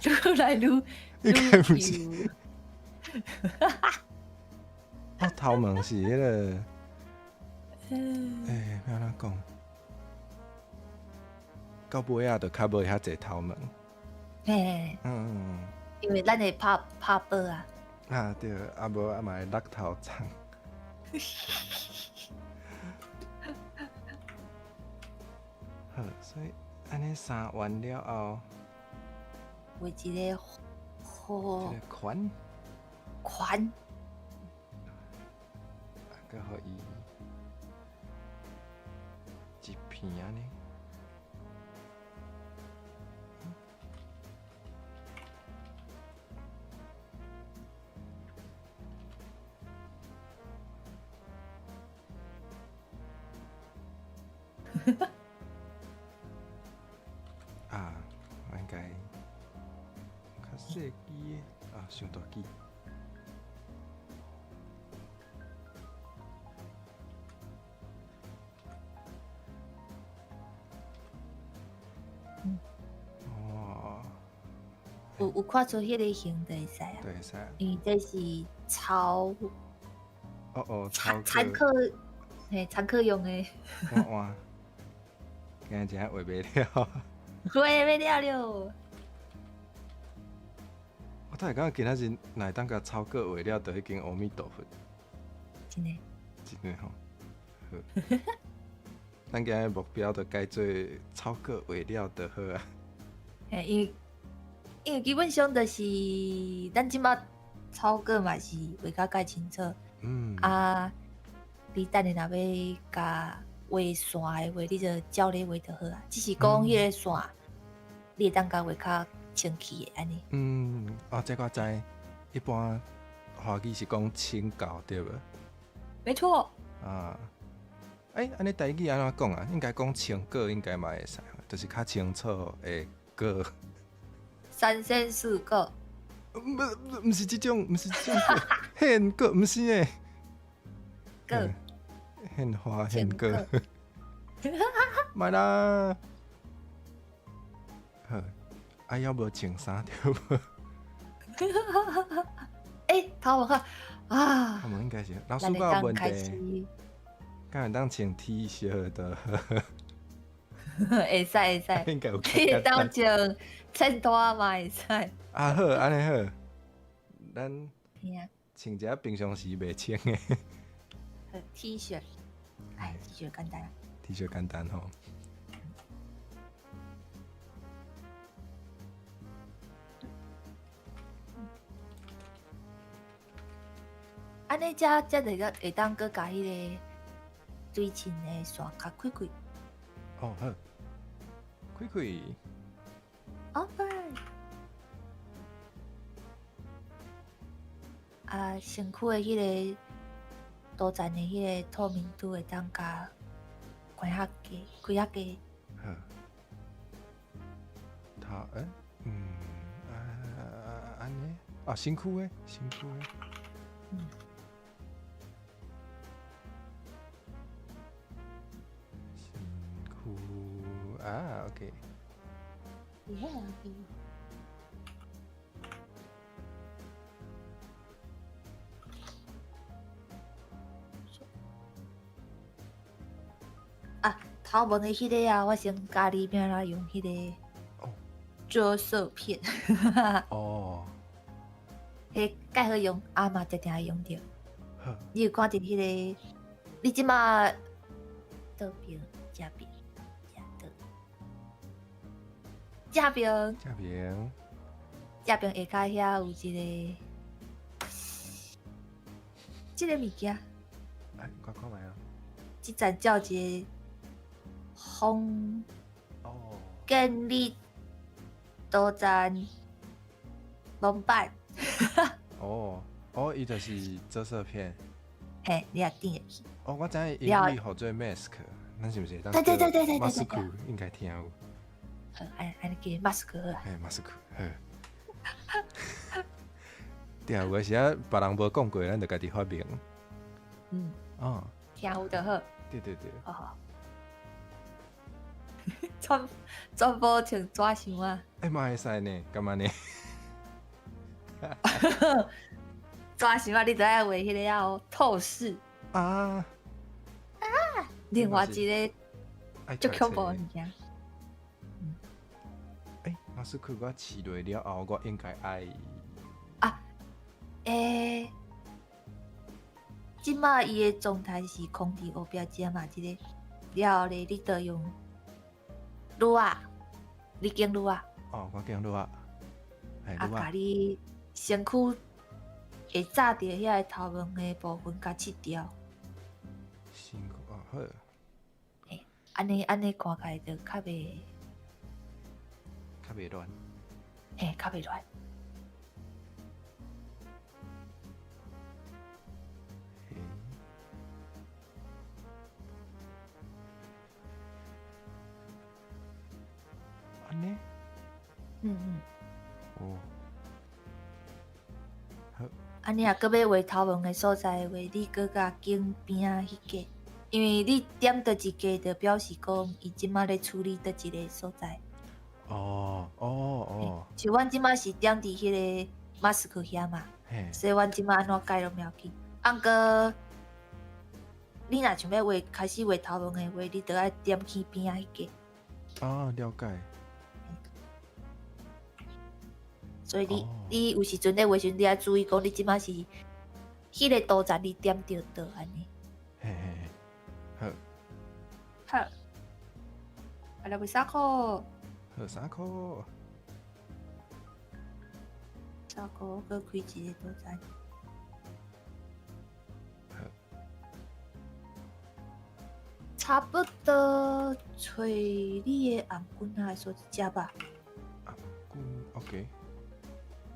愈来愈应该不是。头毛是迄个。要安怎讲？到尾仔就较无遐济头毛。嘿，嗯因为咱会拍报啊。啊对，啊无啊嘛会落头长。好，所以安尼三完了后，画一个好这个款宽，啊，佮互伊一片安尼。啊，我应该较细支的啊，伤大支。哦，有看出迄个型就会使啊。对使。因为这是超哦，超残过酷，嘿，残酷用的，换换，今日真系画袂了。画袂了了。我突然感觉今仔日若会当甲超过画了，就已经阿弥陀佛，真的。真诶吼。好，咱今日目标就改做超过画了就好啊。嘿，因为基本上就是咱即马超过嘛是画甲介清楚，嗯，啊，你等下若要甲画线的话，你就照咧画就好啊。只是讲迄个线，你会当甲画较清气的安尼。嗯，哦，这我知，一般华语是讲清教对无？没错。啊，安尼台语安怎讲啊？应该讲清果，应该嘛会使，就是较清楚的果。三鲜四个，毋是即种，毋是即种果，现果毋是诶。个现花现清果果，买啦。好，啊要无穿衫对无？头毛看啊他，们应该是老师咱会有问当开题，始，敢会当穿 T 恤的？会使会使，应该有较你简单当穿衬拖嘛会使。啊好，安尼好，咱嘿啊，穿一下平常时袂穿的好 T 恤，哎，T 恤简单啊。 T 恤简单吼。安尼才会当搁甲迄个水浸的线较开开。哦好，开开。 Alright。啊，身躯的迄个多层的迄个透明度会当甲开较低，开较低。好，头安尼啊，身躯的，身躯的。嗯。身躯啊 ，OK。 Yeah。啊，头毛的迄个啊，我先教你变来用迄个哦遮色片，哦，迄介好用，阿妈常常会用着。好，你有看到迄个？你即马倒边、正边、正倒、正边、这边正边下骹遐有一个，即个物件，哎，我看卖啊。即站叫一个红哦建立多站龙板，哦，伊就是遮色片。嘿，你也顶会去。哦，我知影英语好做 mask，咱是毋是当对对对对对对对 mask 应该听有。好，安尼叫 mask 好啊。嘿 mask，好。对啊，有时啊，别人无讲过，咱就家己发明。嗯，哦，听有就好。对对对。哦。全部穿纸箱啊！嘛会使呢，干嘛呢？纸箱啊，你就爱画迄个啊透视。啊！另外一个爱足读册恐怖的物件。老斯克我试落了后，我应该爱啊，即马伊的状态是空伫后壁只嘛，即个了后咧，你得用撸啊，你经撸啊，哦，我经撸啊，系啊，撸啊，甲你身躯会炸着遐个头毛的部分，甲切掉。辛苦哦，好，嘿，安尼看起来就较袂，较袂乱。嘿，较袂乱。嘿，安尼，哦，好，安尼若搁要画头毛的所在的话，你搁甲镜边啊迄个，因为你点倒一格，就表示讲伊即马咧处理倒一个所在。哦哦哦，像阮即马是点伫迄个马斯克遐嘛，嘿，所以阮即马安怎改拢袂要紧。啊，过你若想要开始画头毛的话，你着爱点去边啊迄个。啊，了解。所以哦你有时阵咧画时，你爱注意讲，你即马是迄个图层你点着倒安尼。嘿嘿嘿，好，啊，来为啥课？好衫裤，啥课？搁开一个图层。差不多找你的红棍啊，说一只吧。OK，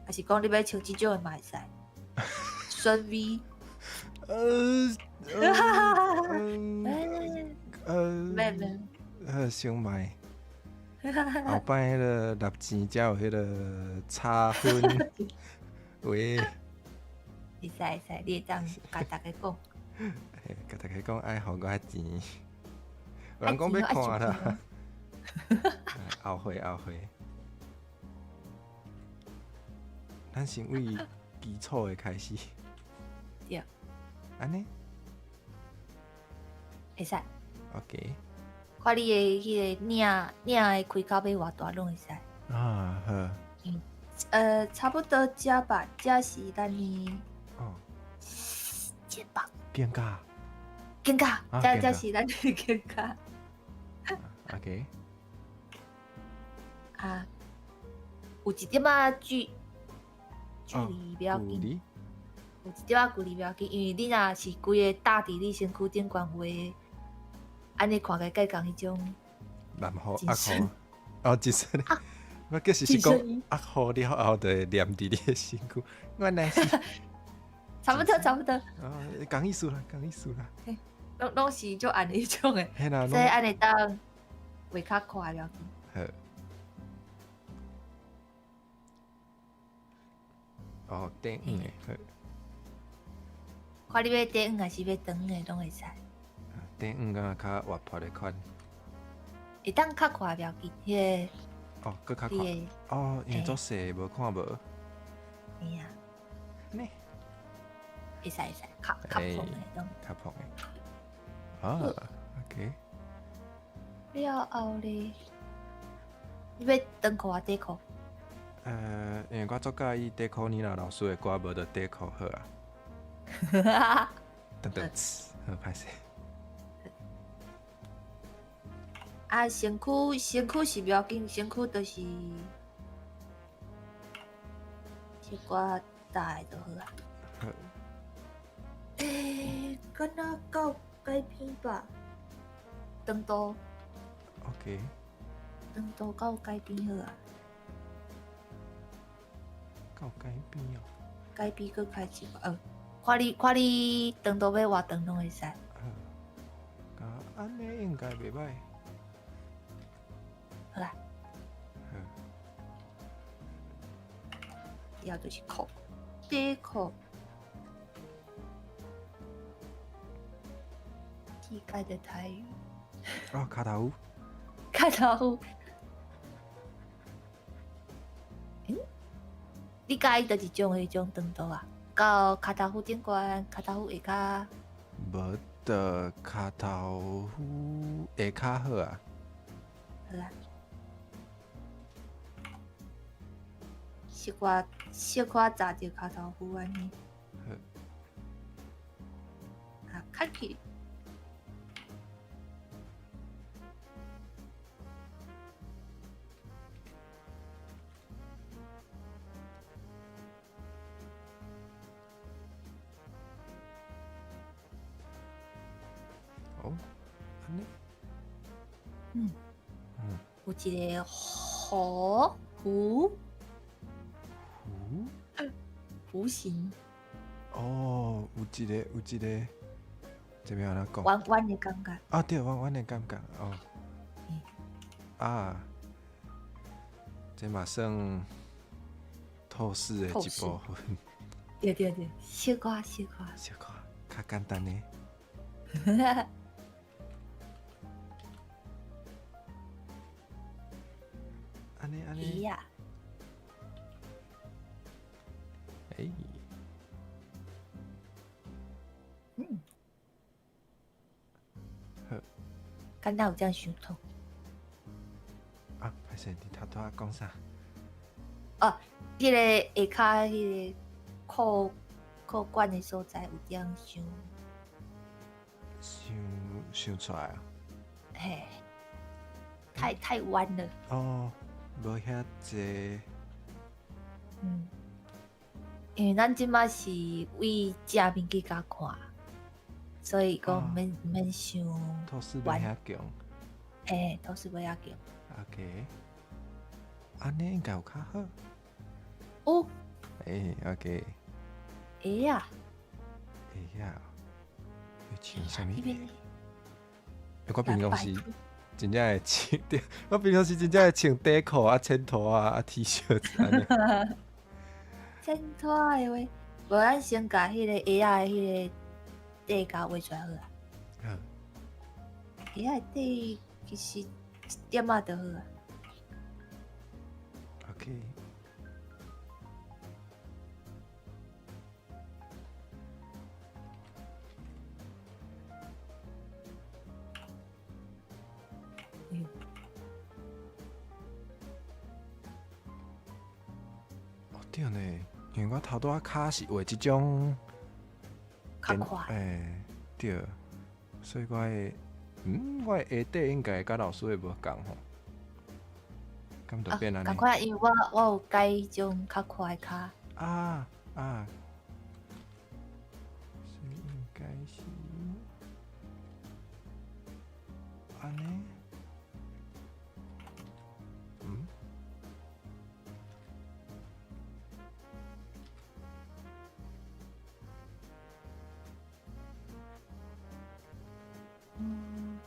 还是讲你要穿即种的嘛会使？顺 V。免，先卖。后摆迄个立钱才有迄个差分，喂，会使，你会当甲大家讲。嘿，甲大家讲爱互我钱，有人讲要看啦。后会，咱先为基础的开始。对。安尼会使。 ？OK。看你的迄个领的开口要偌大拢会使。啊，好。差不多遮吧，遮是咱的。哦。肩膀。肩胛。肩胛，遮是咱的肩胛。OK。啊，有一点仔距离不要紧。有一点仔距离不要紧，因为你若是规个搭伫你身躯顶悬画，安尼看起来介共迄种。蓝雨、黑雨。哦，一身。我计是讲黑雨了后，就会黏伫你的身躯。原来是。差不多。啊，共意思啦。拢是就按迄种的，所以安尼当画较快了。好。哦，短圆的，好。看你要短圆还是要长的，拢会使。短圆敢若较活泼的款。会当较快了紧，迄个。哦，搁较快。哦，因为做细无看无。嘿啊。呢？会使，较胖的拢。较胖的。啊 ，OK。了后咧，你要长裤啊，短裤？因为我足介意短裤，你若老师的歌无就短裤好啊。等，好歹势。啊，身躯是不要紧，身躯就是一寡大的就好啊。好。敢若到改变吧，长度。OK。长度到改变好啊。到改变哦。改变佫开一个，看你长度要偌长拢会使。安尼应该袂歹。好啦。以后就是裤，短裤。膝盖的台语。哦，卡头舞。卡头舞。你介意倒一种迄种长度啊？到卡头舞顶悬，卡头舞下骹。无的卡头舞下骹好啊。好啊。小可炸着卡头糊安尼。好，啊，开去。哦，安尼，嗯，嗯，有一个弧弧糊，弧形哦，有一个，这边安怎讲？弯弯的感觉。啊，对，弯的感觉，哦，嗯啊，这嘛算透视的透视一部分，对对对，小可小可。小可较简单的，安尼，咦呀，诶，嗯，好，敢若有这样想通。啊，歹势，你头拄仔讲啥？哦，迄个下骹迄个裤管的所在有点想出来啊？嘿，太弯了。哦，无遐济，嗯，因为咱即马是为正面去甲看，所以讲免想透视无弯。遐强嘿，都是不要紧。 ，OK，安尼应该有较好。哦，诶，OK，会呀，会呀，会穿啥物迄边鞋？我平常时真正会穿，对，我平常时真正会穿短裤啊、衬拖啊、T 恤子安尼。衬拖的话，无咱先甲迄个鞋仔的迄个底甲画出来好啊。好，鞋仔的底其实一点仔就好啊。 OK，哦对呢，因为我头拄仔骹是画即种较快。对，所以我的下底应该甲老师的无共吼，咁就变安尼。共款，因为我有改迄种较快的骹。啊，所以应该是安尼。嗯，嗯，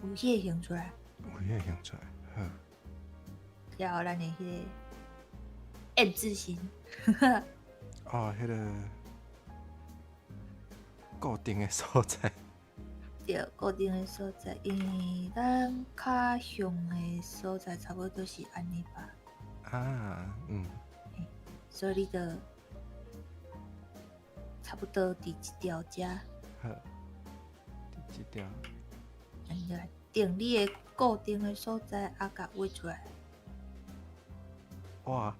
有迄个形出来，有影响出来，好。了后咱的迄个 M 字形。哦，迄个固定的所在。对，固定的所在，因为咱较凶的所在差不多都是安尼吧，啊，所以你就差不多伫一条遮，好，第几条？安尼来定你的固定的所在，啊，甲画出来。哇，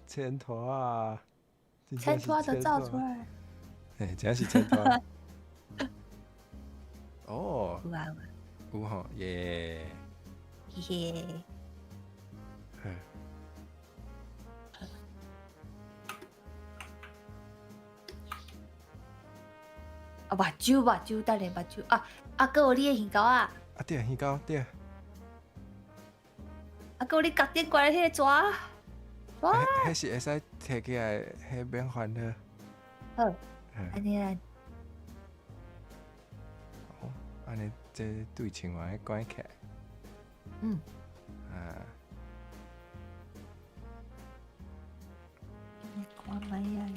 衬托啊，真正是衬托就照出衬托，来。嘿，真是衬托。哦，有啊有啊，有吼，耶，嘿嘿。好，啊，目睭，等下目睭啊，还有你的耳膏啊，啊对，耳膏对，还有你角顶挂的迄个纸，迄是会使摕起来，迄免烦恼。好，好，安尼来，哦，安尼这对称完关起来，嗯，啊，你看卖啊，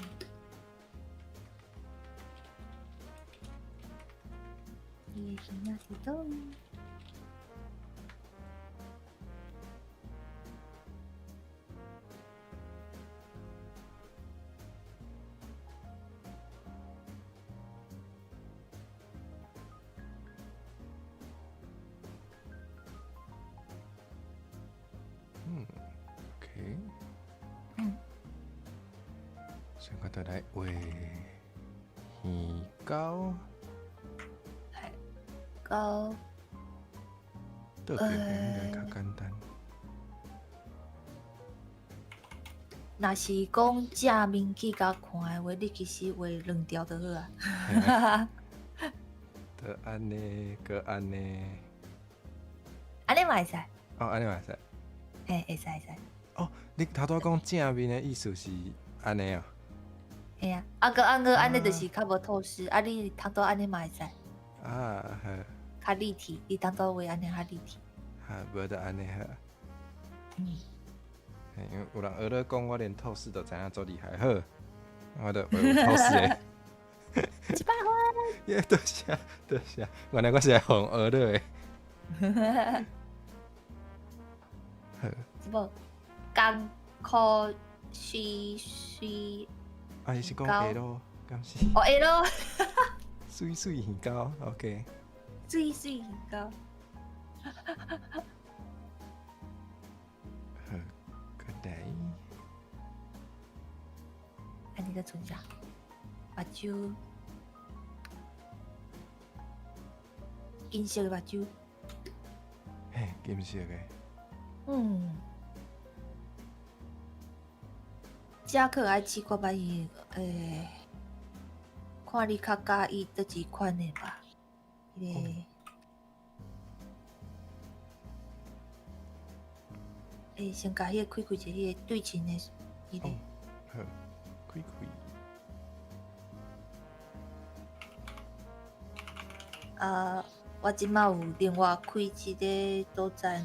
你的形仔是倒？先我倒来画鱼糕，嘿，糕，倒边应该较简单。若是讲正面去甲看的话，你其实画2条就好啊。就安尼，个安尼。安尼嘛会使，哦，安尼嘛使。嘿，会使。哦，你头拄讲正面的意思是安尼啊？嘿啊，安尼就是较无透视，啊，你通倒安尼嘛会使。啊，好。较立体，你通倒画安尼较立体。好，无就安尼好。嗯。因为有人学了讲，我连透视都知影做厉害，好，我都会有透视的。100分。耶，多谢，原来我是来红学的。好。什么？艰苦水啊，伊是讲下咯，敢是？哦，下咯。水鱼糕 ，OK。水鱼糕。好，再来。安尼个剩啥？目睭，金色的目睭。嘿，金色的。嗯。遮可爱试看卖伊，看你较介意倒一款的吧。先甲迄个开一个迄个对称的迄个。好，开。我即马有另外开一个桌站，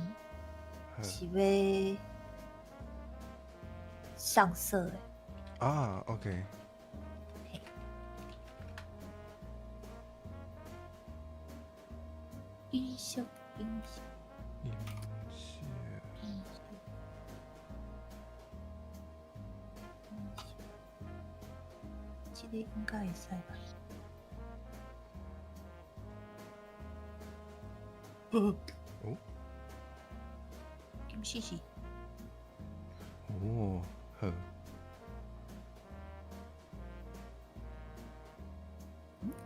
是要上色的。啊 ，OK。银色。这个应该会使吧？哦，金试试。哦，好。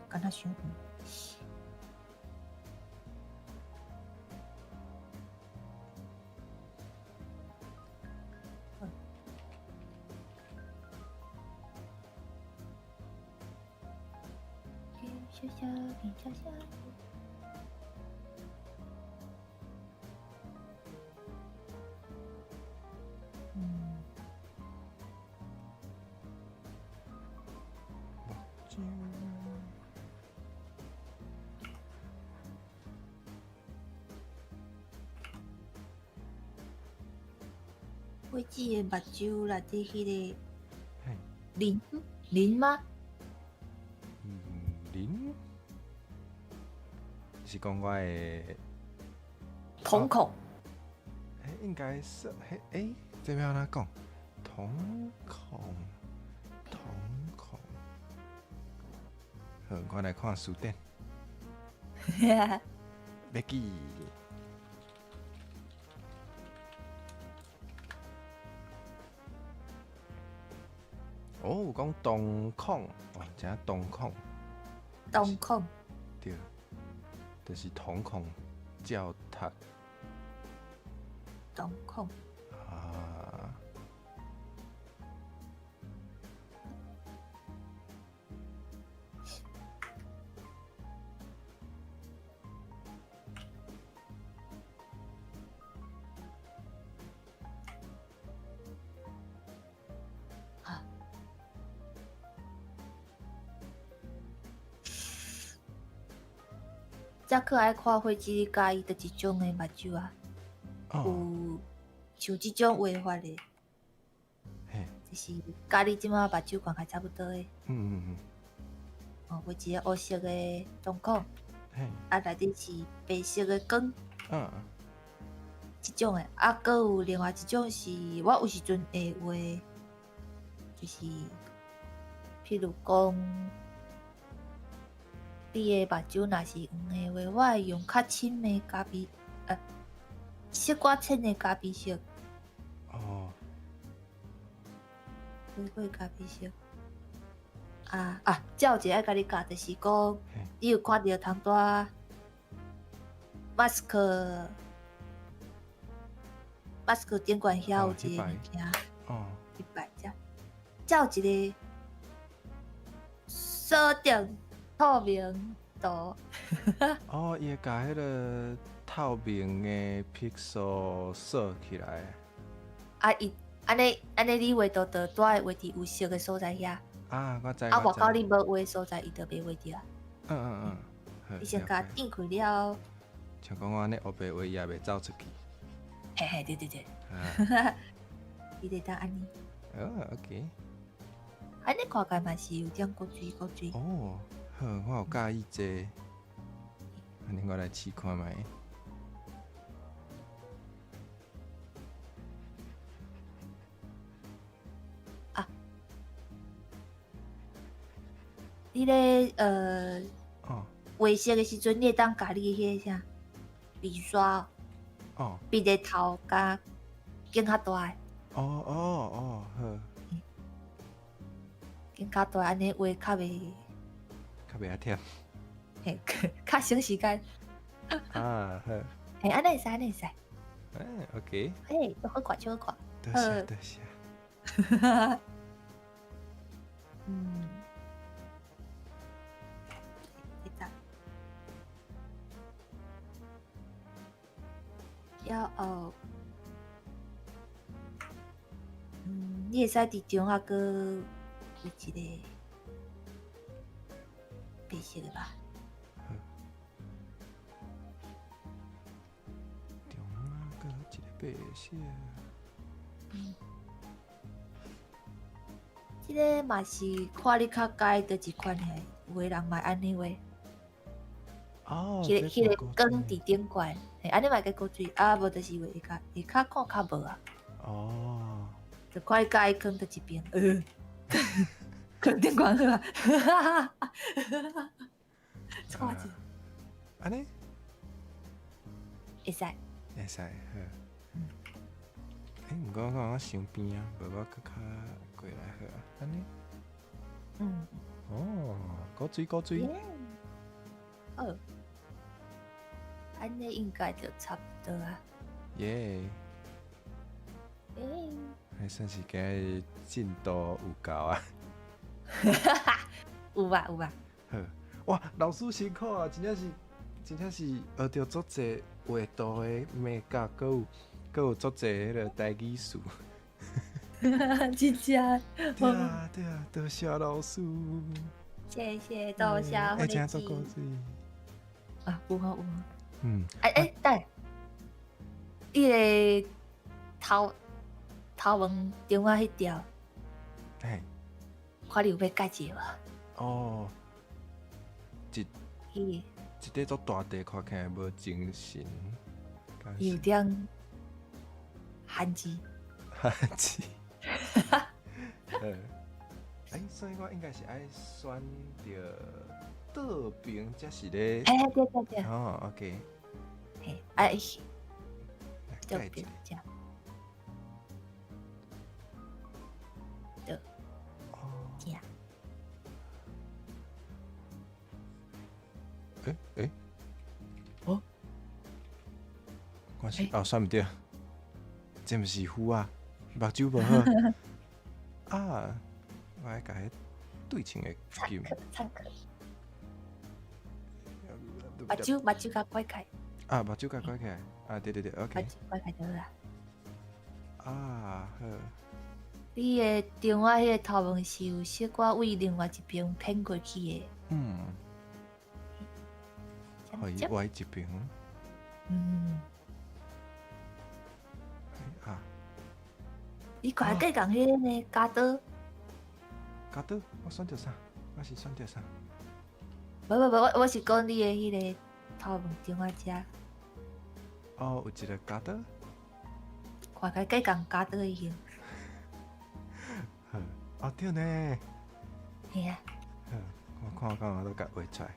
敢若伤远。小小。花枝的目睭内底迄个鳞吗？鳞？是讲我的瞳孔。应该是这要哪讲？瞳孔。好，我来看书典。要记。哦，讲瞳孔，哇，真瞳孔。瞳孔。对，就是瞳孔交塔。瞳孔。啊。遮可爱看花枝，你介意倒一种的目睭啊？有像即种画法的，就是甲你即马目睭看起来差不多的。画一个黑色的瞳孔，内底是白色的光。即种的，搁有另外一种是我有时阵会画，就是譬如讲。你的目睭若是黄的话，我会用较深的咖啡，色寡浅的咖啡色。哦。玫瑰咖啡色。有一个爱甲你教，就是讲，你有看到通多马斯克顶管遐有一个物件，100只，才有一个锁定透明度。伊会甲迄个透明的 pixel 锁起来。伊安尼，你画图就住在画伫有色的所在遐。我知。外口你无画的所在，伊就袂画着。你先甲点开了。像讲我安尼黑白画也袂走出去。嘿，对。伊就当安尼。OK。安尼看起来嘛是有点古锥。好，我有介意这。安尼我来试看觅。你咧画色的时阵，你会当甲你迄个啥笔刷笔个头甲镜较大诶。好。镜较大安尼画较袂遐忝。嘿，较省时间。好。嘿，安尼会使。OK。嘿，好看。多谢。你会使伫中啊，搁有一个白色的吧？中啊，搁一个白色。即个嘛是看你较介倒一款诶，有诶人嘛安尼画。迄个光伫顶悬，安尼嘛个古锥，无就是会较看较无啊。就看你介意光倒一边，光顶悬好啊。错字。安尼？会使。毋过我想边啊，无我搁较过来好啊，安尼。古锥。安尼应该就差不多啊。耶！还算是今进度有够啊。有吧。好，哇，老师辛苦啊！真正是学着足侪画图的美感，搁有足侪迄个台语词。真正。对啊，多谢老师。谢谢，多谢。真做古锥。有。等，伊个头毛中啊迄条，看你有要改一无？一块足大地，看起来无精神。有点寒字。所以我应该是爱选着倒边才是咧。对。OK。倒边这。我是选毋对，这毋是虎啊，目睭无好。我爱甲迄对称的金。参考。目睭甲拐开。目睭甲拐起来。对，OK。目睭拐开就好啦。好。你的中啊，迄个头毛是有小可为另外一边偏过去的。互伊歪一边。你快计讲迄个呢？加刀？我选着啥？我是选着啥？无，我是讲你的迄个头毛中啊遮。有一个加刀。快计讲加刀已经。对呢。嘿啊。我看我都甲画出来。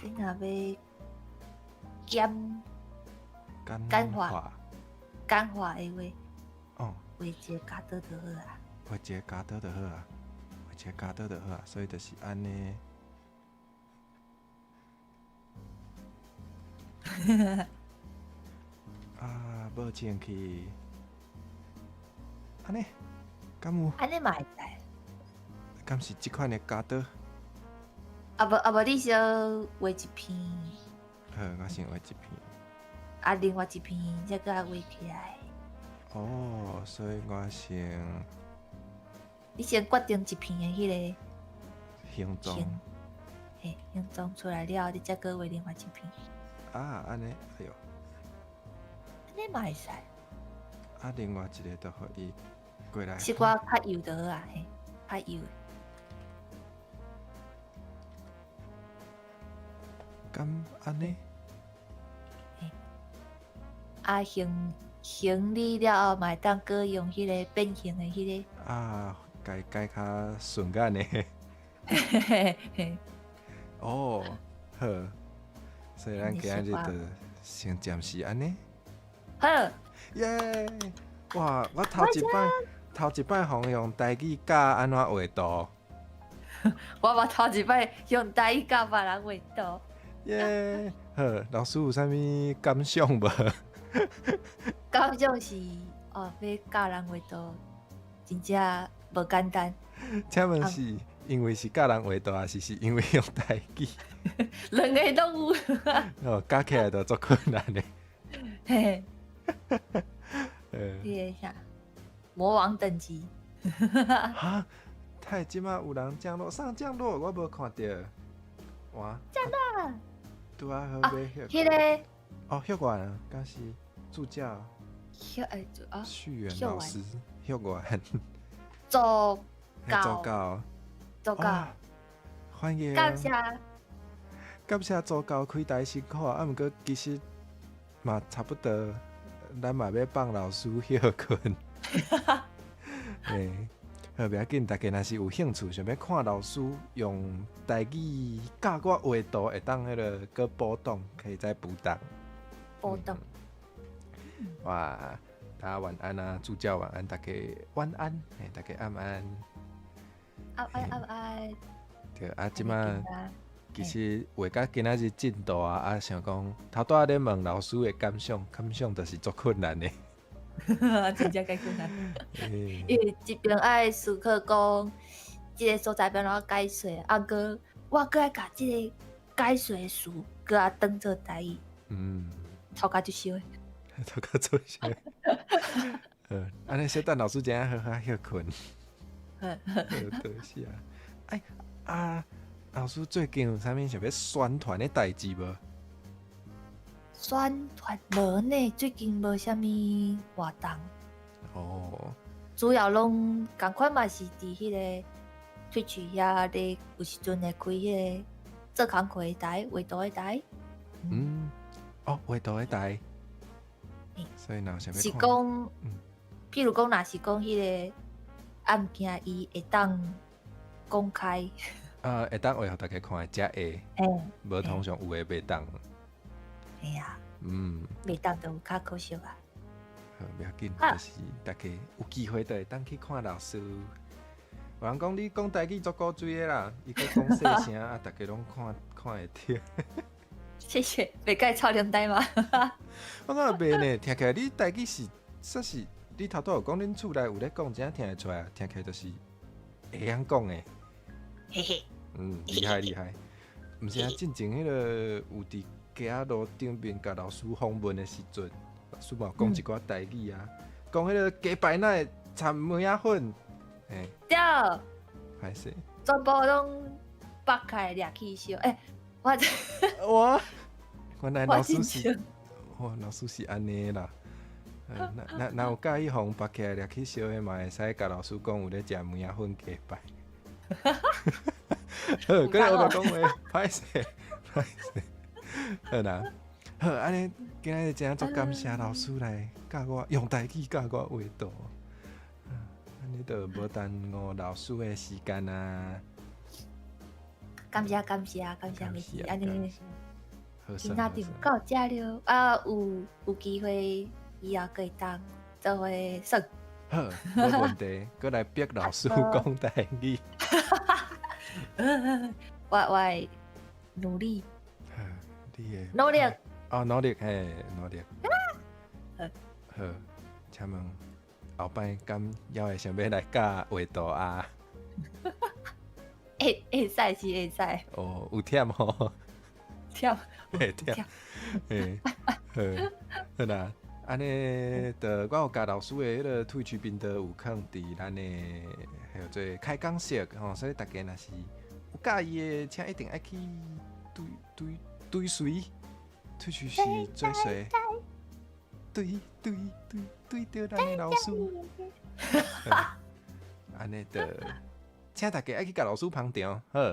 你若要简化的话，画一个加多就好啊。画一个加多就好啊，画一个加多就好啊，所以就是安尼。啊，无钱去，安尼，敢有？安尼嘛会使。敢是即款的加多？无，你先画一篇，好，我先画一篇。另外一篇再甲画起来。哦，所以我先。你先决定一篇的迄个形状。嘿，形状出来了，你再搁画另外一篇。啊，安尼，哎哟。安尼嘛会使。啊，另外一个就互伊过来。是我较油就好啊，嘿，较油。咁安尼？啊，形理了后，嘛会当搁用迄个变形的迄个。啊，改较顺眼的。嘿嘿嘿。哦，好，所以咱今日就先暂时安尼。好。耶！哇，我头一摆互用台语教安怎画图。我嘛头一摆用台语教别人画图。耶！好，老师有啥物感想无？感想是要教人画图，真正无简单。请问是因为是教人画图，还是因为用台语？两个都有。哦，教起来就足困难的。嘿。迄个啥？魔王等级。哈！太即马有人降落上降落，我无看到。哇！降落。拄啊好买迄个。哦，许愿啊，敢是助教。许元老师，许愿。助教。欢迎。感谢。感谢助教开台辛苦啊！毋过其实嘛差不多，咱嘛要放老师休困。好，袂要紧，大家若是有兴趣，想要看老师用台语教我画图，会当迄个搁补档，可以再补档。补档。哇，大家晚安啊！助教晚安，大家晚安，大家晚安。晚安。对啊，即马其实画到今仔日进度啊，想讲头拄仔咧问老师的感想就是足困难的。真正介困难。因为一边爱思考讲，即个所在要怎解说，搁我搁爱甲即个解说的词，搁啊当做台语。头壳就烧的。头壳做烧。安尼小等老师一下好好休困。多谢啊！哎啊，老师最近有啥物想要宣传的代志无？宣传无呢，最近无啥物活动。哦。主要拢共款嘛是伫迄个Twitch遐咧，有时阵会开迄个做工课的台、画图的台。哦，画图的台。所以若想要是讲，譬如讲，若是讲迄个案件，伊会当公开。会当画互大家看，才会。无通常有诶袂当。嘿啊。袂当就较可惜啊。好，袂要紧，就是大家有机会就会当去看老师。有人讲你讲台语足古锥诶啦，伊搁讲细声啊，大家拢看会着。谢谢，袂该超两台吗？我感觉袂呢，听起来你台语是说是你头拄有讲恁厝内有咧讲，真听会出来，听起来就是会晓讲诶。嘿嘿。厉害厉害。毋是啊，进前迄个有伫街路顶面甲老师访问的时阵，老师嘛有讲一寡台语啊，讲迄个鸡排奶掺梅仔粉，对，歹势，全部拢剥开掠去烧，哇，原来老师是，哇，老师是安尼啦，若有介意互剥起来掠去烧的嘛，会使甲老师讲有咧食梅仔粉鸡排。好，搁我来讲话，歹势。好啦，好，安尼今日真足感谢老师来教我用台语教我画图，安尼就无耽误老师的时间啊。感谢，妹子，安尼今仔就到遮了啊！有机会以后可以当做伙耍。好，无问题，过来逼老师讲台语。我会努力，好，你的努力。哦，努力嘿，努力。好，好，请问后摆敢还会想要来教画图啊？会使是会使，哦，有忝吼，跳会忝。嘿，好，好啦。安尼，我有甲老师的迄个退区频道有放伫咱的叫做开讲室吼，所以大家若是有介意的，请一定爱去追随，退区是追随，对着咱的老师。安尼的，请大家爱去甲老师捧场，好。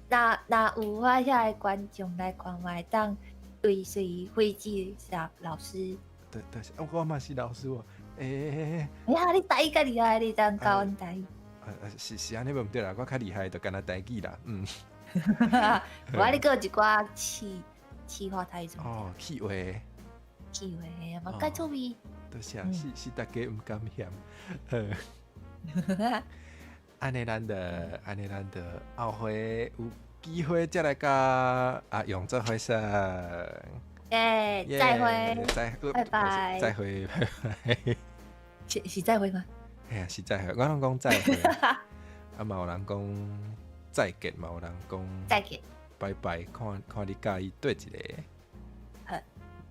那有我遐的观众来看，我会当追随会计老师。对，我嘛是老师哦。呀，你台语较厉害，你当教阮台语。是安尼无毋对啦，我较厉害，就干那台语啦，我你有一寡气话台语。哦，气话嘛介趣味。多谢，是大家毋敢嫌。安尼咱的后回有机会再来甲阿勇做伙生。再会，拜拜，再会，拜拜。是再会吗？哎呀，是再会，我拢讲再会。啊嘛有人讲再见，嘛有人讲再见，拜拜，看你介意对一个。